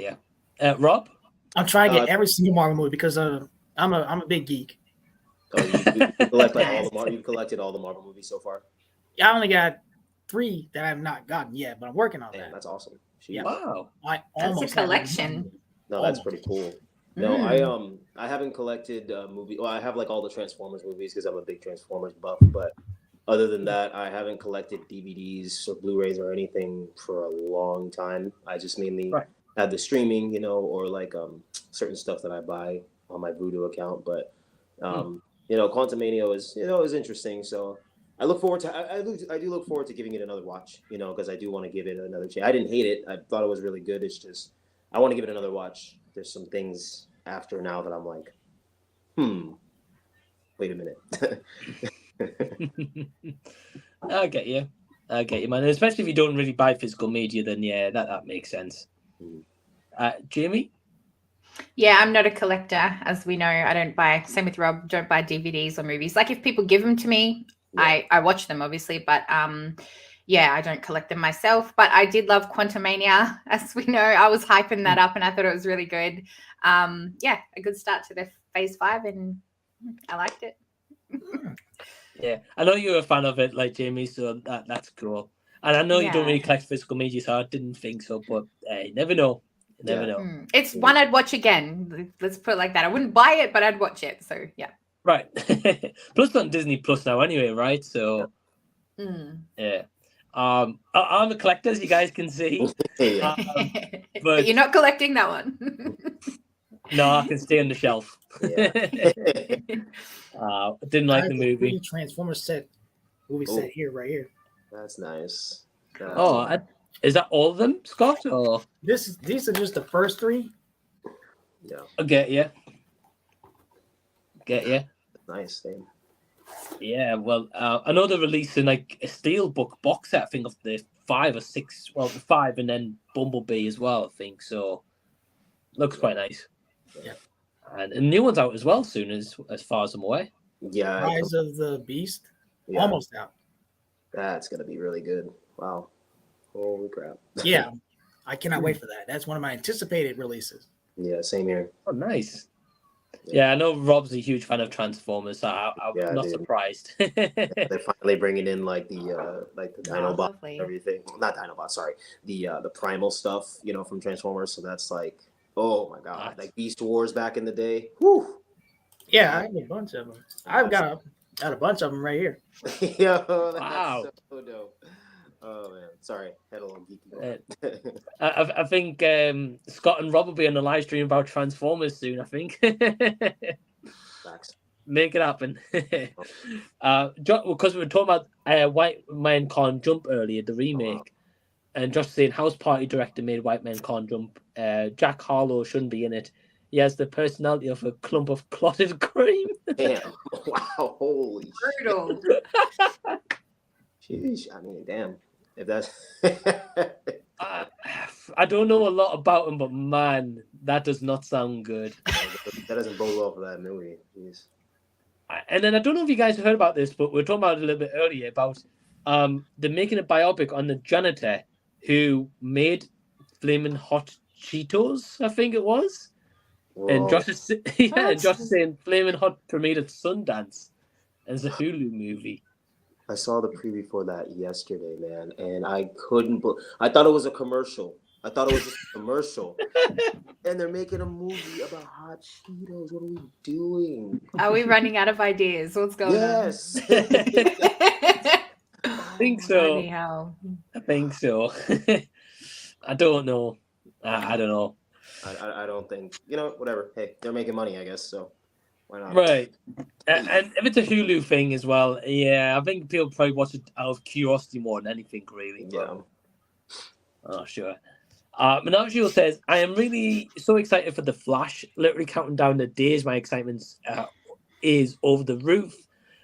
yeah. Rob?
I'm trying to get every single Marvel movie because I'm a big geek.
Oh, you collect all the Marvel. You've collected all the Marvel movies so far.
I only got 3 that I have not gotten yet, but I'm working on that.
That's awesome.
Yeah.
Wow.
That's a collection.
No, that's pretty cool. No, I haven't collected movie. Well, I have like all the Transformers movies because I'm a big Transformers buff. But other than that, I haven't collected DVDs or Blu-rays or anything for a long time. I just mainly have the streaming, or like certain stuff that I buy on my Vudu account. But Quantumania is interesting. So I look forward to. I do look forward to giving it another watch. Because I do want to give it another chance. I didn't hate it. I thought it was really good. It's just I want to give it another watch. There's some things after now that I'm like, wait a minute.
I get you, man. And especially if you don't really buy physical media, then that makes sense. Jamie?
Yeah, I'm not a collector, as we know. I don't buy. Same with Rob. Don't buy DVDs or movies. Like if people give them to me, I watch them obviously, but I don't collect them myself. But I did love Quantumania, as we know. I was hyping that up, and I thought it was really good. A good start to the Phase 5, and I liked it.
Yeah, I know you're a fan of it, like Jamie, so that's cool. And I know you don't really collect physical media, so I didn't think so. But you never know. You never know.
It's one I'd watch again. Let's put it like that. I wouldn't buy it, but I'd watch it. So yeah.
Right. Plus on Disney Plus now, anyway, right? So yeah. I'm a collector, as you guys can see.
But you're not collecting that one.
No, I can stay on the shelf.
Yeah.
I didn't like the movie.
Transformers movie set here, right here.
That's nice.
Is that all of them, Scott? Or
these are just the first 3.
Yeah.
Get you.
Nice thing.
Yeah, well, I know they're releasing like a steelbook box set, I think, of the 5 or 6. Well, the 5 and then Bumblebee as well, I think. So looks quite nice.
Yeah.
And a new one's out as well soon, as far as I'm aware.
Yeah.
Rise of the Beast. Yeah. Almost out.
That's gonna be really good. Wow. Holy crap.
Yeah. I cannot wait for that. That's one of my anticipated releases.
Yeah, same here.
Oh, nice. Yeah, I know Rob's a huge fan of Transformers, so I'm not surprised.
They're finally bringing in like the Dinobot and everything. Not Dinobot, sorry. The primal stuff, from Transformers. So that's like Oh my god, like Beast Wars back in the day. Whew.
Yeah, I have a bunch of them. I've got a bunch of them right here.
Yo, that's
Wow.
so dope. Oh man, sorry, had a little geeky going.
I think Scott and Rob will be on the live stream about Transformers soon. I think.
Facts.
Make it happen. Because we were talking about White Man Can't Jump earlier, the remake, and Josh saying House Party director made White Man Can't Jump. Jack Harlow shouldn't be in it. He has the personality of a clump of clotted cream.
Damn! Wow! Holy
Brutal.
Sheesh. I mean, damn. If that's
I don't know a lot about him, but man, that does not sound good.
that doesn't bode well for that movie. Jeez.
And then I don't know if you guys have heard about this, but we were talking about it a little bit earlier about they're making a biopic on the janitor who made Flamin' Hot Cheetos, I think it was.
Whoa.
And Josh is and Josh is saying Flamin' Hot premiered at Sundance as a Hulu movie.
I saw the preview for that yesterday, man, and I couldn't. I thought it was a commercial. I thought it was just a commercial, and they're making a movie about hot Cheetos. What are we doing?
Are we running out of ideas? What's going
Yes.
on?
I think so.
Anyhow.
I think so. I don't know. I don't know.
I don't think, whatever. Hey, they're making money, I guess, so why not?
Right. And if it's a Hulu thing as well, yeah, I think people probably watch it out of curiosity more than anything, really.
Yeah.
Oh, sure. Menagio says, I am really so excited for The Flash. Literally counting down the days. My excitement is over the roof.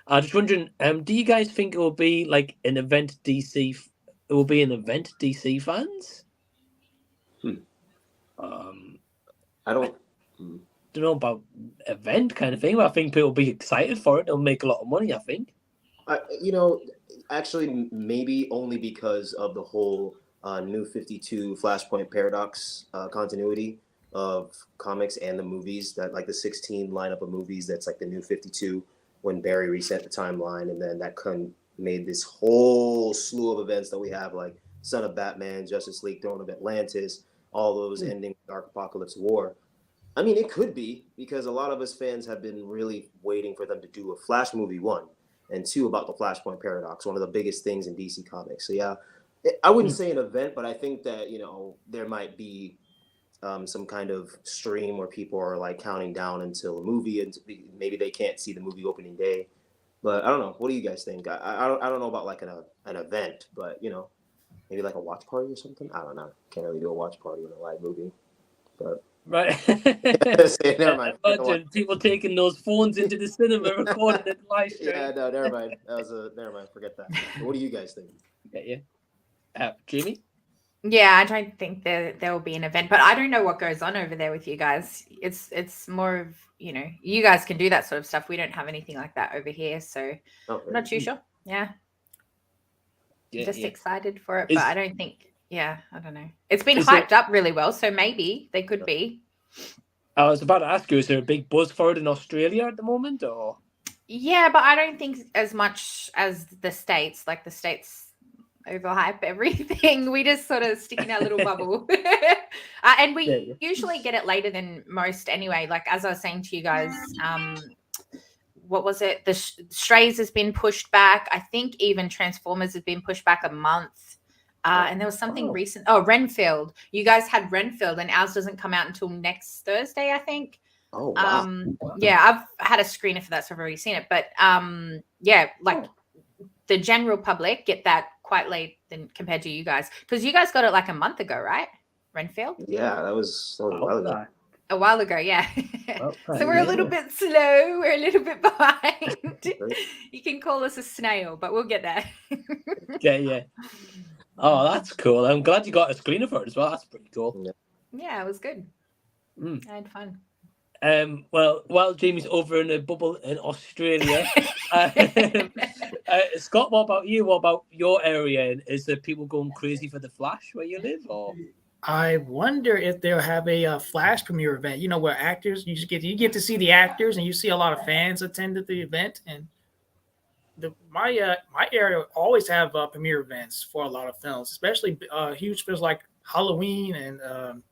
Just wondering, do you guys think it will be like an event DC? It will be an event DC fans?
I don't
know about event kind of thing, but I think people will be excited for it. They'll make a lot of money, I think.
Actually, maybe only because of the whole New 52 Flashpoint Paradox continuity of comics and the movies, that like the 16 lineup of movies that's like the New 52 when Barry reset the timeline, and then that made this whole slew of events that we have, like Son of Batman, Justice League, Throne of Atlantis, all those ending Dark Apocalypse War. I mean, it could be, because a lot of us fans have been really waiting for them to do a Flash movie, 1, and 2 about the Flashpoint Paradox, one of the biggest things in DC Comics. So yeah, I wouldn't say an event, but I think that, there might be some kind of stream where people are like counting down until a movie, and maybe they can't see the movie opening day. But I don't know. What do you guys think? I don't know about like an event, but maybe like a watch party or something. I don't know. Can't really do a watch party with a live movie, but
right.
Never mind.
Imagine people taking those phones into the cinema, recording it live stream.
Yeah, no, never mind. Never mind. Forget that. What do you guys think?
Yeah. Jamie?
Yeah, I don't think there will be an event, but I don't know what goes on over there with you guys. It's more of, you guys can do that sort of stuff. We don't have anything like that over here, so I'm not too sure. Yeah. Just excited for it, but I don't think, I don't know. It's been hyped up really well, so maybe they could be.
I was about to ask you, is there a big buzz for it in Australia at the moment, or?
Yeah, but I don't think as much as the States. Like the States overhype everything. We just sort of stick in our little bubble. And we usually get it later than most anyway. Like, as I was saying to you guys, what was it? The Strays has been pushed back. I think even Transformers has been pushed back a month. And there was something recent. Oh, Renfield. You guys had Renfield, and ours doesn't come out until next Thursday, I think.
Oh, wow.
Yeah, I've had a screener for that, so I've already seen it. But the general public get that quite late than compared to you guys, because you guys got it like a month ago, right? Renfield?
Yeah, that was a while ago.
A while ago, yeah. So we're a little bit slow. We're a little bit behind. You can call us a snail, but we'll get there.
Yeah. Oh, that's cool. I'm glad you got a screener for it as well. That's pretty cool.
Yeah, it was good. I had fun.
Well, while Jamie's over in a bubble in Australia, Scott, what about you? What about your area? Is there people going crazy for the Flash where you live, or?
I wonder if they'll have a Flash premiere event. Where actors you get to see the actors, and you see a lot of fans attend the event. And my area always have premiere events for a lot of films, especially huge films like Halloween and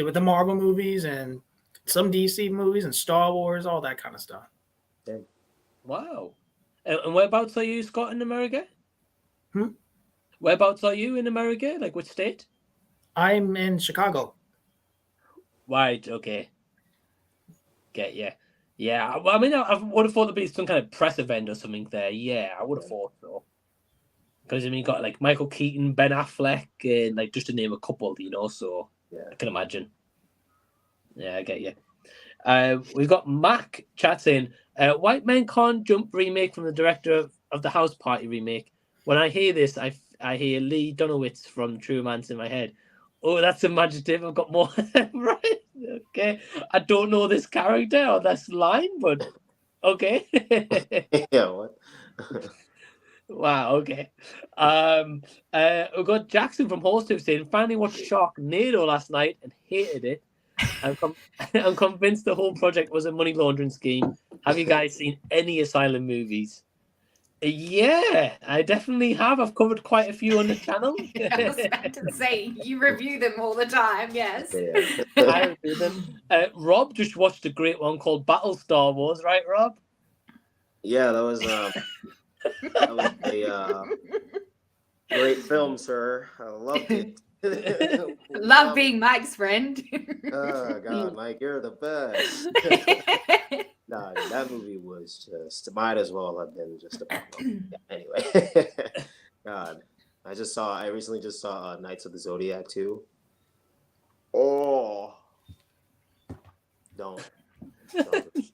with the Marvel movies and some DC movies and Star Wars, all that kind of stuff.
Wow. And whereabouts are you, Scott, in America?
Hmm?
Whereabouts are you in America? Like, which state?
I'm in Chicago.
Right, okay. Get you. Yeah, well, I mean, I would have thought there'd be some kind of press event or something there. Yeah, I would have thought so. Because, I mean, you got, like, Michael Keaton, Ben Affleck, and, like, just to name a couple, you know, so I can imagine. Yeah, I get you. We've got Mac chat saying, White Men Can't Jump remake from the director of the House Party remake. When I hear this, I hear Lee Dunowitz from True Romance in my head. Oh, that's imaginative. I've got more. Right. Okay. I don't know this character or this line, but okay.
Yeah, what?
Wow, okay. We've got Jackson from Horsetooth saying, finally watched Sharknado last night and hated it. I'm convinced the whole project was a money laundering scheme. Have you guys seen any Asylum movies? Yeah, I definitely have. I've covered quite a few on the channel.
I was about to say, you review them all the time, yes.
I review them. Rob just watched a great one called Battlestar Wars, right, Rob?
Yeah, that was a great film, sir. I loved it.
Love being Mike's friend.
Oh God, Mike, you're the best. No, that movie was just might as well have been just about. Yeah, anyway, God, I recently just saw Knights of the Zodiac 2. Oh, don't do it.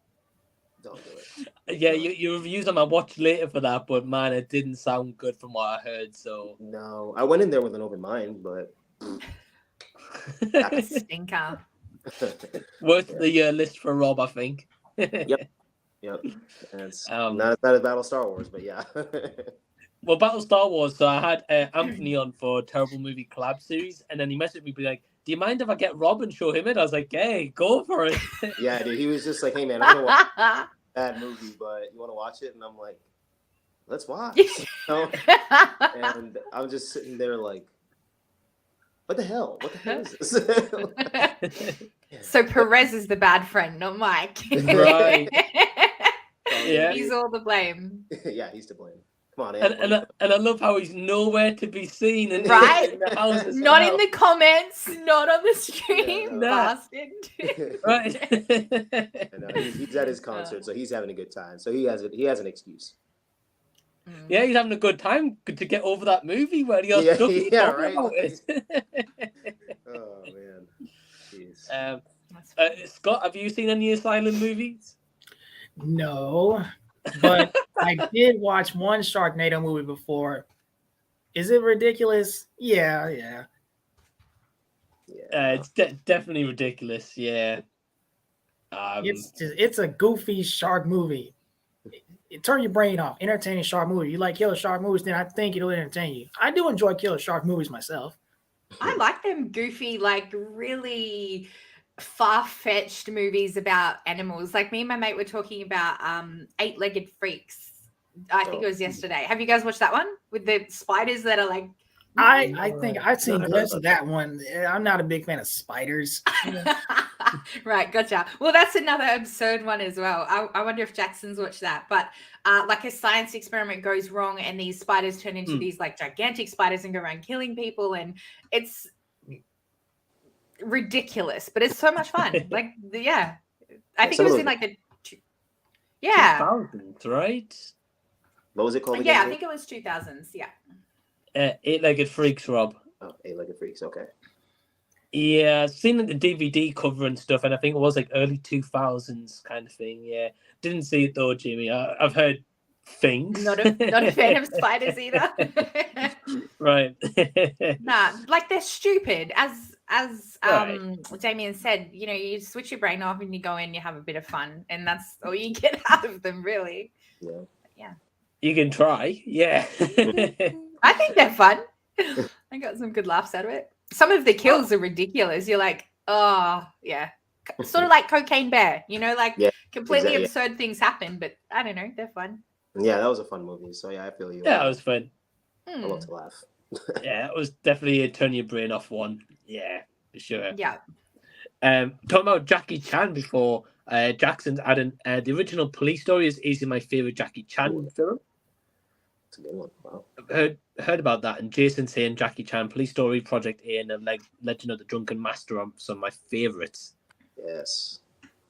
Yeah, your reviews on my watch later for that, but man, it didn't sound good from what I heard. So
no, I went in there with an open mind, but
stinker.
Worth the list for Rob, I think.
Yep. And it's not as Battle Star Wars, but yeah.
Well, Battle Star Wars. So I had Anthony on for a Terrible Movie collab series, and then he messaged me, be like, "Do you mind if I get Rob and show him it?" I was like, "Hey, go for it."
Yeah, dude. He was just like, "Hey, man, I'm gonna watch that movie, but you want to watch it?" And I'm like, "Let's watch." And I'm just sitting there like, "What the hell? What the hell is this?"
So Perez is the bad friend, not Mike.
Right. Yeah.
He's all the blame.
Yeah, he's to blame. Come on,
and I love how he's nowhere to be seen. And
right?
In the house
not in the comments, not on the stream, bastard.
Right.
He's at his concert, so he's having a good time. So he has an excuse.
Yeah, he's having a good time to get over that movie where he was talking
right.
about it.
Oh man. Jeez.
Scott, have you seen any Asylum movies?
No, but I did watch one Sharknado movie before. Is it ridiculous? Yeah.
It's definitely ridiculous. Yeah.
It's a goofy shark movie. It turn your brain off. Entertaining shark movie. You like killer shark movies, then I think it'll entertain you. I do enjoy killer shark movies myself.
I like them goofy, like really far-fetched movies about animals. Like me and my mate were talking about Eight-Legged Freaks. I think it was yesterday. Have you guys watched that one with the spiders that are like?
I think I've seen glimpses of that one. I'm not a big fan of spiders.
Right, gotcha. Well, that's another absurd one as well. I wonder if Jackson's watched that. But like a science experiment goes wrong and these spiders turn into these like gigantic spiders and go around killing people, and it's ridiculous, but it's so much fun. Like, yeah, I think it was in like the
2000s, right?
What was it called?
Yeah, I think it was 2000s. Yeah.
Eight-Legged Freaks, Rob.
Oh, Eight-Legged Freaks. Okay.
Yeah, I've seen the DVD cover and stuff, and I think it was like early 2000s kind of thing. Yeah, didn't see it though, Jimmy. I've heard things.
Not a fan of spiders either.
Right.
Nah, like they're stupid. As
Right.
Damien said, you know, you switch your brain off and you go in, you have a bit of fun, and that's all you get out of them, really. Yeah.
You can try. Yeah.
I think they're fun. I got some good laughs out of it. Some of the kills are ridiculous. You're like, oh, yeah. Sort of like Cocaine Bear, you know, like completely absurd things happen, but I don't know. They're fun.
Yeah, that was a fun movie. So, yeah, I feel you.
Yeah, it was fun.
I love to laugh.
Yeah, it was definitely a turn your brain off one. Yeah, for sure.
Yeah.
Talking about Jackie Chan before, Jackson's adding the original Police Story is easily my favorite Jackie Chan film.
It's a good one. Wow.
I've heard about that, and Jason saying Jackie Chan, Police Story, Project A, and the Legend of the Drunken Master are some of my favorites.
Yes.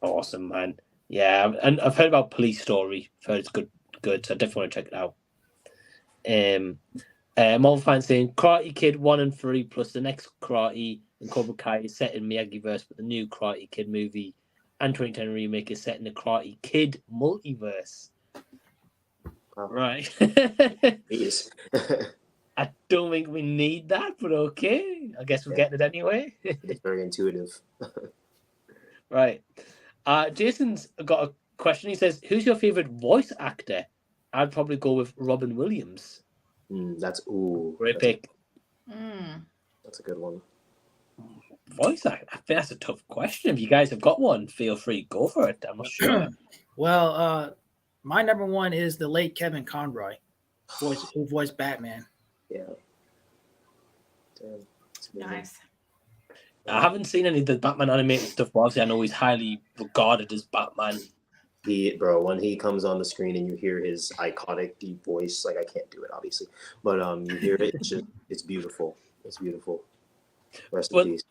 Awesome, man. Yeah, and I've heard about Police Story. I've heard it's good, so I definitely want to check it out. Marvel fans saying Karate Kid 1 and 3 plus the next Karate and Cobra Kai is set in Miyagi-verse, but the new Karate Kid movie and 2010 remake is set in the Karate Kid multiverse.
Wow.
Right.
Yes.
I don't think we need that, but okay. I guess we're getting it anyway.
It's very intuitive.
Right. Jason's got a question. He says, who's your favorite voice actor? I'd probably go with Robin Williams.
That's
Great pick.
That's a good one.
Voice actor? I think that's a tough question. If you guys have got one, feel free, go for it. I'm not sure.
Well, my number one is the late Kevin Conroy, who voiced Batman.
Yeah. Damn.
Nice.
I haven't seen any of the Batman animated stuff, but obviously I know he's highly regarded as Batman.
When he comes on the screen and you hear his iconic deep voice, like I can't do it obviously, but you hear it, it's beautiful. It's beautiful. Rest in peace.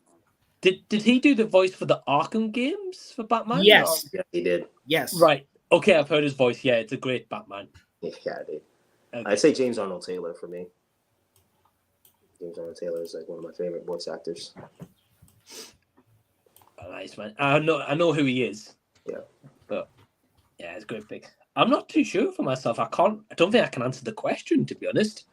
Did he do the voice for the Arkham games for Batman?
Yes.
Yeah, he did.
Yes.
Right. Okay, I've heard his voice. Yeah, it's a great Batman.
Yeah, I did.
Okay.
I'd say James Arnold Taylor for me. James Arnold Taylor is like one of my favorite voice actors.
Oh, nice, man. I know who he is.
Yeah.
But yeah, it's a great pick. I'm not too sure for myself. I don't think I can answer the question, to be honest.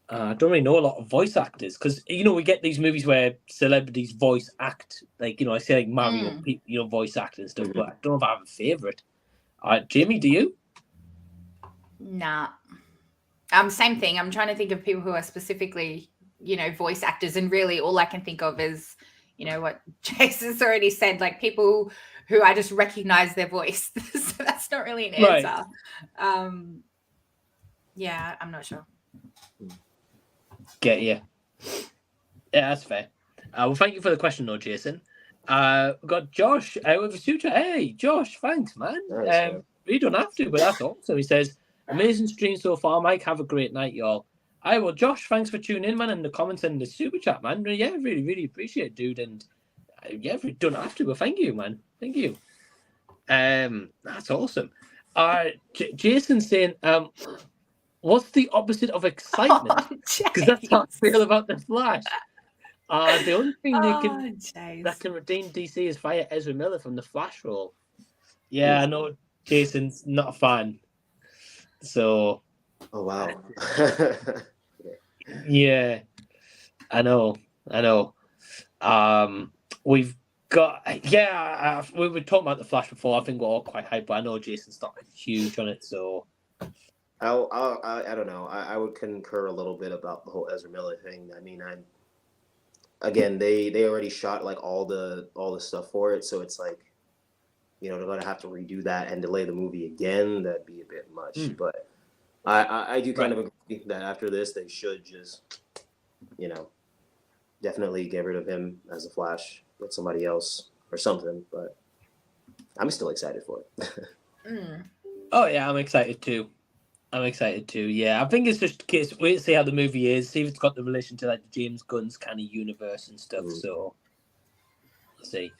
I don't really know a lot of voice actors because we get these movies where celebrities voice act, like I say like Mario, voice act and stuff. But I don't know if I have a favorite. Jamie, do you?
Nah. Same thing. I'm trying to think of people who are specifically, voice actors, and really all I can think of is, what Jason's already said, like people who I just recognize their voice. So that's not really an answer. Right. Yeah, I'm not sure.
Get you. Yeah, that's fair. Well, thank you for the question, though, Jason. We've got Josh with a future. Hey, Josh, thanks, man.
Nice,
you don't have to, but that's awesome. He says, amazing stream so far, Mike. Have a great night, y'all. Well, Josh, thanks for tuning in, man, and the comments and the super chat, man. Yeah, really, really appreciate it, dude. And yeah, we don't have to, but thank you, man. Thank you. That's awesome. Jason's saying, what's the opposite of excitement? Because that's how I feel about the Flash. The only thing that can redeem DC is fire Ezra Miller from the Flash role. Yeah, I know Jason's not a fan. So.
Oh wow.
Yeah, I know. We've got we were talking about the Flash before. I think we're all quite hyped, but I know Jason's not huge on it, so.
I don't know. I would concur a little bit about the whole Ezra Miller thing. I mean, they already shot like all the stuff for it, so it's like, they're gonna have to redo that and delay the movie again. That'd be a bit much. But I do kind of agree that after this they should just, definitely get rid of him as a Flash, get somebody else or something. But I'm still excited for it.
Oh yeah, I'm excited too. Yeah, I think it's just wait to see how the movie is, see if it's got the relation to like the James Gunn's kind of universe and stuff. So let's see.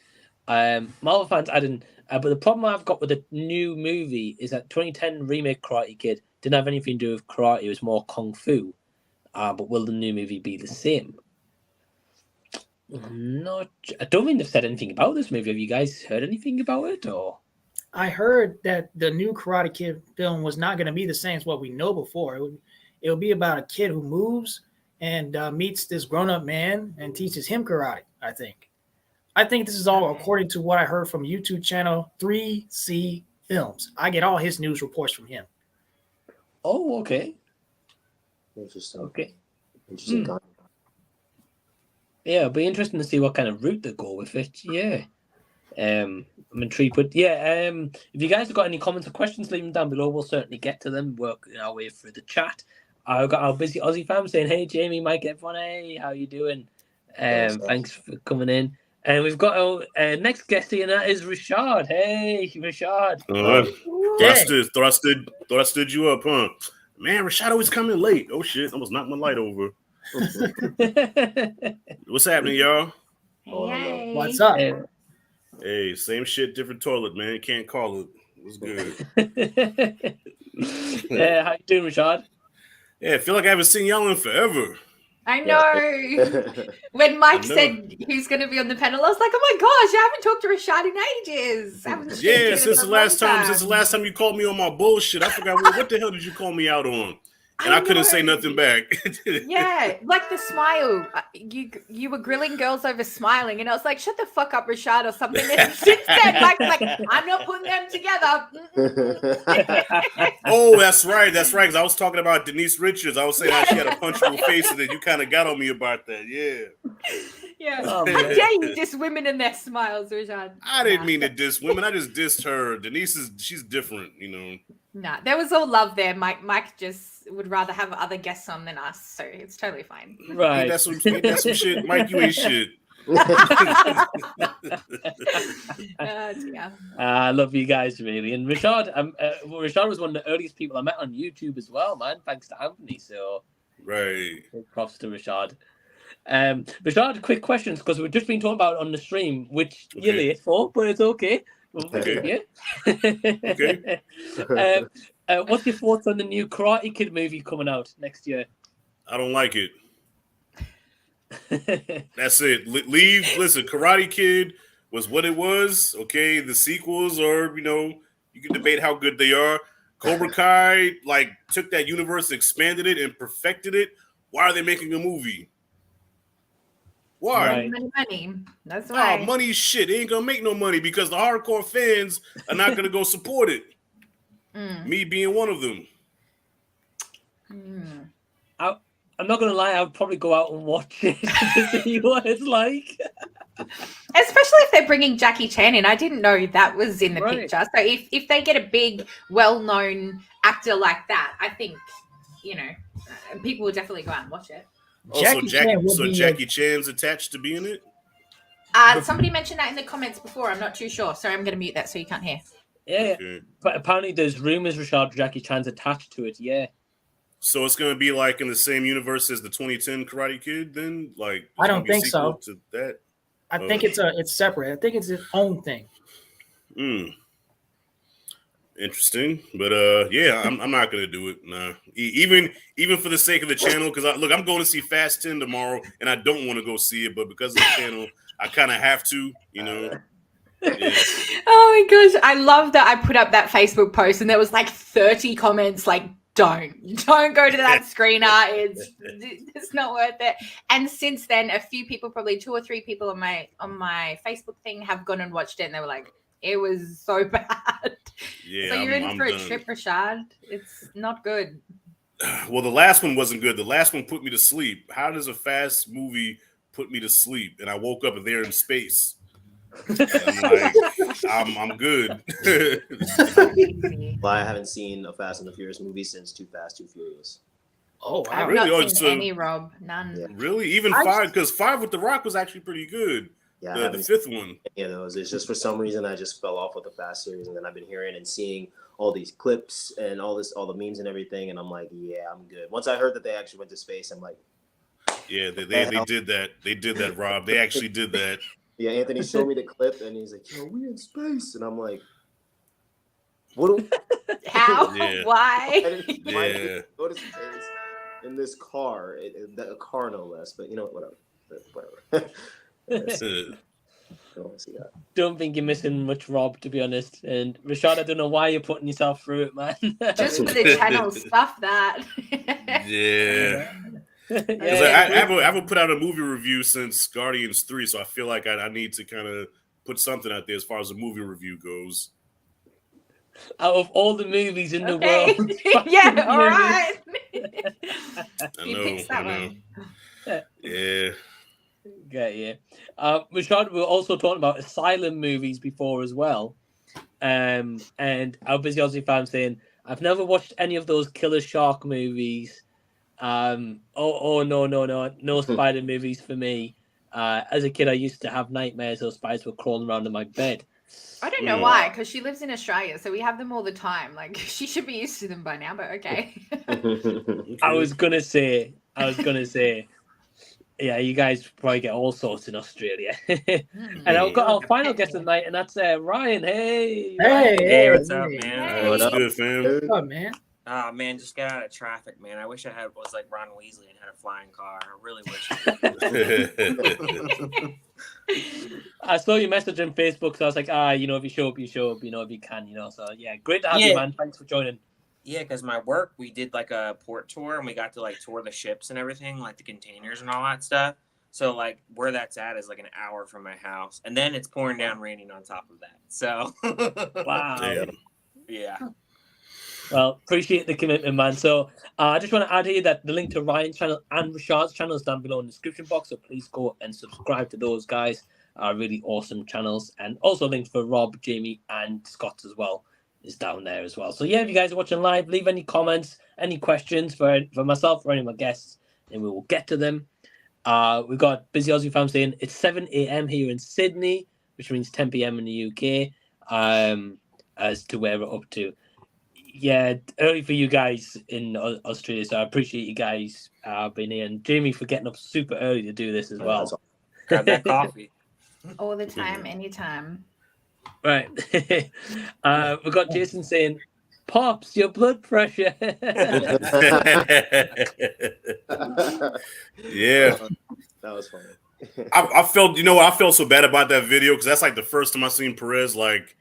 Marvel fans adding, but the problem I've got with the new movie is that 2010 remake Karate Kid didn't have anything to do with karate; it was more kung fu. But will the new movie be the same? I don't think they've said anything about this movie. Have you guys heard anything about it, or?
I heard that the new Karate Kid film was not going to be the same as what we know before. It would be about a kid who moves and meets this grown-up man and teaches him karate, I think. I think this is all according to what I heard from YouTube channel 3C Films. I get all his news reports from him.
Oh, okay.
Interesting.
Okay.
Interesting.
Yeah, it'll be interesting to see what kind of route they go with it. Yeah. I'm intrigued, but yeah, if you guys have got any comments or questions, leave them down below. We'll certainly get to them, work our way through the chat. I've got our busy Aussie fam saying, hey, Jamie, Mike, everyone, hey, how you doing? Thanks for coming in. And we've got our next guest here, and that is Rashad. Hey, Rashad.
Thought I stood you up, huh? Man, Rashad always coming late. Oh shit, I almost knocked my light over. What's happening, y'all?
Yay.
What's up?
Hey, same shit, different toilet, man. Can't call it. What's good?
Yeah, how you doing, Rashad?
Yeah, I feel like I haven't seen y'all in forever.
I know. When Mike said he's going to be on the panel, I was like, "Oh my gosh, I haven't talked to Rashad in ages."
Yeah, since the last time you called me on my bullshit, I forgot what the hell did you call me out on? And I couldn't say nothing back.
Yeah, like the smile. You were grilling girls over smiling, and I was like, "Shut the fuck up, Rashad," or something. And since then, Mike's like, "I'm not putting them together."
Oh, that's right. Because I was talking about Denise Richards. I was saying how she had a punchable face, and then you kind of got on me about that. Yeah.
Yeah. How dare you diss women and their smiles, Rashad?
I didn't mean to diss women. I just dissed her. Denise she's different, you know.
Nah, there was all love there. Mike just would rather have other guests on than us, so it's totally fine.
Right.
Ain't that some shit? Mike, you ain't shit.
I love you guys, really. And Rashad, Rashad was one of the earliest people I met on YouTube as well, man. Thanks to Anthony. So,
right.
Props to Rashad. Rashad, quick questions because we've just been talking about it on the stream, which you're late for, but it's okay. Okay. What's your thoughts on the new Karate Kid movie coming out next year?
I don't like it. That's it. Listen, Karate Kid was what it was. Okay, the sequels are, you can debate how good they are. Cobra Kai took that universe, expanded it, and perfected it. Why are they making a movie? Why?
Money. That's why.
Oh, money shit. They ain't gonna make no money because the hardcore fans are not gonna go support it. Me being one of them.
I'm not gonna lie. I'll probably go out and watch it to see what it's like.
Especially if they're bringing Jackie Chan in. I didn't know that was in the picture. So if they get a big, well-known actor like that, I think people will definitely go out and watch it.
Jackie Chan's attached to being it?
Somebody mentioned that in the comments before. I'm not too sure. Sorry, I'm going to mute that so you can't hear.
Yeah. Okay. But apparently there's rumors Jackie Chan's attached to it. Yeah.
So it's going to be like in the same universe as the 2010 Karate Kid then?
I don't think so.
To that?
I think it's separate. I think it's its own thing.
Interesting, but I'm not gonna do it. Nah, even for the sake of the channel, because I'm going to see Fast 10 tomorrow, and I don't want to go see it, but because of the channel, I kind of have to, Yeah.
Oh my gosh, I love that I put up that Facebook post, and there was 30 comments don't go to that screener. It's not worth it. And since then, a few people, probably 2 or 3 people on my Facebook thing, have gone and watched it, and they were like, it was so bad.
Yeah,
so you're in for a trip, Rashad. It's not good.
Well, the last one wasn't good. The last one put me to sleep. How does a fast movie put me to sleep? And I woke up and they're in space. I'm good.
Well, I haven't seen a Fast and the Furious movie since Too Fast, Too Furious.
Oh, wow.
I've not seen any, Rob. None.
Yeah.
Really? Even 5? Because 5 with The Rock was actually pretty good.
Yeah,
the 5th one.
Yeah, those. It's just for some reason I just fell off with the Fast series, and then I've been hearing and seeing all these clips and all the memes and everything, and I'm like, yeah, I'm good. Once I heard that they actually went to space, I'm like,
yeah, they did that. They did that, Rob. They actually did that.
Yeah, Anthony showed me the clip, and he's like, yo, we in space, and I'm like, what?
How?
Yeah.
Why?
Yeah. Go to space in this car, a car no less, but whatever.
Don't think you're missing much, Rob, to be honest. And Rashad, I don't know why you're putting yourself through it, man.
Just for the channel stuff that.
Yeah. I haven't put out a movie review since Guardians 3, so I feel like I need to kind of put something out there as far as a movie review goes.
Out of all the movies in the world.
Yeah, all right.
I know. Yeah.
Yeah. Rashad, we were also talking about asylum movies before as well. And our busy Aussie fan saying, I've never watched any of those killer shark movies. No Spider movies for me. As a kid, I used to have nightmares those spiders were crawling around in my bed.
I don't know why, because she lives in Australia, so we have them all the time. Like, she should be used to them by now, but okay.
I was gonna say, yeah, you guys probably get all sorts in Australia. And I've got our final guest of the night, and that's Ryan. Hey,
Hey, what's up, man?
Hey.
What's good, fam?
What's up, man?
Oh man, just got out of traffic, man. I wish I was like Ron Weasley and had a flying car. I really wish.
I saw your message on Facebook, so I was like, if you show up, you show up. If you can, So yeah, great to have you, man. Thanks for joining.
Yeah, because my work, we did like a port tour, and we got to like tour the ships and everything, like the containers and all that stuff. So like where that's at is like an hour from my house, and then it's pouring down raining on top of that. So
Wow.
Damn.
yeah.
Well, appreciate the commitment, man. So I just want to add here that the link to Ryan's channel and Rashad's channel is down below in the description box. So please go and subscribe to those guys. Really awesome channels. And also links for Rob, Jamie, and Scott as well is down there as well. So yeah, if you guys are watching live, leave any comments, any questions for myself or any of my guests, and we will get to them. We've got Busy Aussie Fam saying it's 7 a.m. here in Sydney, which means 10 p.m. in the UK, as to where we're up to. Yeah, early for you guys in Australia, so I appreciate you guys being here. And Jamie for getting up super early to do this as well.
Grab that coffee.
All the time, anytime.
Right. We've got Jason saying, Pops, your blood pressure.
Yeah.
That was funny.
I felt so bad about that video because that's like the first time I seen Perez like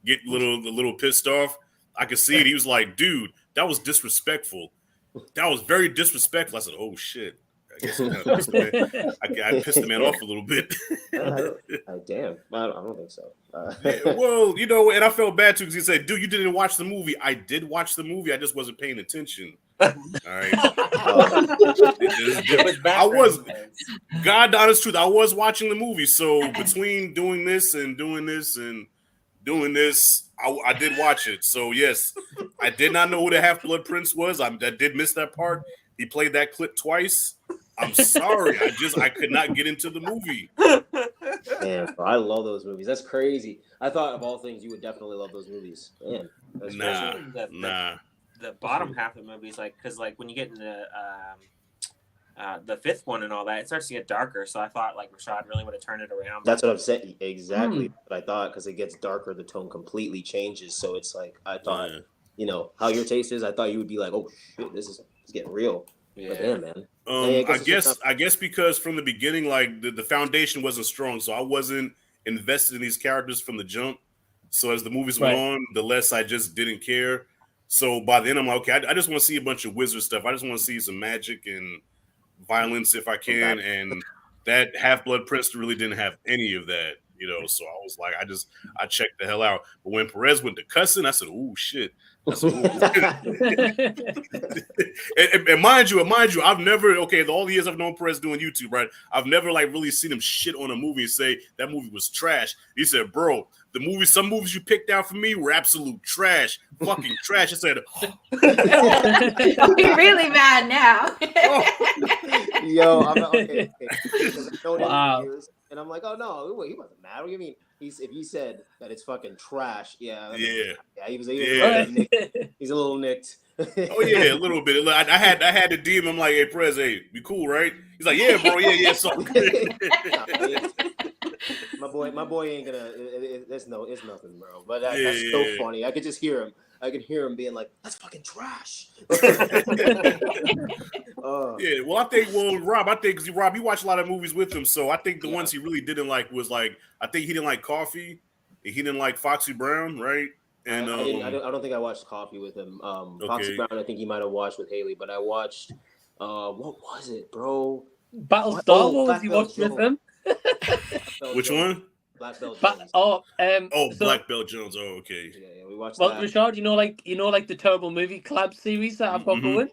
get a little pissed off. I could see it. He was like, dude, that was disrespectful. That was very disrespectful. I said, oh shit. I guess I pissed the man off a little bit.
Damn. I don't think so.
Well, and I felt bad too because he said, dude, you didn't watch the movie. I did watch the movie. I just wasn't paying attention. All right. I was, God, the honest truth, I was watching the movie. So between doing this, I did watch it. So yes, I did not know who the Half-Blood Prince was. I did miss that part. He played that clip twice. I'm sorry. I could not get into the movie.
Man, I love those movies. That's crazy. I thought of all things you would definitely love those movies. Man, that's
Nah.
The bottom half of the movies, like, because like when you get into the fifth one and all that, it starts to get darker. So I thought like Rashad really would have turned it around.
That's what I'm saying. Exactly what I thought, because it gets darker, the tone completely changes. So it's like I thought, how your taste is. I thought you would be like, oh shit, this is getting real.
Yeah,
but damn, man.
I guess because from the beginning, like the foundation wasn't strong, so I wasn't invested in these characters from the jump. So as the movies went on, the less I just didn't care. So by the end, I'm like, okay, I just want to see a bunch of wizard stuff. I just want to see some magic and violence if I can. And that Half-Blood Prince really didn't have any of that, So I was like, I checked the hell out. But when Perez went to cussing, I said, "Oh shit." And mind you, I've never all the years I've known Perez doing YouTube, right? I've never like really seen him shit on a movie and say that movie was trash. He said, "Bro, some movies you picked out for me were absolute trash, fucking trash." I said,
"Are you really mad now?"
Yo, I'm okay.
Wow.
And I'm like, "Oh no, he wasn't mad. What do you mean?" If you said that it's fucking trash, he was he's a little nicked.
Oh yeah, a little bit. I had to DM him like, "Hey, Prez, hey, we cool, right?" He's like, "Yeah, bro, yeah, so good."
My boy ain't gonna. It's nothing, bro. But that's so funny. I could just hear him. I could hear him being like, "That's fucking trash."
Yeah, well, Rob, because Rob, you watch a lot of movies with him, so I think the ones he really didn't like was like, I think he didn't like Coffee, and he didn't like Foxy Brown, right? And
I don't think I watched Coffee with him. Foxy Brown, I think he might have watched with Haley, but I watched. What was it, bro?
Battlestar Wars. You watched with him?
Which one?
Black Belt Jones.
Black Belt Jones. Oh, okay.
Yeah, we watched
that.
Well,
Rashad, like the terrible movie collab series that I've got going.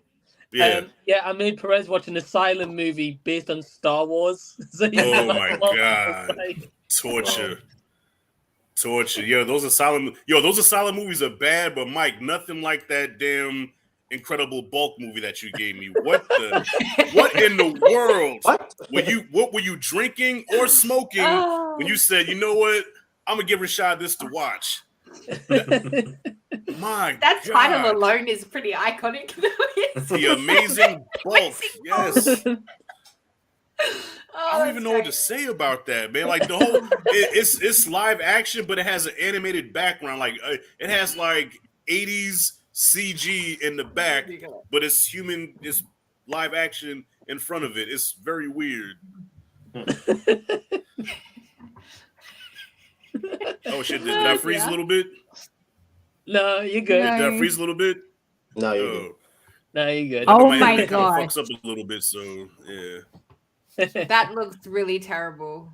Yeah.
I made Perez watch an Asylum movie based on Star Wars. So
oh my god, torture. Yo, those Asylum movies are bad, but Mike, nothing like that damn Incredible Bulk movie that you gave me. What in the world? What were you drinking or smoking when you said, you know what? I'm gonna give Rashad this to watch. My
That
God.
title alone is pretty iconic.
The Amazing Bulk. Yes.
Oh,
I don't even know what to say about that, man. Like the whole, it's live action, but it has an animated background. Like it has like 80s CG in the back, but it's live action in front of it. It's very weird. Oh shit! Did I freeze a little bit?
No, you're good.
Did I freeze a little bit?
No, you're good.
No, you're good.
Oh
my
my
internet kinda
God.
fucks up a little bit, so yeah.
That looks really terrible.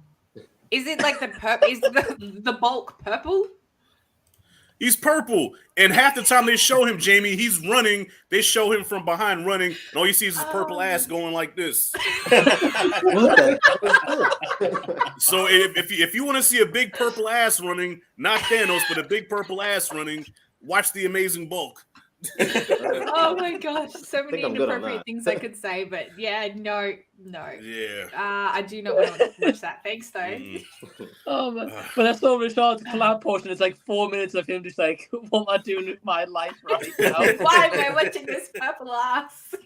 Is it like the purple? Is the bulk purple?
He's purple, and half the time they show him, Jamie, he's running. They show him from behind running, and all you see is his purple ass going like this. So if you want to see a big purple ass running, not Thanos, but a big purple ass running, watch The Amazing Bulk.
Oh my gosh, so many
I'm good on
inappropriate
that.
things I could say, but yeah, no.
Yeah.
I do not want to watch that. Thanks, though.
Oh man. When I saw Rashad's collab portion, it's like 4 minutes of him just like, what am I doing with my life right now?
Why am I watching this purple ass?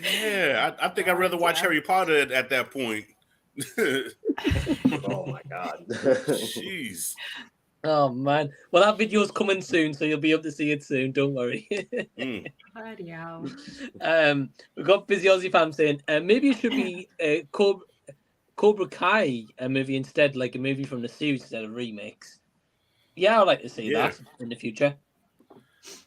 Yeah, I think I'd rather watch Harry Potter at that point.
Oh my God.
Jeez.
Oh man. Well, that video's coming soon, so you'll be able to see it soon. Don't worry.
Bloody hell.
We've got Busy Aussie fam saying maybe it should be Cobra Kai a movie instead, like a movie from the series instead of remakes. Yeah, I'd like to see that in the future.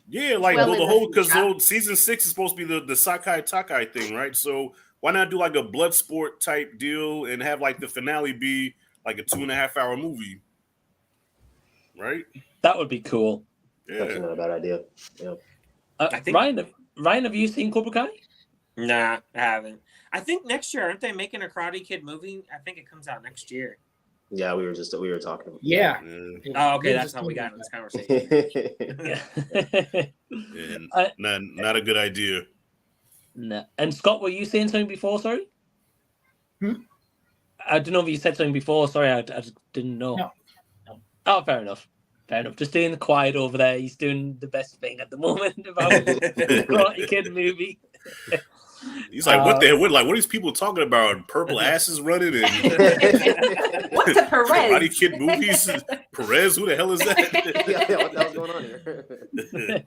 Yeah, like the whole because season 6 is supposed to be the Sakai Takai thing, right? So why not do like a blood sport type deal and have like the finale be like a 2.5-hour movie? Right? That
would be cool.
Yeah.
That's not a bad idea. Yeah.
I think... Ryan, have you seen Cobra Kai?
Nah, I haven't. I think next year, aren't they making a Karate Kid movie? I think it comes out next year.
Yeah, we were talking about.
Yeah.
Oh, okay, that's how we got in this conversation.
Not a good idea.
No. And Scott, were you saying something before? Sorry. I don't know if you said something before. Sorry, I just didn't know.
No.
Oh, fair enough. Fair enough. Just staying quiet over there. He's doing the best thing at the moment about the Karate Kid movie.
He's like, what the hell? What are these people talking about? Purple asses running and
what's a Perez?
Karate Kid movies? Perez? Who the hell is that?
Yeah, what the hell's going on here?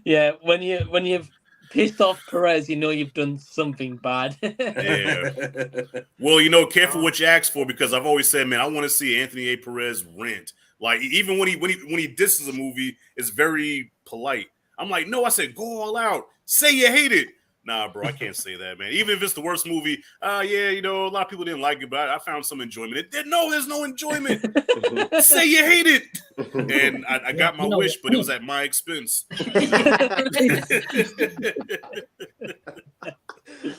Yeah, when you've pissed off Perez, you know you've done something bad.
Yeah. Well, careful what you ask for, because I've always said, man, I want to see Anthony A. Perez rant. Like, even when he disses a movie, it's very polite. I'm like, no, I said, go all out. Say you hate it. Nah, bro, I can't say that, man. Even if it's the worst movie, a lot of people didn't like it, but I found some enjoyment. There's no enjoyment. Say you hate it. And I got my wish, but it was at my expense.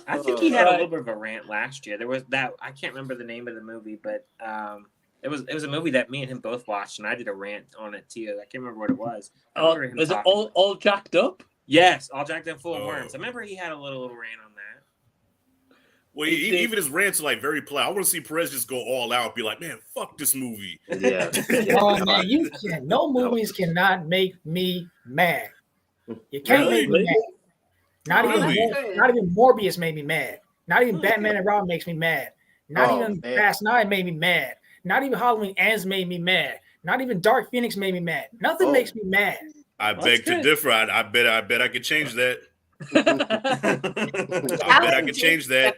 I think he had a little bit of a rant last year. There was that, I can't remember the name of the movie, but it was a movie that me and him both watched, and I did a rant on it too. I can't remember what it was.
Was it all jacked up?
Yes, all jacked up full of worms. I remember he had a little rant on that.
Well, even his rants are like very polite. I want to see Perez just go all out, be like, man, fuck this movie.
Yeah.
Oh man, no movies cannot make me mad. You can't make me mad. Not even Morbius made me mad. Not even Batman and Robin makes me mad. Not even Fast 9 made me mad. Not even Halloween Ends made me mad. Not even Dark Phoenix made me mad. Nothing makes me mad.
I beg to differ. I bet I could change that. I bet I could change that.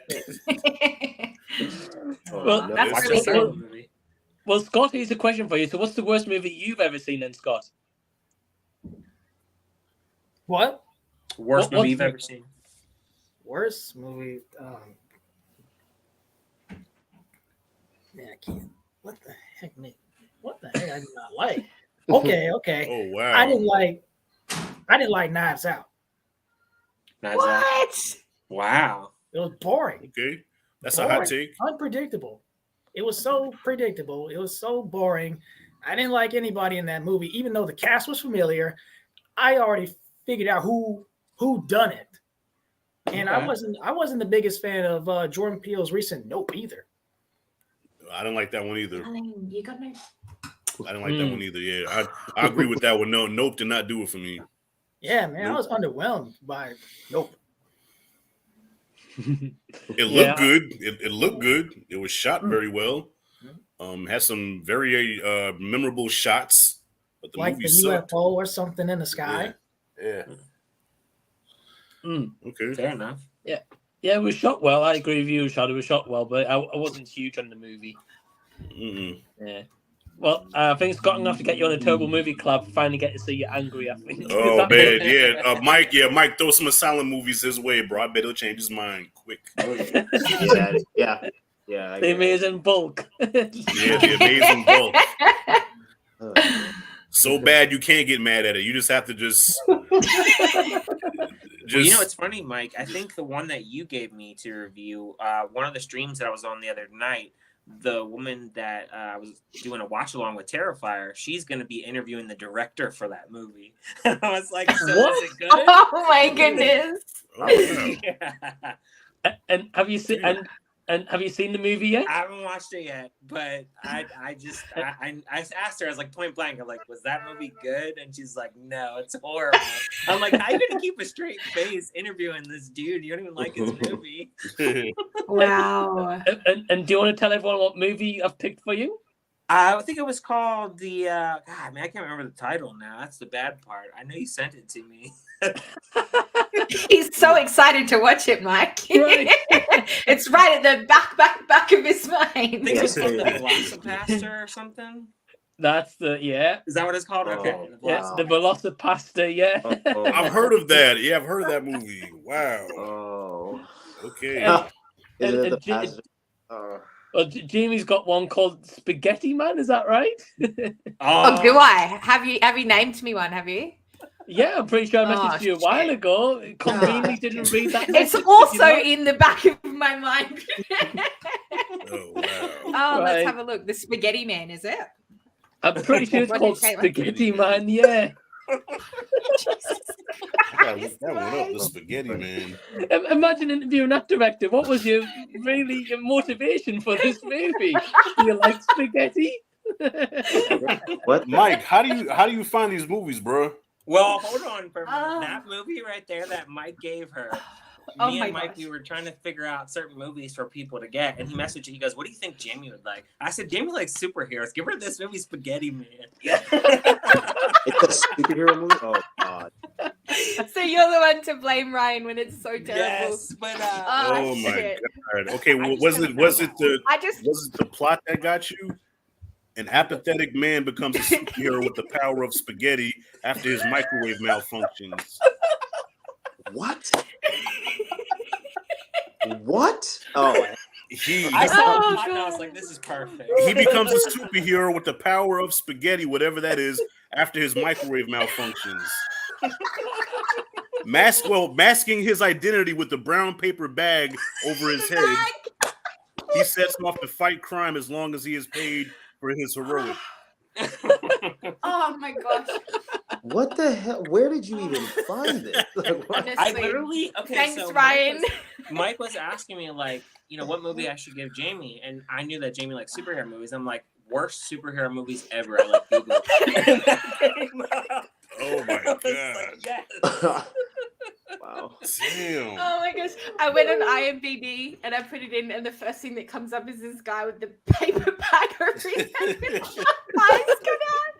Well, Scott, here's a question for you. So, what's the worst movie you've ever seen, then, Scott?
What?
Worst movie you've ever seen?
Worst movie? Man, I can't. What the heck, man? What the heck I did not like? Okay.
Oh wow.
I didn't like Knives Out.
Knives Out. Wow.
It was boring.
Okay. That's a hot take.
Unpredictable. It was so predictable. It was so boring. I didn't like anybody in that movie, even though the cast was familiar. I already figured out who who done it. And
Okay.
I wasn't the biggest fan of Jordan Peele's recent Nope either.
I didn't like that one either.
You got no.
I didn't like that one either. Yeah, I agree with that one. No, Nope did not do it for me.
Yeah, man, I was underwhelmed by Nope.
It looked good. It looked good. It was shot very well. Had some very memorable shots. But the
Like
movie
the
sucked.
UFO or something in the sky.
Yeah. Okay.
Fair enough.
Yeah, it was shot well. I agree with you, Rashad. It was shot well, but I wasn't huge on the movie. Yeah. Well, I think Scott, I'm going to have to get you on a Turbo Movie Club. Finally get to see you angry, I think.
Oh, man. Yeah. Mike, throw some asylum movies his way, bro. I bet he'll change his mind quick.
Yeah.
The Amazing Bulk.
Yeah, the Amazing Bulk. So bad you can't get mad at it. You just have to just.
Well, you know, it's funny, Mike. I think the one that you gave me to review, one of the streams that I was on the other night, the woman that I was doing a watch along with Terrifier, she's going to be interviewing the director for that movie. And I was like, so is it good?
Oh my goodness!
Yeah.
And have you seen and have you seen the movie yet?
I haven't watched it yet, but I asked her, I was like point blank, I'm like, was that movie good? And she's like, no, it's horrible. I'm like, how are you gonna keep a straight face interviewing this dude? You don't even like his movie.
Wow.
And do you want to tell everyone what movie I've picked for you?
I think it was called the God, man, I can't remember the title now. That's the bad part. I know you sent it to me.
He's so excited to watch it, Mike.
Right.
It's right at the back of his mind.
I think it's called the Velocipaster or something.
That's the
Is that what it's called? Okay.
Yes, the Velocipaster. Yeah.
I've heard of that. Yeah, I've heard of that movie. Wow.
Oh.
Okay.
Well, Jamie's got one called Spaghetti Man. Is that right?
Oh, do I? Have you named me one? Have you?
Yeah, I'm pretty sure I messaged you a while ago. Conveniently didn't read that.
It's
message,
also
you know?
in the back of my mind.
Oh, wow.
Oh,
Right.
let's have a look. The Spaghetti Man, is it?
I'm pretty sure it's
What did
called
you say, Mike?
Spaghetti Man. Yeah.
That went up the Spaghetti Man.
Imagine interviewing that director. What was your motivation for this movie? Do you like spaghetti?
What?
Mike, how do you find these movies, bro?
Well, hold on for a minute. That movie right there that Mike gave her.
Oh
Me
my
and Mike,
gosh.
we were trying to figure out certain movies for people to get, and he messaged. He goes, "What do you think Jamie would like?" I said, "Jamie likes superheroes. Give her this movie, Spaghetti Man."
It's a superhero movie? Oh, God.
So you're the one to blame, Ryan, when it's so terrible.
Yes, but
Oh my
shit.
God. Okay, well,
I just
was
haven't
it
done
the plot that got you? An apathetic man becomes a superhero with the power of spaghetti after his microwave malfunctions.
What? What? Oh,
I saw
Oh,
the plot and I was
God.
like, "This is perfect."
He becomes a superhero with the power of spaghetti, whatever that is, after his microwave malfunctions. Masking his identity with the brown paper bag over his head, he sets off to fight crime as long as he is paid for his heroic.
Oh my gosh.
what the hell? Where did you even find this? Like, what?
I
Honestly.
literally okay.
Thanks,
so
Ryan.
Mike was asking me like, what movie I should give Jamie, and I knew that Jamie likes superhero movies. I'm like, worst superhero movies ever. I like Google. And that came up.
Oh my
I was
God.
like, yes.
Wow.
Damn.
Oh my gosh. I went on IMDb and I put it in, and the first thing that comes up is this guy with the paper bag over his head with eyes cut out.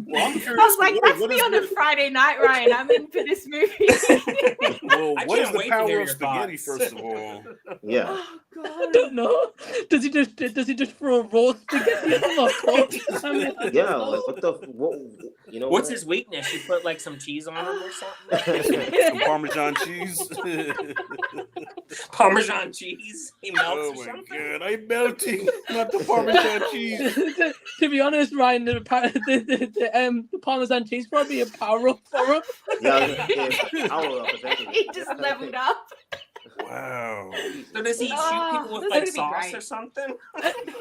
Well, I'm
I
curious,
was like, that's
what
me
is
on a Friday night, Ryan. I'm in for this movie.
well,
I
what is
can't
the
wait to
power
hear
of
your
spaghetti,
thoughts.
first of all?
Yeah.
Oh,
I
God.
don't know. Does he just throw raw spaghetti at them or cold? I mean, I
Yeah.
don't know.
Like, what the? What, you know
What's
what?
his weakness? You put like some cheese on him or something?
Some Parmesan cheese.
Parmesan cheese. He melts
Oh
or
my
something.
God, I'm melting. Not the Parmesan cheese.
To be honest, Ryan, the Parmesan cheese probably a power up for him.
Yeah, I was gonna say, power up, if anything.
He just leveled up.
Wow.
So does he shoot people with
this
like
is gonna be
sauce
great.
or something?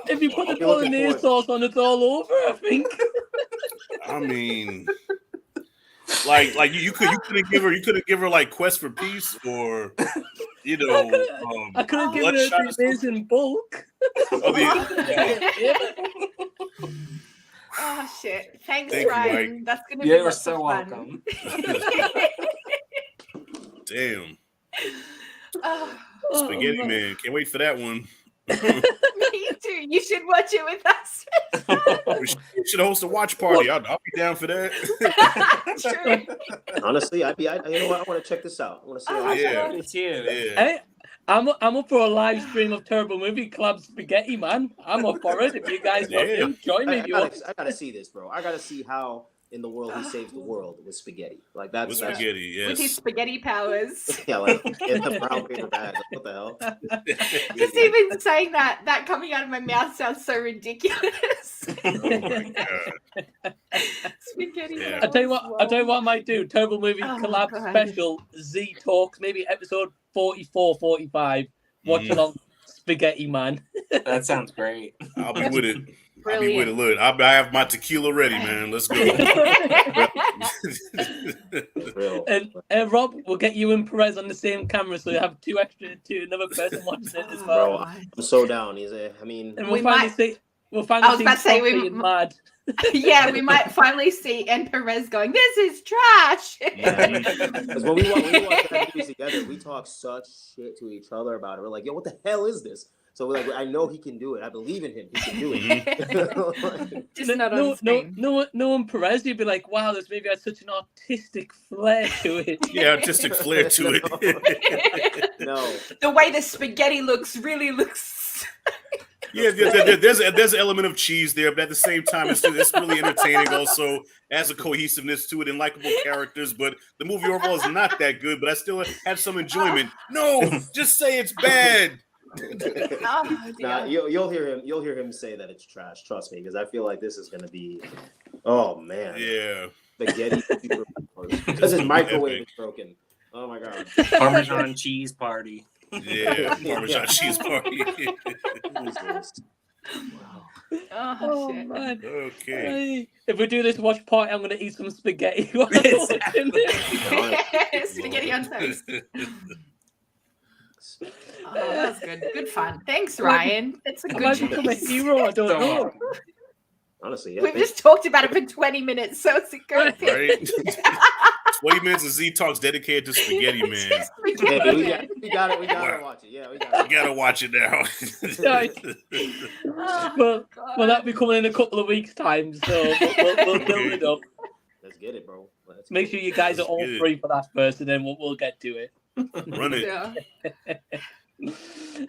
If you put the
You're looking
bolognese
forward.
sauce on, it's all over, I think.
I mean, Like you couldn't give her like Quest for Peace or you know
I couldn't give her the Amazing Bulk.
Oh shit! Thanks,
Thank you,
Ryan.
Mike.
That's gonna be
You're
lots
so
of fun.
welcome.
Damn.
Oh,
Spaghetti
man.
Man. Can't wait for that one.
me too. You should watch it with us.
We should host a watch party. I'll be down for that.
True.
Honestly, you know what? I want to check this out. I want to see how it's
Yeah.
Me too.
Yeah.
Hey, I'm up for a live stream of Turbo Movie Club Spaghetti, man. I'm up for it. If you guys want
Yeah.
to join me, if you
I
want.
gotta see this, bro. I gotta see how in the world he saves the world with spaghetti. Like that's
With spaghetti, yes.
With his spaghetti powers.
Yeah, like in the brown paper bag. Like, what the hell?
Just even saying that coming out of my mouth sounds so ridiculous.
Oh my god.
Spaghetti.
Yeah.
I tell you what I might do. Turbo Movie
Oh,
Collab
God.
Special Z Talks, maybe episode 44, 45. Watch along Spaghetti Man.
That sounds great.
I'll be with it.
Brilliant.
Look, I have my tequila ready, man. Let's go.
And Rob, we'll get you and Perez on the same camera, so you have two extra to another person watching it as well.
Bro, I'm so down. And
we'll
We
finally
might-
see. We'll
I
finally
was
see
about to say,
Sophie
we
and Mad.
Yeah, we might finally see and Perez going, "This is trash."
Because when we watch that movies together, we talk such shit to each other about it. We're like, "Yo, what the hell is this?" So we're like, I know he can do it. I believe in him. He can do it.
Just not on the screen.
No one Perez, you'd be like, wow, this movie has such an artistic flair to it.
Yeah, artistic flair to it.
No.
The way the spaghetti really looks.
Yeah, there's an element of cheese there, but at the same time, it's really entertaining. Also, has a cohesiveness to it and likable characters. But the movie overall is not that good. But I still have some enjoyment. No, just say it's bad.
Oh,
Nah, you'll hear him say that it's trash. Trust me, because I feel like this is gonna be. Oh man.
Yeah.
Spaghetti because his microwave is broken. Oh my god.
Parmesan cheese party.
Yeah, Parmesan cheese party.
Oh, shit.
Man.
Okay.
Hey, if we do this watch party, I'm gonna eat some spaghetti. while I'm watching this.
Spaghetti on toast. Oh, that was good. Good fun. Thanks, Ryan. That's a
Have
good
I become a
choice.
hero? I don't know.
Honestly, yeah.
We've just talked about it for 20 minutes, so it's a good thing.
Right? 20 minutes of Z Talks dedicated to Spaghetti Man.
Just
Yeah,
spaghetti.
we gotta watch it. Yeah, we gotta.
You gotta watch it now.
Oh,
Well,
God.
that'll be coming in a couple of weeks' time, so we'll build it up.
Let's get it, bro. Let's
Make
get
sure
it.
you guys are all
Let's get it.
free for that first, and then we'll get to it.
Run it.
Yeah.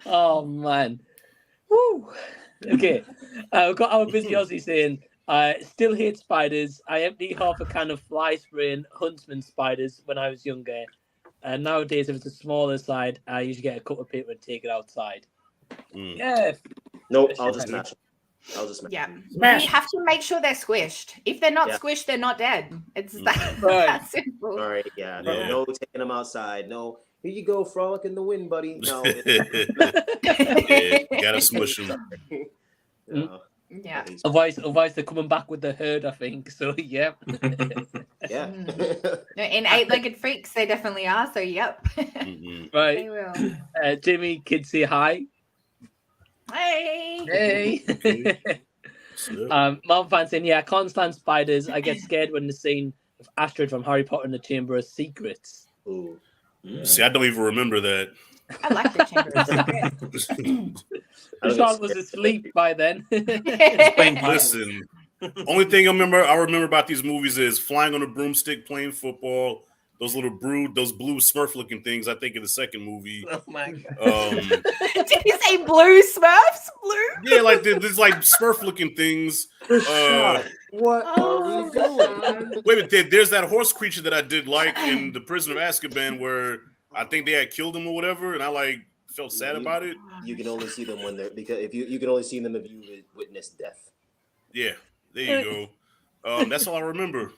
Oh man. Woo. Okay. We've got our busy Aussie saying, still hate spiders. I empty half a can of fly spray and huntsman spiders when I was younger. And nowadays, if it's a smaller side, I usually get a cut of paper and take it outside. Yeah.
Nope, I'll just smash it.
Yeah.
Smash.
You have to make sure they're squished. If they're not
Yeah.
squished, they're not dead. It's that,
Right.
that simple.
All right, yeah.
Yeah.
No taking them outside. No, here you go, frolic in the wind, buddy. No.
Yeah, gotta smush them.
No.
Yeah.
Otherwise, they're coming back with the herd, I think. So, yeah.
Yeah.
No, in eight-legged freaks, they definitely are. So, yep.
Mhm.
Right.
They will.
Jimmy, kids say hi.
Hey.
Hey. Mom fan saying, yeah, I can't stand spiders. I get scared when the scene of Astrid from Harry Potter and the Chamber of Secrets.
Ooh.
See, I don't even remember that.
I like the Chamber of Secrets.
Rashad was asleep by then.
Listen, only thing I remember about these movies is flying on a broomstick, playing football, those blue Smurf looking things. I think in the second movie.
Oh my god.
Did you say blue Smurfs? Blue?
Yeah, like there's like Smurf looking things.
What are we doing?
Wait a minute, there's that horse creature that I did like in The Prisoner of Azkaban where I think they had killed him or whatever, and I like felt sad about it.
You can only see them when they're because if you can only see them if you witness death.
Yeah, there you go. That's all I remember.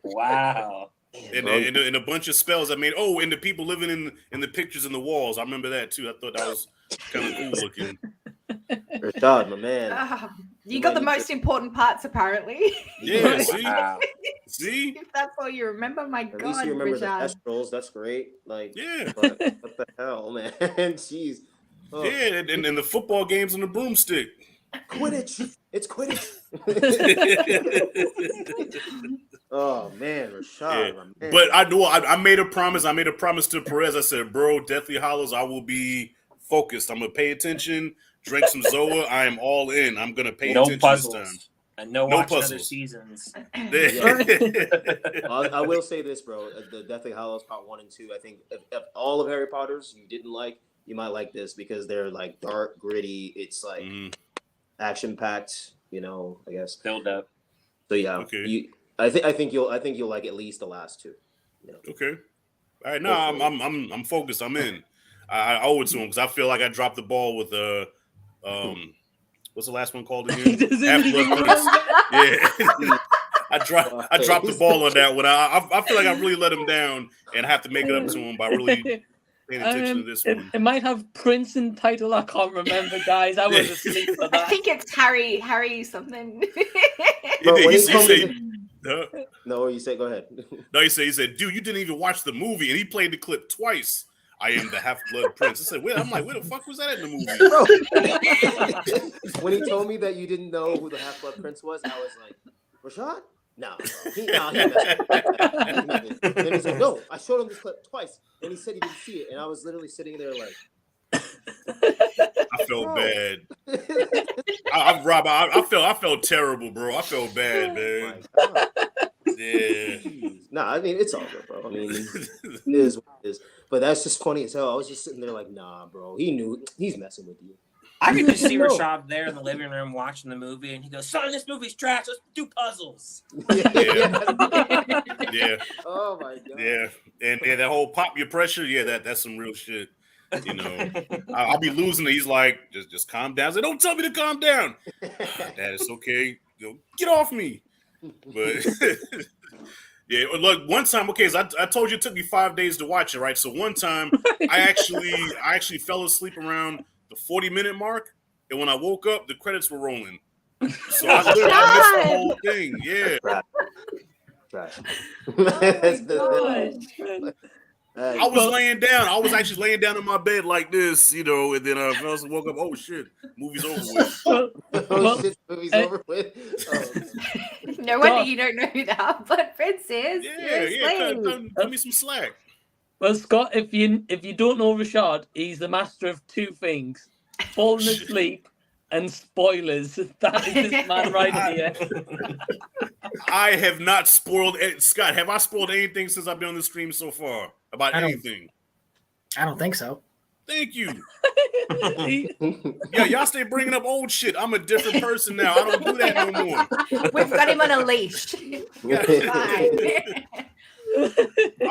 Wow.
And a bunch of spells I made. Oh, and the people living in the pictures in the walls. I remember that too. I thought that was kind of cool looking.
Rashad, my man.
You got the most important parts, apparently.
Yeah, see?
Wow.
See?
If that's all you remember, my
At
God,
least you remember the
Rashad.
Kestrels. That's great. Like,
Yeah.
but what the hell, man? Jeez. Oh,
Yeah, and the football games on the broomstick.
Quidditch. It's Quidditch. Oh man, Rashad.
Yeah.
Man.
But I know I made a promise. I made a promise to Perez. I said, bro, Deathly Hollows, I will be focused. I'm gonna pay attention, drink some Zoa. I am all in. I'm gonna pay
No
attention
puzzles.
this time.
And no
No
watching other
puzzles.
seasons.
I will say this, bro. The Deathly Hallows Part 1 and 2. I think if all of Harry Potter's you didn't like, you might like this because they're like dark, gritty. It's like action packed. You know, I guess
build up.
So yeah,
Okay.
I think you'll like at least the last two. You know?
Okay. All right. No, I'm focused. I'm in. I owe it to him because I feel like I dropped the ball with what's the last one called again? Half-Blood Prince. Yeah. I dropped the ball on that one. I feel like I really let him down and I have to make it up to him by really paying attention to this one.
It might have Prince in title. I can't remember, guys. I was asleep for
I
that.
think it's Harry something.
No, you say go ahead.
No, he said, dude, you didn't even watch the movie, and he played the clip twice. I am the Half-Blood Prince. I said, wait, I'm like, where the fuck was that in the
movie? When he told me that you didn't know who the Half-Blood Prince was, I was like, Rashad? No. And then he said, no, I showed him this clip twice, and he said he didn't see it, and I was literally sitting there like,
I felt bad. I felt terrible, bro. I felt bad, man. Yeah.
Nah, I mean, it's all good, bro. I mean, it is what it is. But that's just funny as hell. I was just sitting there like, nah, bro. He knew he's messing with you.
I could just see Rashad there in the living room watching the movie, and he goes, son, this movie's trash. Let's do puzzles.
Yeah.
Oh, my God.
Yeah. And that whole pop your pressure, yeah, that's some real shit. You know, I'll be losing it. He's like, just calm down. I said, don't tell me to calm down. Dad, it's okay. Get off me. But yeah, look, one time, okay, so I told you it took me 5 days to watch it, right? So one time I actually fell asleep around the 40-minute mark, and when I woke up, the credits were rolling. So I missed the whole thing. Yeah. I was laying down. I was actually laying down in my bed like this, you know, and then I woke up. Oh shit, movie's over with.
Movie's over with.
No wonder you don't know who the Half-Blood Prince is.
Yeah. Cut me some slack.
Well, Scott, if you don't know Rashad, he's the master of two things: falling asleep and spoilers. That is this man right here.
I have not spoiled Scott. Have I spoiled anything since I've been on the stream so far about anything?
I don't think so.
Thank you. Yeah, y'all stay bringing up old shit. I'm a different person now. I don't do that no more.
We've got him on a leash.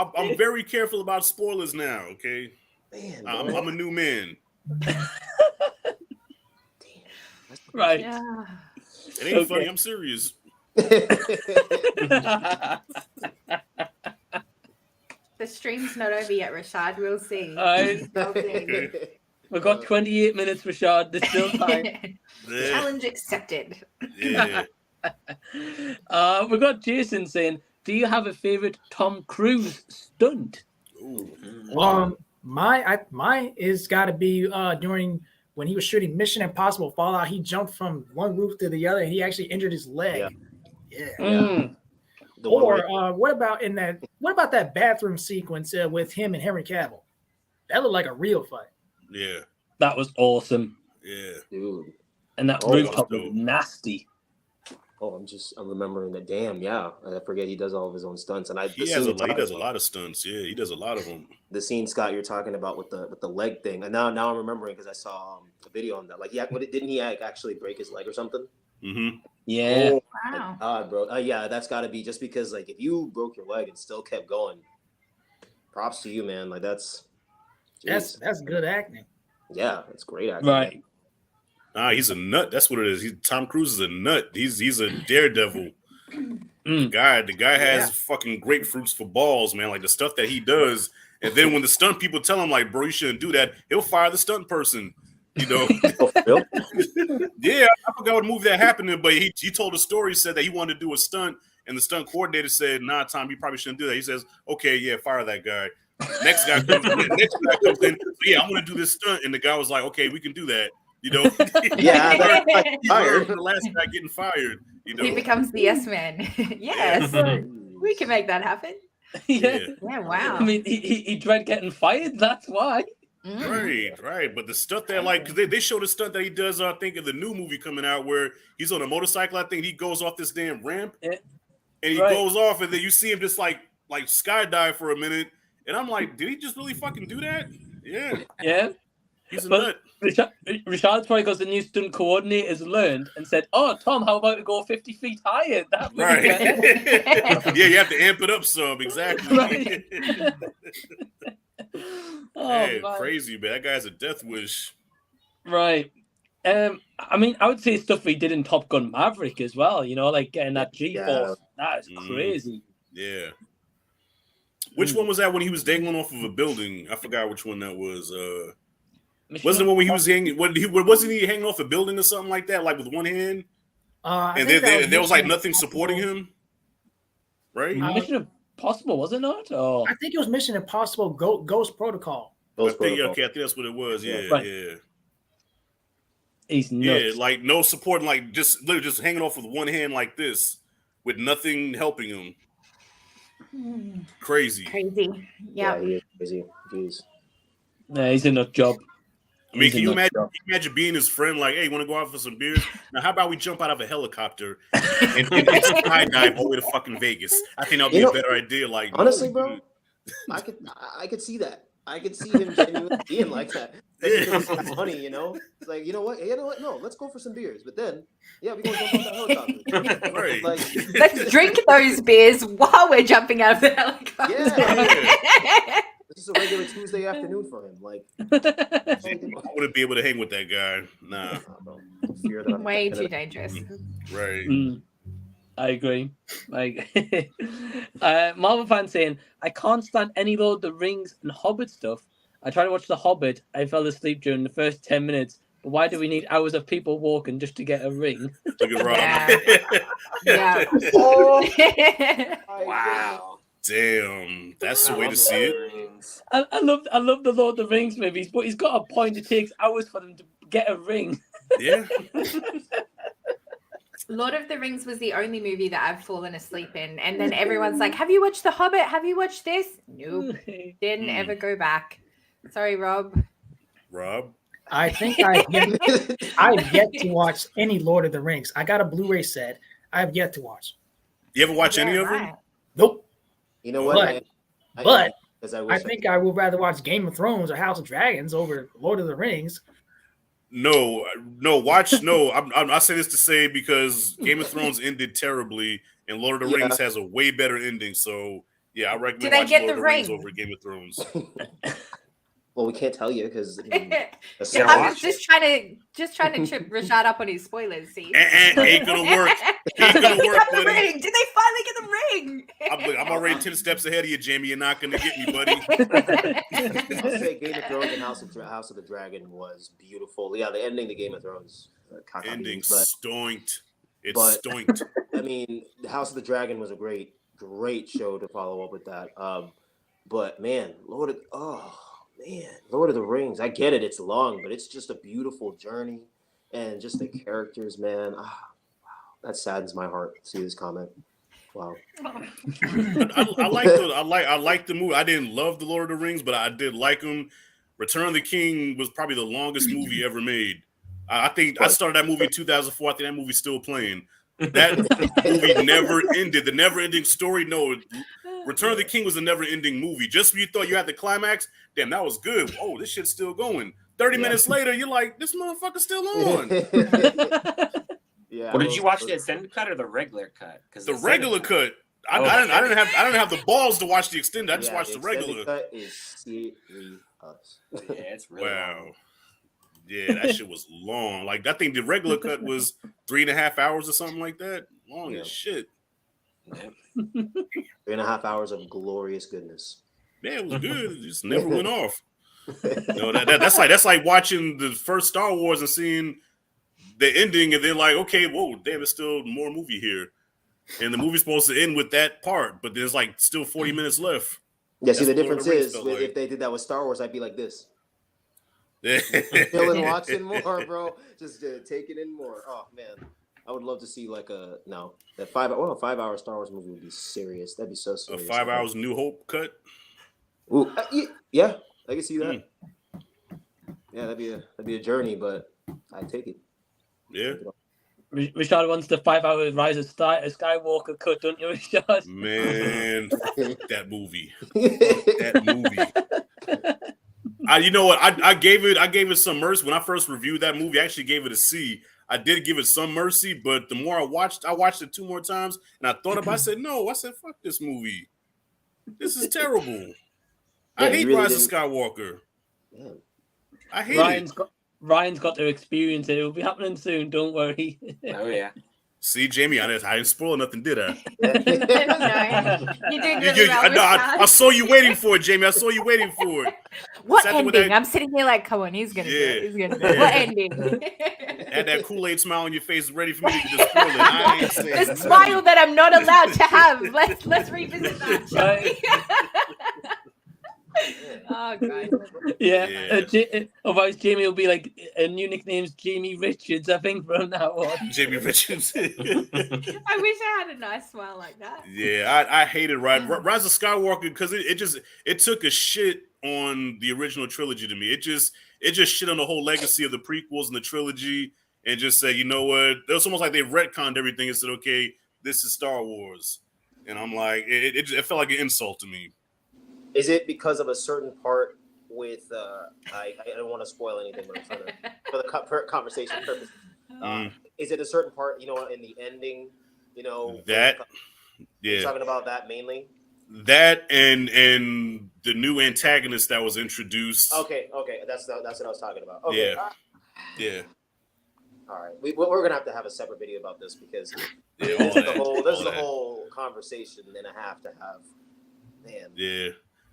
I'm very careful about spoilers now. Okay,
man,
I'm a new man.
Right.
Yeah.
It ain't funny. I'm serious.
The stream's not over yet, Rashad. We'll see.
We've got 28 minutes, Rashad. There's still time.
Challenge accepted.
Yeah.
We've got Jason saying, do you have a favorite Tom Cruise stunt?
Mine is got to be during when he was shooting Mission Impossible Fallout. He jumped from one roof to the other, and he actually injured his leg. Yeah. Or what about that bathroom sequence with him and Henry Cavill? That looked like a real fight.
Yeah.
That was awesome.
Yeah.
Dude.
And that rooftop was nasty.
Oh, I'm remembering that. Damn, yeah. I forget he does all of his own stunts, and
he does a lot of stunts. Yeah, he does a lot of them.
The scene, Scott, you're talking about with the leg thing, and now I'm remembering because I saw a video on that. Like, didn't he actually break his leg or something?
Mm-hmm.
Yeah.
Oh, wow. God, bro. Yeah, that's got to be just because, like, if you broke your leg and still kept going, props to you, man. Like, that's
good acting.
Yeah, it's great acting.
Right.
He's a nut. That's what it is. Tom Cruise is a nut. He's a daredevil. The guy has fucking grapefruits for balls, man. Like the stuff that he does. And then when the stunt people tell him, like, bro, you shouldn't do that, he'll fire the stunt person. You know,
Bill?
yeah, I forgot what movie that happened in, but he told a story, said that he wanted to do a stunt, and the stunt coordinator said, "Nah, Tom, you probably shouldn't do that." He says, "Okay, yeah, fire that guy." Next guy comes in, yeah, I'm gonna do this stunt, and the guy was like, "Okay, we can do that." You know,
Yeah, that's
he learned from the last guy getting fired. You know,
He becomes the yes man. Yes, we can make that happen.
Yeah.
Yeah, wow.
I mean, he dread getting fired. That's why.
Right. But the stuff that, like, because they showed the stunt that he does, I think, in the new movie coming out where he's on a motorcycle. I think he goes off this damn ramp, and he goes off, and then you see him just like skydive for a minute, and I'm like, did he just really fucking do that? Yeah.
Yeah.
He's a nut.
Rashad's probably because the new stunt coordinators learned and said, "Oh, Tom, how about to go 50 feet higher?" That would be better.
Yeah, you have to amp it up some. Exactly.
Right.
Man, crazy, man. That guy's a death wish.
Right. I mean, I would say stuff he did in Top Gun Maverick as well. You know, like getting that G-force. That is crazy.
Yeah. Which one was that when he was dangling off of a building? I forgot which one that was. Wasn't it when he was hanging? Wasn't he hanging off a building or something like that, like with one hand? And there was like nothing supporting him, right?
Mission Impossible, was it not? Oh,
I think it was Mission Impossible Ghost Protocol.
I think that's what it was. Yeah,
Right.
yeah.
He's nuts.
Yeah, like no support, like just literally just hanging off with one hand like this, with nothing helping him. Crazy.
Yeah.
He is crazy. Jeez.
Yeah, he's a nut job.
I mean, can you imagine being his friend? Like, hey, want to go out for some beers? Now, how about we jump out of a helicopter and skydive all the way to fucking Vegas? I think that'll be a better idea. Like,
honestly, bro, I could see that. I could see him genuinely being like that. It's funny, you know. It's like, you know what? No, let's go for some beers. But then, yeah, we're gonna jump out the helicopter.
Right.
Like,
let's drink those beers while we're jumping out of the helicopter.
Yeah. This is a regular Tuesday afternoon for him. Like,
I wouldn't be able to hang with that guy. Nah.
Way too dangerous.
Right.
I agree. Like, Marvel fan saying, I can't stand any Lord of the Rings and Hobbit stuff. I tried to watch The Hobbit. I fell asleep during the first 10 minutes. But why do we need hours of people walking just to get a ring?
Look at Rob.
Yeah.
Wow.
Damn, that's the way to see it.
I love the Lord of the Rings movies, but he's got a point. It takes hours for them to get a ring.
Yeah.
Lord of the Rings was the only movie that I've fallen asleep in, and then everyone's like, "Have you watched The Hobbit? Have you watched this?" Nope, didn't ever go back. Sorry, Rob.
I think I've yet to watch any Lord of the Rings. I got a Blu-ray set. I've yet to watch.
You ever watch any of them?
Nope.
You know what?
But
I
think I would rather watch Game of Thrones or House of Dragons over Lord of the Rings.
No. I say this to say because Game of Thrones ended terribly, and Lord of the Rings has a way better ending. So yeah, I recommend.
Did I
watching
get
Lord
the
of the Rings
ring?
over Game of Thrones.
Well, we can't tell you because
I was just trying to trip Rashad up on his spoilers. See,
ain't gonna work. Ain't gonna work,
the ring. Did they finally get the ring?
I'm already 10 steps ahead of you, Jamie. You're not gonna get me, buddy.
I'll say Game of Thrones and House of the Dragon was beautiful. Yeah, the ending to Game of Thrones.
Ending stoinked. It's stoinked.
I mean, the House of the Dragon was a great show to follow up with that. But man, Lord of the Rings. I get it. It's long, but it's just a beautiful journey, and just the characters, man. Wow, that saddens my heart to see this comment. Wow.
I like the movie. I didn't love the Lord of the Rings, but I did like them. Return of the King was probably the longest movie ever made. I think I started that movie in 2004. I think that movie's still playing. That movie never ended. The never-ending story. No, Return of the King was a never-ending movie. Just when you thought you had the climax, damn, that was good. Oh, this shit's still going. 30 minutes later, you're like, this motherfucker's still on.
Yeah.
Well, did you watch the extended cut or the regular cut? Because
the regular cut. I didn't have the balls to watch the extended. I just watched the regular.
Cut is serious.
Yeah, it's really long.
Yeah, that shit was long. Like I think the regular cut was 3.5 hours or something like that. Long as shit.
3.5 hours of glorious goodness.
Yeah, it was good. It just never went off. No, that's like watching the first Star Wars and seeing the ending, and they're like, okay, whoa, damn, there's still more movie here, and the movie's supposed to end with that part, but there's like still 40 minutes left.
Yeah, see,
That's
the
what Lord
difference
of the Rings
is
felt
if
like.
they did that with Star Wars, I'd be like this. Chilling, watching more, bro. Just take it in more. Oh man, I would love to see like a 5-hour Star Wars movie would be serious. That'd be so
A
serious.
5 hours New Hope cut.
Ooh, yeah, I can see that. Yeah, that'd be a journey, but I'd take it.
Yeah.
Rashad wants the 5 hour Rise of Skywalker cut, don't you, Rashad?
Man, that movie. That movie. You know what? I gave it some mercy when I first reviewed that movie. I actually gave it a C. I did give it some mercy, but the more I watched it 2 more times, and I thought about it. I said, no. I said, fuck this movie. This is terrible. I hate
really
Rise of Skywalker.
Yeah.
I hate it.
Ryan's got to experience it. It'll be happening soon. Don't worry.
Oh yeah.
See, Jamie, I didn't spoil nothing, did I?
No, you did really well with that.
I saw you waiting for it, Jamie. I saw you waiting for it.
What ending? I'm sitting here like, come on, he's gonna do it. He's gonna do it. What ending?
Had that Kool-Aid smile on your face, ready for me to just spoil it. I ain't saying
the smile that I'm not allowed to have. Let's revisit that, shall we? Oh god.
Yeah. Otherwise, Jamie will be like, a new nickname's Jamie Richards, I think, from now on.
Jamie Richards.
I wish I had a nice smile like that.
Yeah, I hated Rise of Skywalker because it took a shit on the original trilogy to me. It just shit on the whole legacy of the prequels and the trilogy and just said, you know what? It was almost like they retconned everything and said, okay, this is Star Wars. And I'm like, it felt like an insult to me.
Is it because of a certain part with I don't want to spoil anything, but I'm trying to, for the conversation purpose. Is it a certain part, in the ending,
that
you're talking about that mainly?
That and the new antagonist that was introduced.
Okay, that's what I was talking about. Okay.
Yeah.
All right, we're gonna have a separate video about this because
this
is a whole conversation and a half to have. Man.
Yeah.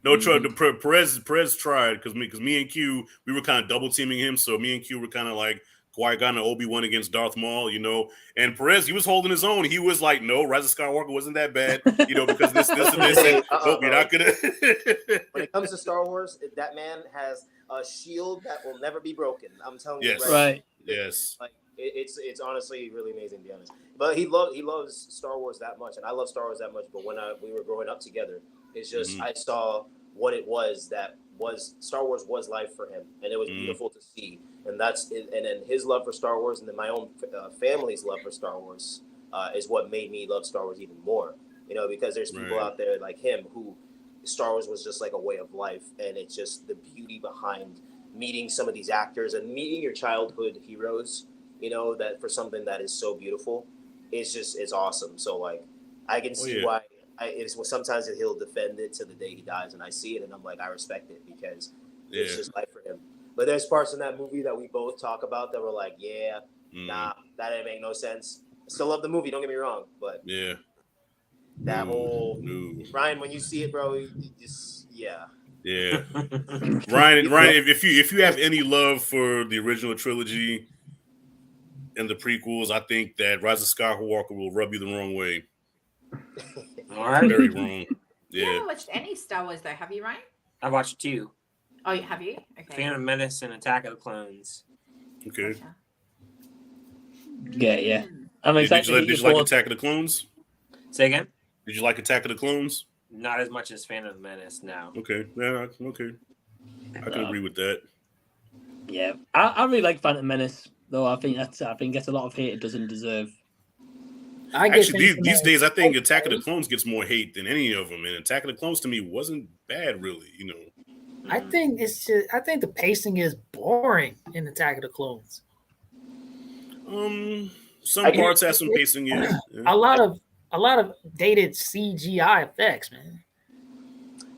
No, Perez tried because me and Q, we were kind of double teaming him. So me and Q were kind of like Qui-Gon and Obi-Wan against Darth Maul, And Perez, he was holding his own. He was like, no, Rise of Skywalker wasn't that bad, because this and this. And, nope, you're not gonna.
When it comes to Star Wars, that man has a shield that will never be broken. I'm telling you,
right?
Yes.
Like it's honestly really amazing to be honest. But he loves Star Wars that much, and I love Star Wars that much. But when we were growing up together, it's just I saw what it was that was Star Wars was life for him, and it was beautiful to see. And that's it. And then his love for Star Wars, and then my own family's love for Star Wars is what made me love Star Wars even more. Because there's people out there like him who Star Wars was just like a way of life, and it's just the beauty behind meeting some of these actors and meeting your childhood heroes. That for something that is so beautiful, it's awesome. So like, I can see why. Sometimes he'll defend it to the day he dies, and I see it, and I'm like, I respect it because it's just life for him. But there's parts in that movie that we both talk about that we're like, nah, that didn't make no sense. I still love the movie, don't get me wrong, but that whole Ryan, when you see it, bro, you just
Ryan, if you have any love for the original trilogy and the prequels, I think that Rise of Skywalker will rub you the wrong way.
All right.
Very wrong.
You haven't watched any Star Wars though, have you, Ryan?
I watched 2.
Oh, have you? Okay.
Phantom Menace and Attack of the Clones.
Okay.
Yeah. I'm excited.
Did you like Attack of the Clones?
Say again?
Did you like Attack of the Clones?
Not as much as Phantom Menace, no.
Okay. Yeah, okay. I can agree with that.
Yeah. I really like Phantom Menace, though. I think gets a lot of hate it doesn't deserve.
Actually, these days, I think Attack of the Clones gets more hate than any of them, and Attack of the Clones to me wasn't bad, really.
I think the pacing is boring in Attack of the Clones.
Some parts have some pacing. Yeah.
A lot of dated CGI effects, man.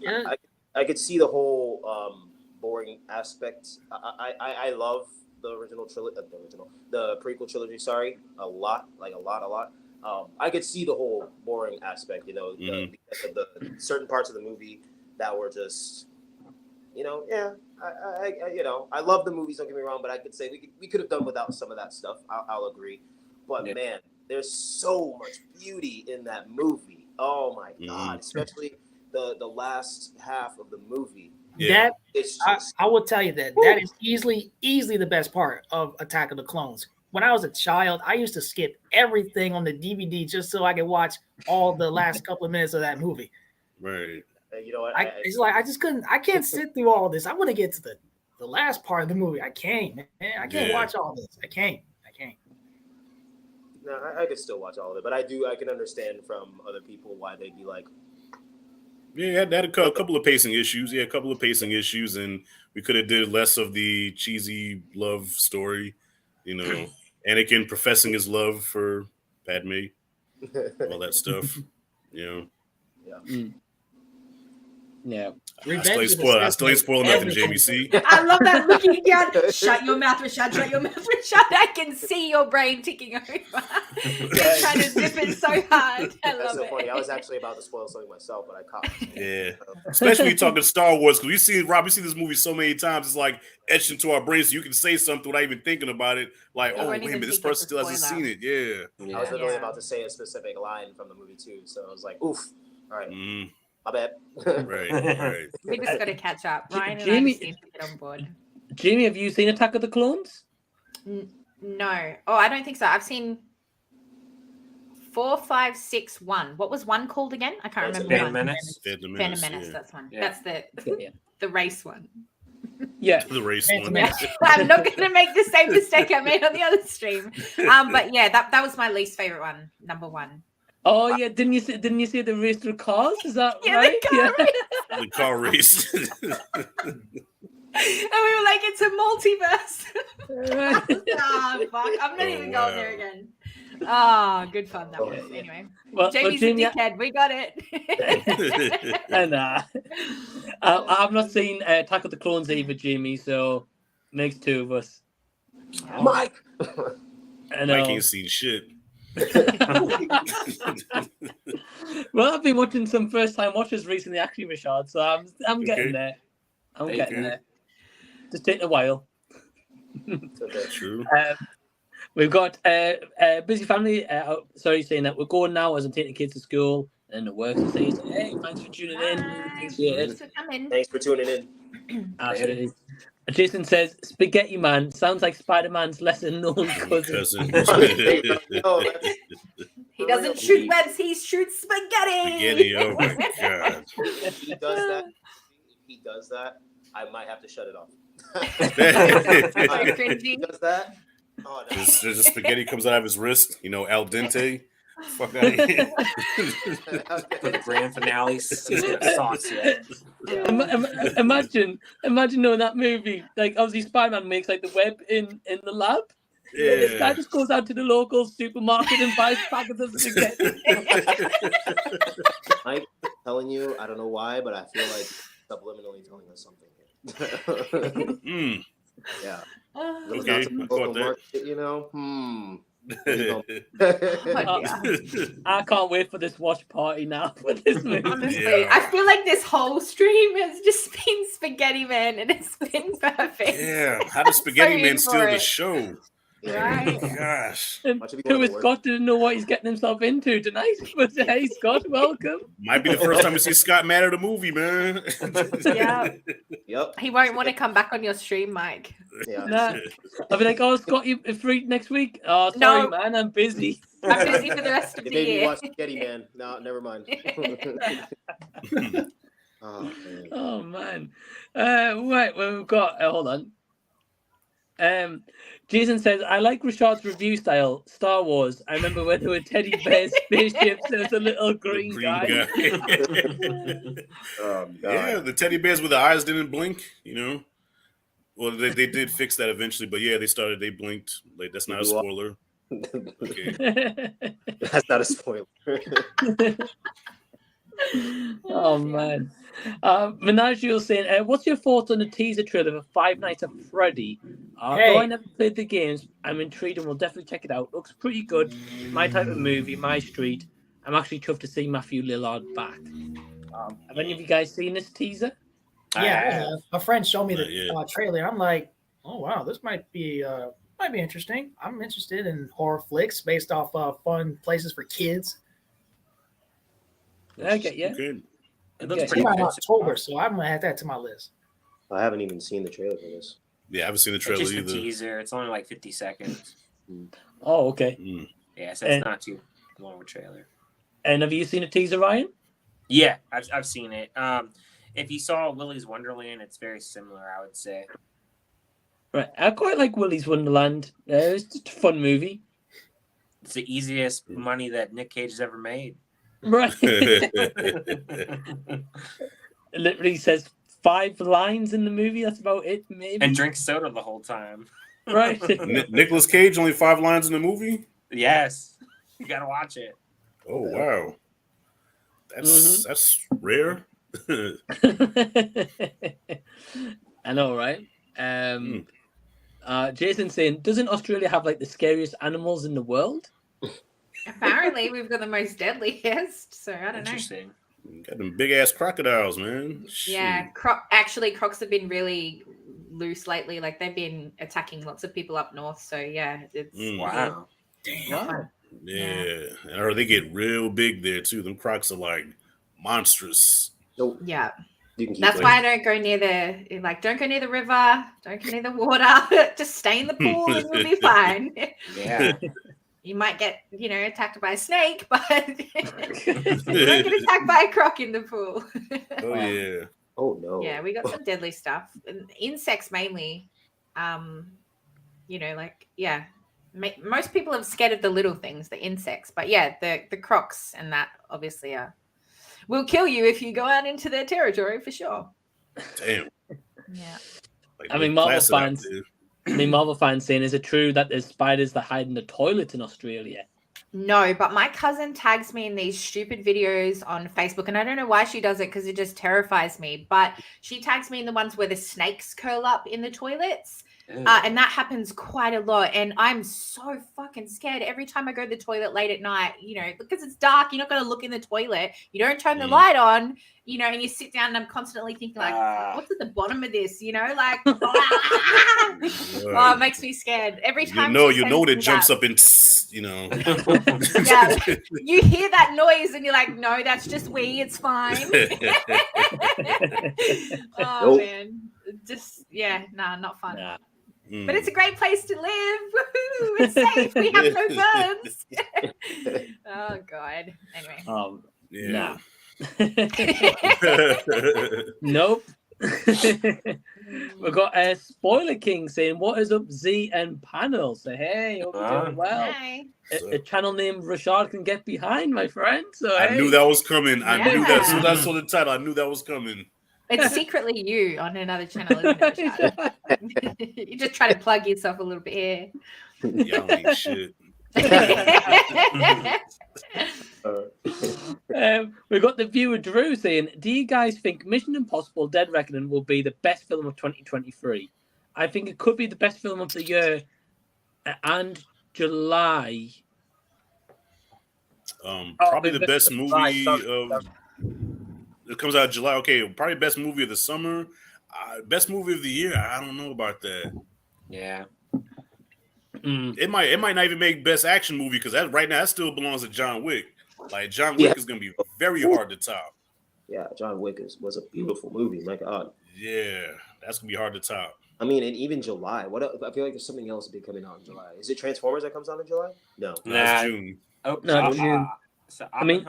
Yeah,
I could see the whole boring aspect. I love the original trilogy, the prequel trilogy. Sorry, a lot. I could see the whole boring aspect, because of the certain parts of the movie that were just you know, yeah, I you know, I love the movies. Don't get me wrong, but I could say we could have done without some of that stuff. I'll agree. But man, there's so much beauty in that movie. Oh my god, especially the last half of the movie.
That
it's just,
I will tell you that is easily the best part of Attack of the Clones. When I was a child, I used to skip everything on the DVD just so I could watch all the last couple of minutes of that movie.
Right.
You know what?
It's like I just couldn't. I can't sit through all this. I want to get to the last part of the movie. I can't, man. I can't watch all this. I can't.
No, I could still watch all of it, but I can understand from other people why they'd be like,
yeah, that had a couple of pacing issues. Yeah, a couple of pacing issues, and we could have did less of the cheesy love story. You know, Anakin professing his love for Padme, all that stuff. You know.
Yeah.
Yeah.
I still ain't spoiling nothing, Jamie. See?
I love that looking again. Shut your mouth, Rashad. Shut your mouth, Rashad. I can see your brain ticking over. You're trying to zip it so hard. I love
That's so
it.
funny. I was actually about to spoil something myself, but I caught myself.
Yeah. Especially when you're talking Star Wars, because we see this movie so many times, it's like etched into our brains, so you can say something without even thinking about it. Like, oh, wait a minute, this person still hasn't seen it. Yeah.
I was literally about to say a specific line from the movie, too. So I was like, oof. All right. My bad.
Right.
We just got to catch up. Ryan and
Jamie-
I just need to get on board.
Jamie, have you seen Attack of the Clones?
No. Oh, I don't think so. I've seen 4, 5, 6, 1. What was 1 called again? I can't remember.
Phantom Menace.
Phantom Menace. That's one.
Yeah.
That's the race one.
Yeah.
The race one.
I'm not going to make the same mistake I made on the other stream. But yeah, that was my least favorite one. Number 1.
Oh yeah, didn't you see the race through cars? Is that
Yeah,
right?
The car race.
And we were like, it's a multiverse. Fuck. I'm not even going there again. Good fun that was. Anyway. Jamie's a dickhead. We got it.
And I've not seen Attack of the Clones either, Jamie, so makes 2 of us.
Mike!
Mike ain't seen shit.
Well, I've been watching some first-time watchers recently, actually, Rashad. So I'm getting there. I'm getting there. Just taking a while.
True.
We've got a busy family. Saying that we're going now as I'm taking the kids to school and the work. So saying, hey, thanks for tuning in. Appreciate it.
Thanks for coming.
Thanks for tuning in.
Absolutely. Jason says, Spaghetti Man sounds like Spider-Man's lesser-known cousin.
He doesn't shoot webs, he shoots spaghetti.
Oh my god.
If he does that, I might have to shut it off.
Cringy.
He does that? Oh, no.
There's a spaghetti comes out of his wrist, al dente. Fuck out of here.
For the grand finale season sauce yet.
Imagine knowing that movie. Like, obviously, Spider-Man makes like the web in the lab.
Yeah.
And this guy just goes out to the local supermarket and buys packets of spaghetti.
Mike, telling you, I don't know why, but I feel like subliminally telling us something. Yeah.
Okay.
I can't wait for this watch party now for this movie.
Honestly, I feel like this whole stream has just been Spaghetti Man and it's been perfect.
Yeah, how does Spaghetti Man steal the show?
Right.
Oh, gosh.
Who is Scott didn't know what he's getting himself into tonight. But hey, Scott, welcome.
Might be the first time you see Scott mad at a movie, man.
Yeah.
Yep.
He won't want to come back on your stream, Mike.
Yeah.
Nah. I'll be like, oh, Scott, you free next week? Oh, sorry, man, I'm busy.
I'm busy for the rest of the
Maybe
year.
watch Spaghetti Man. No, never mind.
Oh man. Right, well, we've got hold on. Jason says, I like Rashad's review style, Star Wars. I remember when there were teddy bears, spaceships, there was a little green guy.
Oh, God.
Yeah, the teddy bears with the eyes didn't blink, Well, they did fix that eventually, but yeah, they blinked. Like, that's not a spoiler. Okay.
That's not a spoiler.
Oh man. Menagio saying, what's your thoughts on the teaser trailer for Five Nights at Freddy? Though I never played the games, I'm intrigued and will definitely check it out. Looks pretty good. My type of movie, my street. I'm actually chuffed to see Matthew Lillard back. Have any of you guys seen this teaser?
Yeah, a friend showed me
Not
the
yet.
trailer. I'm like, oh wow, this might be interesting. I'm interested in horror flicks based off fun places for kids.
Okay, yeah.
Okay.
It looks
Okay.
pretty
Came out
good.
in October, so I'm gonna add that to my list.
I haven't even seen the trailer for this.
Yeah, I haven't seen the
It's
trailer
just a
either.
teaser. It's only like 50 seconds.
Oh, okay.
Mm.
Yeah, so it's
And-
not too long of a trailer.
And have you seen a teaser, Ryan?
Yeah, I've seen it. If you saw Willy's Wonderland, it's very similar, I would say.
Right. I quite like Willy's Wonderland. It's just a fun movie.
It's the easiest money that Nick Cage has ever made.
Right. It literally says 5 lines in the movie. That's about it, maybe.
And drinks soda the whole time.
Right.
Nicolas Cage, only 5 lines in the movie?
Yes. You gotta watch it.
Oh, wow. That's rare.
I know, right? Jason saying, doesn't Australia have like the scariest animals in the world?
Apparently, we've got the most deadliest. So I don't know.
Interesting.
Got them big ass crocodiles, man.
Yeah, crocs have been really loose lately. Like they've been attacking lots of people up north. So yeah, it's
Wow.
Wow.
Yeah. Or they get real big there too. Them crocs are like monstrous.
Nope.
Yeah.
You can keep
That's
going.
why I don't go near don't go near the river, don't go near the water. Just stay in the pool and you'll be fine.
Yeah.
You might get, attacked by a snake, but you don't get attacked by a croc in the pool.
Oh yeah.
Oh no.
Yeah, we got some deadly stuff. And insects mainly. Most people are scared of the little things, the insects. But yeah, the crocs and that obviously will kill you if you go out into their territory for sure.
Damn.
Yeah.
Like,
I mean,
they're
Marvel
placid out
fans.
there.
Marvel fans saying, is it true that there's spiders that hide in the toilets in Australia?
No, but my cousin tags me in these stupid videos on Facebook, and I don't know why she does it because it just terrifies me. But she tags me in the ones where the snakes curl up in the toilets. And that happens quite a lot. And I'm so fucking scared every time I go to the toilet late at night, because it's dark. You're not going to look in the toilet. You don't turn the light on, and you sit down and I'm constantly thinking like, what's at the bottom of this? Like, it makes me scared. Every time
you know that jumps up and,
Yeah, you hear that noise and you're like, no, that's just wee. It's fine.
Nope.
Man. Not fun.
Nah.
But it's a great place to live. Woo-hoo, it's safe. We have no bugs. Oh God. Anyway.
Yeah.
Nah. Nope. We've got a Spoiler King saying, what is up, Z and Panel? So hey, hope you're doing well.
Hi.
A channel name Rashad can get behind, my friend. So
I knew that was coming. I knew that. As soon as I
Yeah.
saw the title, I knew that was coming.
It's secretly you on another channel, isn't it, Rashad? You just try to plug yourself a little bit here.
Y'all ain't shit.
We've got the viewer Drew saying, do you guys think Mission Impossible Dead Reckoning will be the best film of 2023? I think it could be the best film of the year and July.
Probably the best movie of it comes out in July. Okay, probably best movie of the summer. Best movie of the year. I don't know about that.
Yeah.
It might not even make best action movie because right now that still belongs to John Wick. Like John Wick is gonna be very hard to top.
Yeah, John Wick was a beautiful movie. My God.
Yeah, that's gonna be hard to top.
I mean, and even July. I feel like there's something else big coming out in July. Is it Transformers that comes out in July? No.
That's June.
Oh,
No, June.
So
I mean,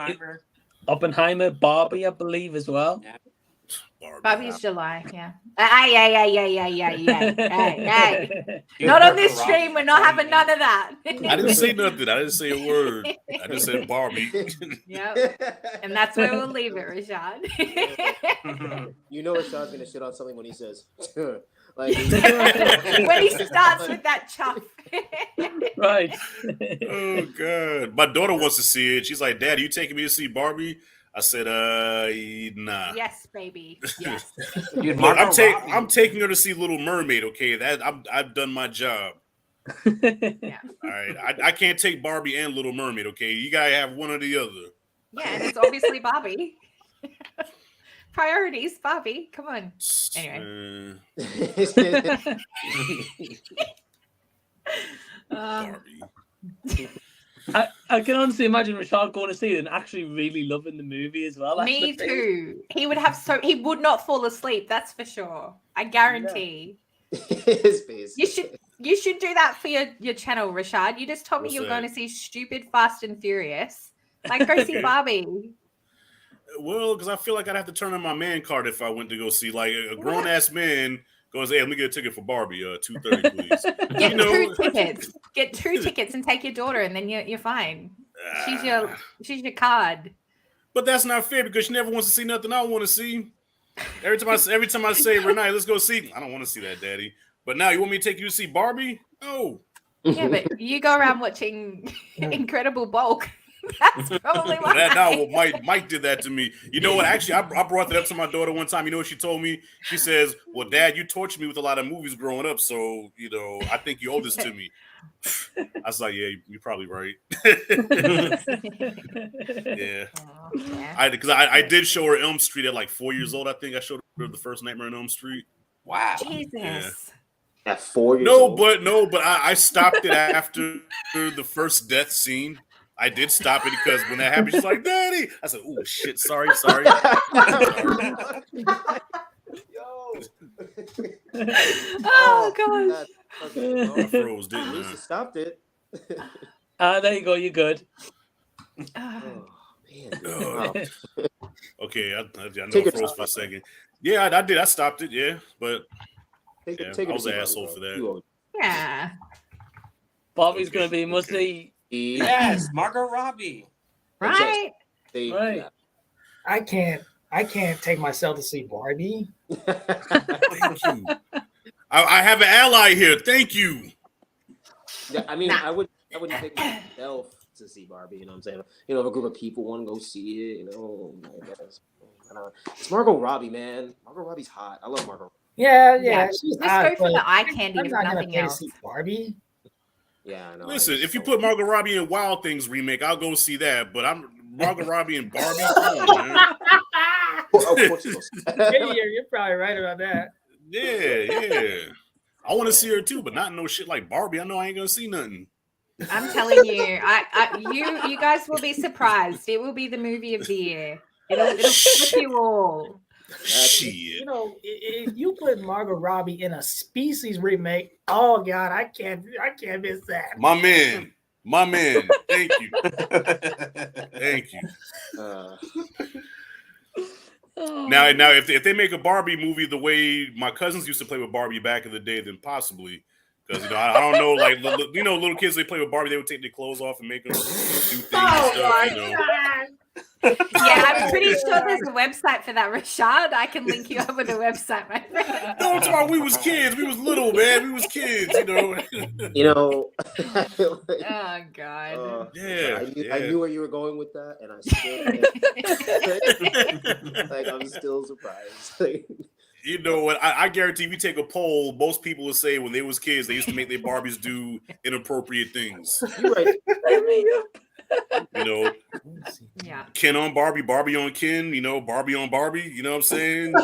Oppenheimer, Barbie, I believe, as well.
Yeah.
Bobby's July, yeah. Hey. Not on this stream. We're not having none of that.
I didn't say nothing. I didn't say a word. I just said Barbie.
Yep. And that's where we'll leave it, Rashad.
You know Rashad's gonna shit on something when he says like
when he starts with that chuff.
Right.
Oh God. My daughter wants to see it. She's like, Dad, are you taking me to see Barbie? I said, nah.
Yes, baby. Yes.
Dude,
Look, I'm taking her to see Little Mermaid. Okay, I've done my job.
Yeah.
All right, I can't take Barbie and Little Mermaid. Okay, you gotta have one or the other.
Yeah, and it's obviously Barbie. Priorities, Barbie. Come on. Anyway.
Barbie.
I can honestly imagine Rashad going to see it and actually really loving the movie as well. That's
Me
the thing.
too. He would not fall asleep, that's for sure. I guarantee.
His face.
You should do that for your channel, Rashad. You just told me
What's
you were
that?
going to see stupid Fast and Furious. Like, go see
Okay.
Barbie.
Well, because I feel like I'd have to turn on my man card if I went to go see like a grown ass man goes, "Hey, let me get a ticket for Barbie, $2.30, please."
Get
You know?
2 tickets. Get 2 tickets and take your daughter, and then you're fine. She's your card.
But that's not fair because she never wants to see nothing I want to see. Every time I say, "Renee, let's go see," I don't want to see that, Daddy. But now you want me to take you to see Barbie? No.
Yeah, but you go around watching Incredible Bulk. That's probably why.
Mike did that to me. You know what? Actually, I brought that up to my daughter one time. You know what she told me? She says, "Well, Dad, you tortured me with a lot of movies growing up, so I think you owe this to me." I was like, "Yeah, you're probably right." Yeah, because I did show her Elm Street at like 4 years old. I think I showed her the first Nightmare on Elm Street.
Wow.
Jesus.
Yeah.
At 4 years old.
But I stopped it after the first death scene. I did stop it because when that happened, she's like, "Daddy." I said, "Oh shit, sorry."
Oh gosh.
I froze, didn't
At least
I?
you stopped it.
There you go. You're good.
Oh, man.
Oh.
Wow.
Okay, I know
Take
I
your
froze
time.
for a second. Yeah, I did. I stopped it. Yeah, but
Take
yeah,
it
I was
to
an
Barbie,
asshole
bro.
for that.
You owe it.
Yeah.
Barbie's going to be must-see.
Yes, Margot Robbie.
Right.
Right.
Yeah.
I can't take myself to see Barbie.
Thank you. I have an ally here. Thank you.
Yeah, I mean,
Nah.
I wouldn't take myself to see Barbie. You know what I'm saying? If a group of people want to go see it, I guess. It's Margot Robbie, man. Margot Robbie's hot. I love Margot.
Yeah.
Just
She's
go
hot,
for the
but
eye candy
I'm
if
not gonna
nothing
pay to
else.
see Barbie.
Yeah, I know.
Listen,
I just
if you
don't-
put Margot Robbie in Wild Things remake, I'll go see that. But I'm Margot Robbie and Barbie. Come on, man.
Of course you will.
You're probably right about that.
Yeah. I want to see her too, but not no shit like Barbie. I know I ain't gonna see nothing.
I'm telling you, you guys will be surprised. It will be the movie of the year. It'll flip you all.
Shit.
If you put Margot Robbie in a Species remake, oh god, I can't miss that.
My man. Thank you. Thank you. Now, if they make a Barbie movie the way my cousins used to play with Barbie back in the day, then possibly. Because I don't know, like little kids, they play with Barbie, they would take their clothes off and make them do things and stuff.
Yeah, I'm pretty sure there's a website for that, Rashad. I can link you up with a website, my friend.
No, I'm talking about we was kids. We was little, man. We was kids,
Oh
God.
Yeah.
I knew where you were going with that, and I still I'm still surprised.
You know what? I guarantee if you take a poll, most people will say when they was kids, they used to make their Barbies do inappropriate things.
You're right.
Yeah.
Ken on Barbie, Barbie on Ken, Barbie on Barbie, you know what I'm saying?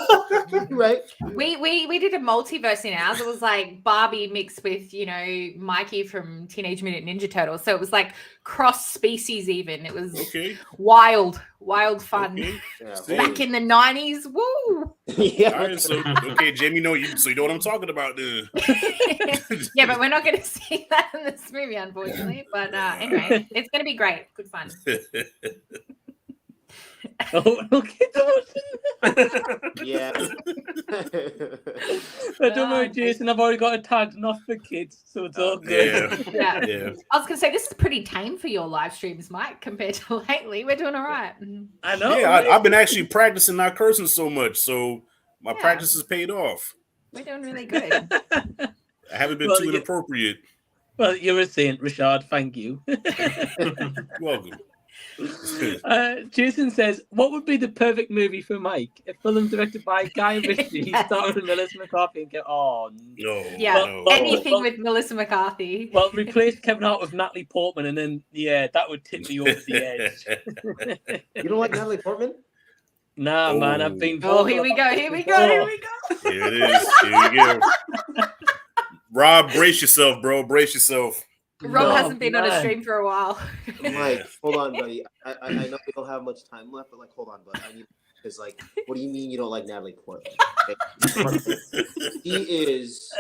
Right.
We did a multiverse in ours. It was like Barbie mixed with, Mikey from Teenage Mutant Ninja Turtles. So it was like cross species even. It was wild fun.
Okay.
Yeah,
Back in the 90s. Woo!
Yeah.
All right, so Jim, you know what I'm talking about then.
Yeah, but we're not going to see that in this movie, unfortunately. But anyway, it's going to be great. Good fun.
Yeah.
But don't worry, Jason, I've already got it tagged not for kids, so it's all good.
Yeah.
Yeah.
I was going to say, this is pretty tame for your live streams, Mike, compared to lately. We're doing all right.
I know.
Yeah, I've been actually practicing not cursing so much, so my practice has paid off.
We're doing really good.
I haven't been too inappropriate.
Well, you're a saint, Rashad. Thank you.
You're welcome.
Jason says, what would be the perfect movie for Mike? A film directed by Guy Ritchie, starring Melissa McCarthy.
No.
Anything with Melissa McCarthy.
Well, replace Kevin Hart with Natalie Portman, and then that would tip me over the edge.
You don't like Natalie Portman?
Nah, man, I've been.
Oh, here we go. Here we go. Here we go.
Here it is. Here you go. Rob, brace yourself, bro. Brace yourself.
Rob
No,
hasn't been on a
man.
stream for a while.
Mike, hold on, buddy. I know we don't have much time left, but like, hold on, bud. I need because like, what do you mean you don't like Natalie Portman? Okay? She is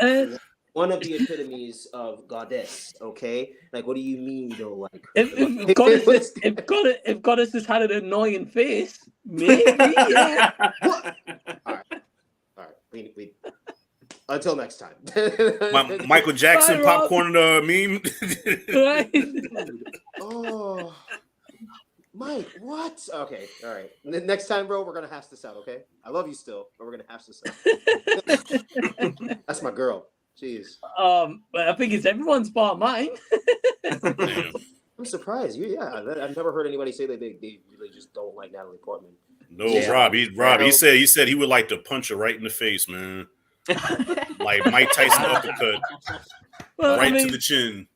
one of the epitomes of goddess. Okay, like, what do you mean you don't like her?
If Goddess has had an annoying face, maybe. Yeah.
All right. We until next time.
Michael Jackson
Bye, Rob.
popcorn meme.
Right.
Oh, Mike, what? Okay, all right. Next time, bro, we're gonna hash this out. Okay, I love you still, but we're gonna hash this out. That's my girl. Jeez.
But I think it's everyone's bar mine.
I'm surprised. I've never heard anybody say that they really just don't like Natalie Portman.
No, yeah. Rob. He said he would like to punch her right in the face, man. Like Mike Tyson uppercut,
Well,
right to the chin.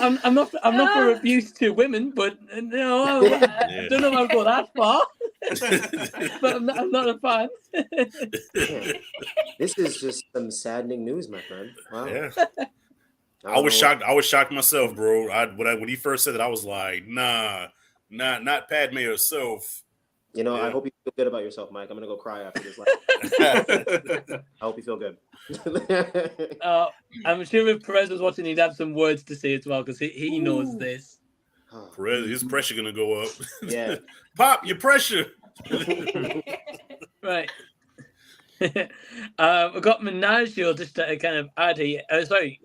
I'm not for abuse to women, but no, I don't know if I'll go that far. But I'm not a fan.
This is just some saddening news, my friend. Wow.
Yeah. I was shocked myself, bro. When he first said it, I was like, nah, not Padme herself.
You know, I hope you feel good about yourself, Mike. I'm gonna go cry after this. I hope you feel good.
I'm sure if Perez was watching, he'd have some words to say as well because he knows this.
Perez, his pressure gonna go up.
Yeah,
Pop your pressure.
Right. We've got Menagio just to kind of add here.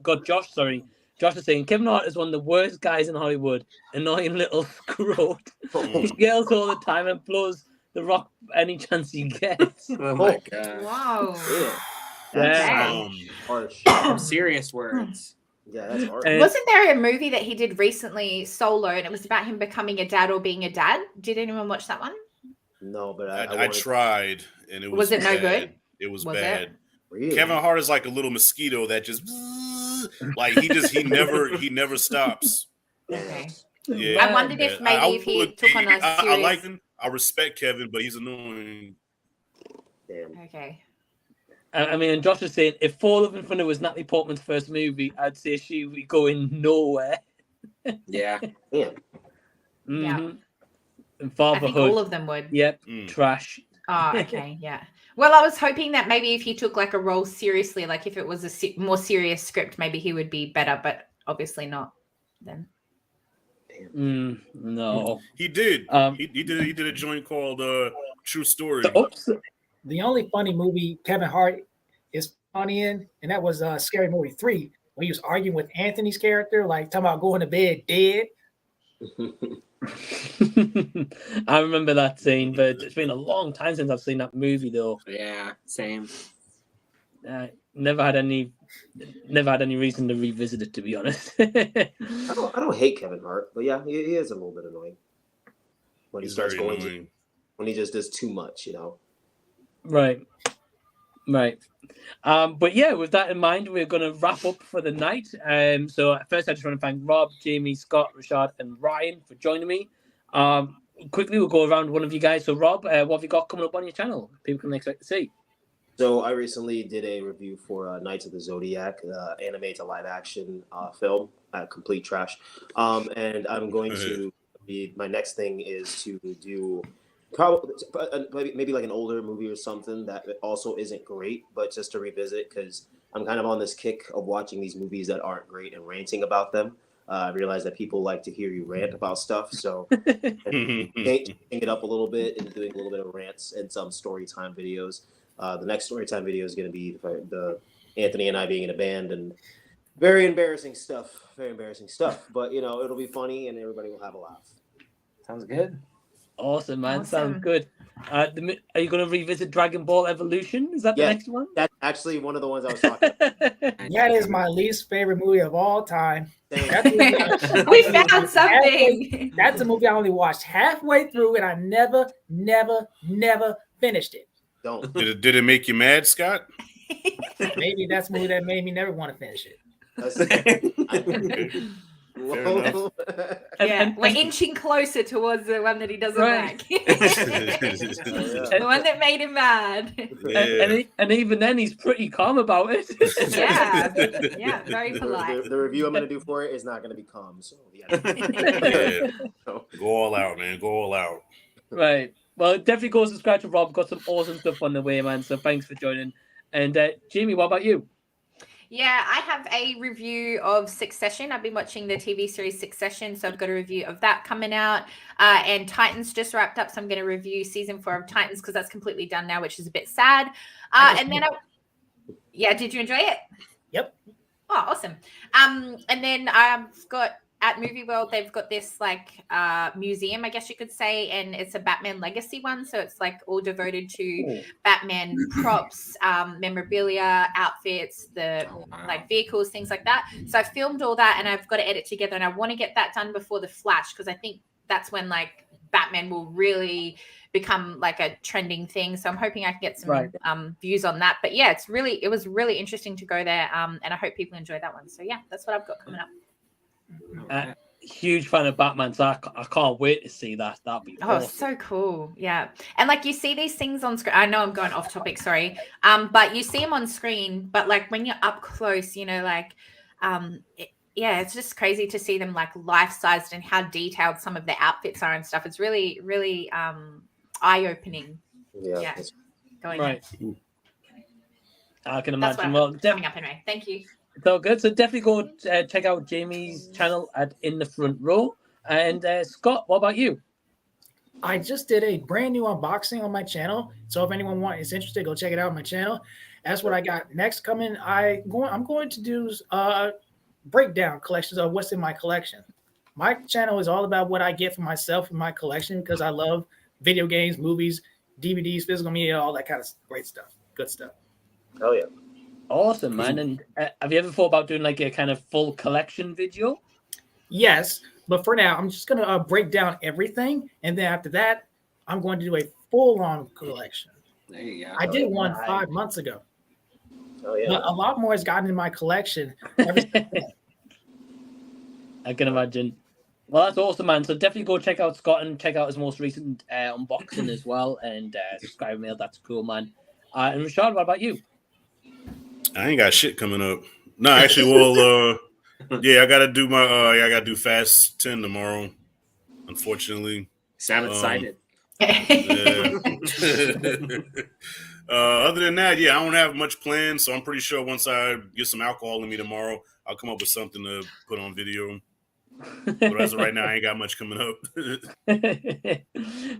Got Josh. Sorry. Josh is saying Kevin Hart is one of the worst guys in Hollywood. Annoying little scrote. He yells all the time and blows the rock any chance he gets.
Oh my god!
Wow.
That's harsh.
Serious words.
Yeah, that's harsh.
Wasn't there a movie that he did recently, solo, and it was about him becoming a dad or being a dad? Did anyone watch that one?
No, but
I tried, and it was.
Was it
bad.
no good?
It was bad.
It?
Really?
Kevin Hart is like a little mosquito that just like he never stops.
Okay.
Yeah,
I wondered if maybe if he took on a serious.
I like him. I respect Kevin, but he's annoying.
Damn.
Okay.
I mean, Josh is saying if For Love and Thunder was Natalie Portman's first movie, I'd say she would be going nowhere.
Yeah.
Yeah.
Mm-hmm.
Yeah.
And
I think all of them would.
Yep. Trash.
Oh, okay. Yeah. Well, I was hoping that maybe if he took like a role seriously, like if it was a more serious script, maybe he would be better, but obviously not then.
No.
He did. He did a joint called True Story.
The only funny movie Kevin Hart is funny in, and that was Scary Movie 3, when he was arguing with Anthony's character, like talking about going to bed dead.
I remember that scene, but it's been a long time since I've seen that movie, though.
Yeah, same.
Never
had any reason to revisit it, to be honest.
I don't hate Kevin Hart, but yeah, he is a little bit annoying when he starts going when he just does too much, you know.
Right. But yeah, with that in mind, we're going to wrap up for the night. So first, I just want to thank Rob, Jamie, Scott, Rashad, and Ryan for joining me. Quickly, we'll go around one of you guys. So Rob, what have you got coming up on your channel? People can expect to see.
So I recently did a review for Knights of the Zodiac, anime to live action film, complete trash. And I'm going to be, my next thing is to do probably maybe like an older movie or something that also isn't great, but just to revisit, because I'm kind of on this kick of watching these movies that aren't great and ranting about them. I realize that people like to hear you rant about stuff, so changing it up a little bit and doing a little bit of rants and some story time videos. The next story time video is going to be the Anthony and I being in a band, and very embarrassing stuff. But you know, it'll be funny and everybody will have a laugh.
Sounds good.
Awesome, man. Sounds good. Are you going to revisit Dragon Ball Evolution? Is that the next one?
That's actually one of the ones I was talking about.
That is my least favorite movie of all time.
We found something.
That's a movie I only watched halfway through, and I never finished it.
Don't.
Did it make you mad, Scott?
Maybe that's a movie that made me never want to finish it.
Whoa.
Yeah, we're inching closer towards the one that he doesn't like. The one that made him mad.
And even then, he's pretty calm about it.
Yeah, very polite.
The review I'm going to do for it is not going to be calm. So yeah.
Go all out, man. Go all out.
Right. Well, definitely go subscribe to Rob. Got some awesome stuff on the way, man. So thanks for joining. And Jamie, what about you?
Yeah, I have a review of Succession. I've been watching the TV series Succession, so I've got a review of that coming out. And Titans just wrapped up, so I'm going to review season 4 of Titans because that's completely done now, which is a bit sad. And then, did you enjoy it?
Yep.
Oh, awesome. And then I've got at Movie World, they've got this museum, I guess you could say, and it's a Batman legacy one. So it's like all devoted to Batman props, memorabilia, outfits, the vehicles, things like that. So I filmed all that and I've got to edit together, and I want to get that done before the Flash because I think that's when Batman will really become like a trending thing. So I'm hoping I can get some views on that. But yeah, it was really interesting to go there, and I hope people enjoy that one. So yeah, that's what I've got coming up.
Huge fan of Batman, so I can't wait to see that. That'd be awesome.
So cool. Yeah. And you see these things on screen. I know I'm going off topic, sorry. But you see them on screen, but when you're up close, it's just crazy to see them life-sized and how detailed some of the outfits are and stuff. It's really, really eye-opening. Yeah. Going
right. I can
That's
imagine.
Well, coming up anyway. Thank you.
So good. So definitely go check out Jamie's channel at In the Front Row. And Scott, what about you?
I just did a brand new unboxing on my channel. So if anyone is interested, go check it out on my channel. That's what I got next coming. I'm going to do breakdown collections of what's in my collection. My channel is all about what I get for myself in my collection because I love video games, movies, DVDs, physical media, all that kind of great stuff. Good stuff.
Oh, yeah.
Awesome, man. And have you ever thought about doing a kind of full collection video?
Yes, but for now, I'm just going to break down everything. And then after that, I'm going to do a full-on collection.
There you go.
I did one 5 months ago.
Oh, yeah.
But a lot more has gotten in my collection.
I can imagine. Well, that's awesome, man. So definitely go check out Scott and check out his most recent unboxing as well. And subscribe mail. That's cool, man. And Rashad, what about you?
I ain't got shit coming up. No, actually, well, I gotta do I gotta do Fast 10 tomorrow. Unfortunately,
sound excited.
Other than that, I don't have much planned. So I'm pretty sure once I get some alcohol in me tomorrow, I'll come up with something to put on video. But as of right now, I ain't got much coming up.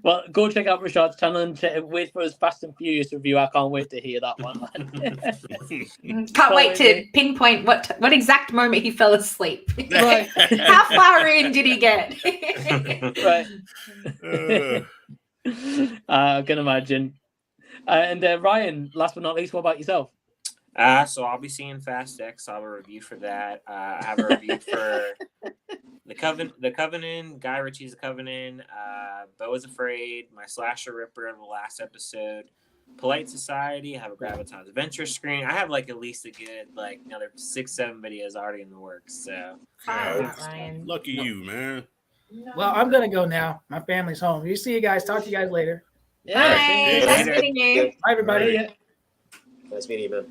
Well, go check out Rashad's channel and wait for his Fast and Furious review. I can't wait to hear that one, man.
Can't wait to pinpoint what exact moment he fell asleep.
Right.
How far in did he get?
Right. I can imagine. And Ryan, last but not least, what about yourself?
So I'll be seeing Fast X. I'll have a review for that. I have a review for The Covenant, Guy Ritchie's The Covenant, Beau is Afraid, my Slasher Ripper of the last episode, Polite Society. I have a Graviton's Adventure screen. I have at least a good another 6-7 videos already in the works. So
Lucky you, man.
Well, I'm gonna go now. My family's home. You see you guys. Talk to you guys later.
Bye. Nice meeting you.
Bye, everybody.
Nice meeting you, man.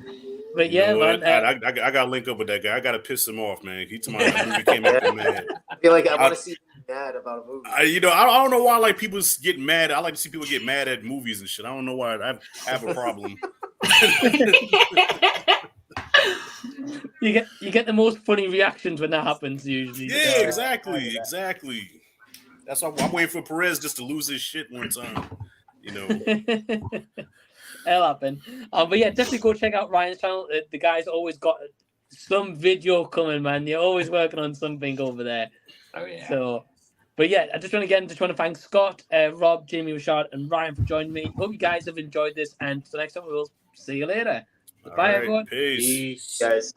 But yeah,
man,
man,
I got to link up with that guy. I got to piss him off, man. He told me the movie came out mad.
I feel like I want to see mad about a movie.
I don't know why people get mad. I like to see people get mad at movies and shit. I don't know why. I have a problem.
you get the most funny reactions when that happens usually.
Yeah, exactly. That's why I'm waiting for Perez just to lose his shit one time.
It'll happen. But yeah, definitely go check out Ryan's channel. The guy's always got some video coming, man. You're always working on something over there.
Oh yeah.
So, but yeah, I just want to thank Scott, Rob, Jamie, Rashad, and Ryan for joining me. Hope you guys have enjoyed this, and until next time, we'll see you later. Bye, everyone.
Peace,
guys.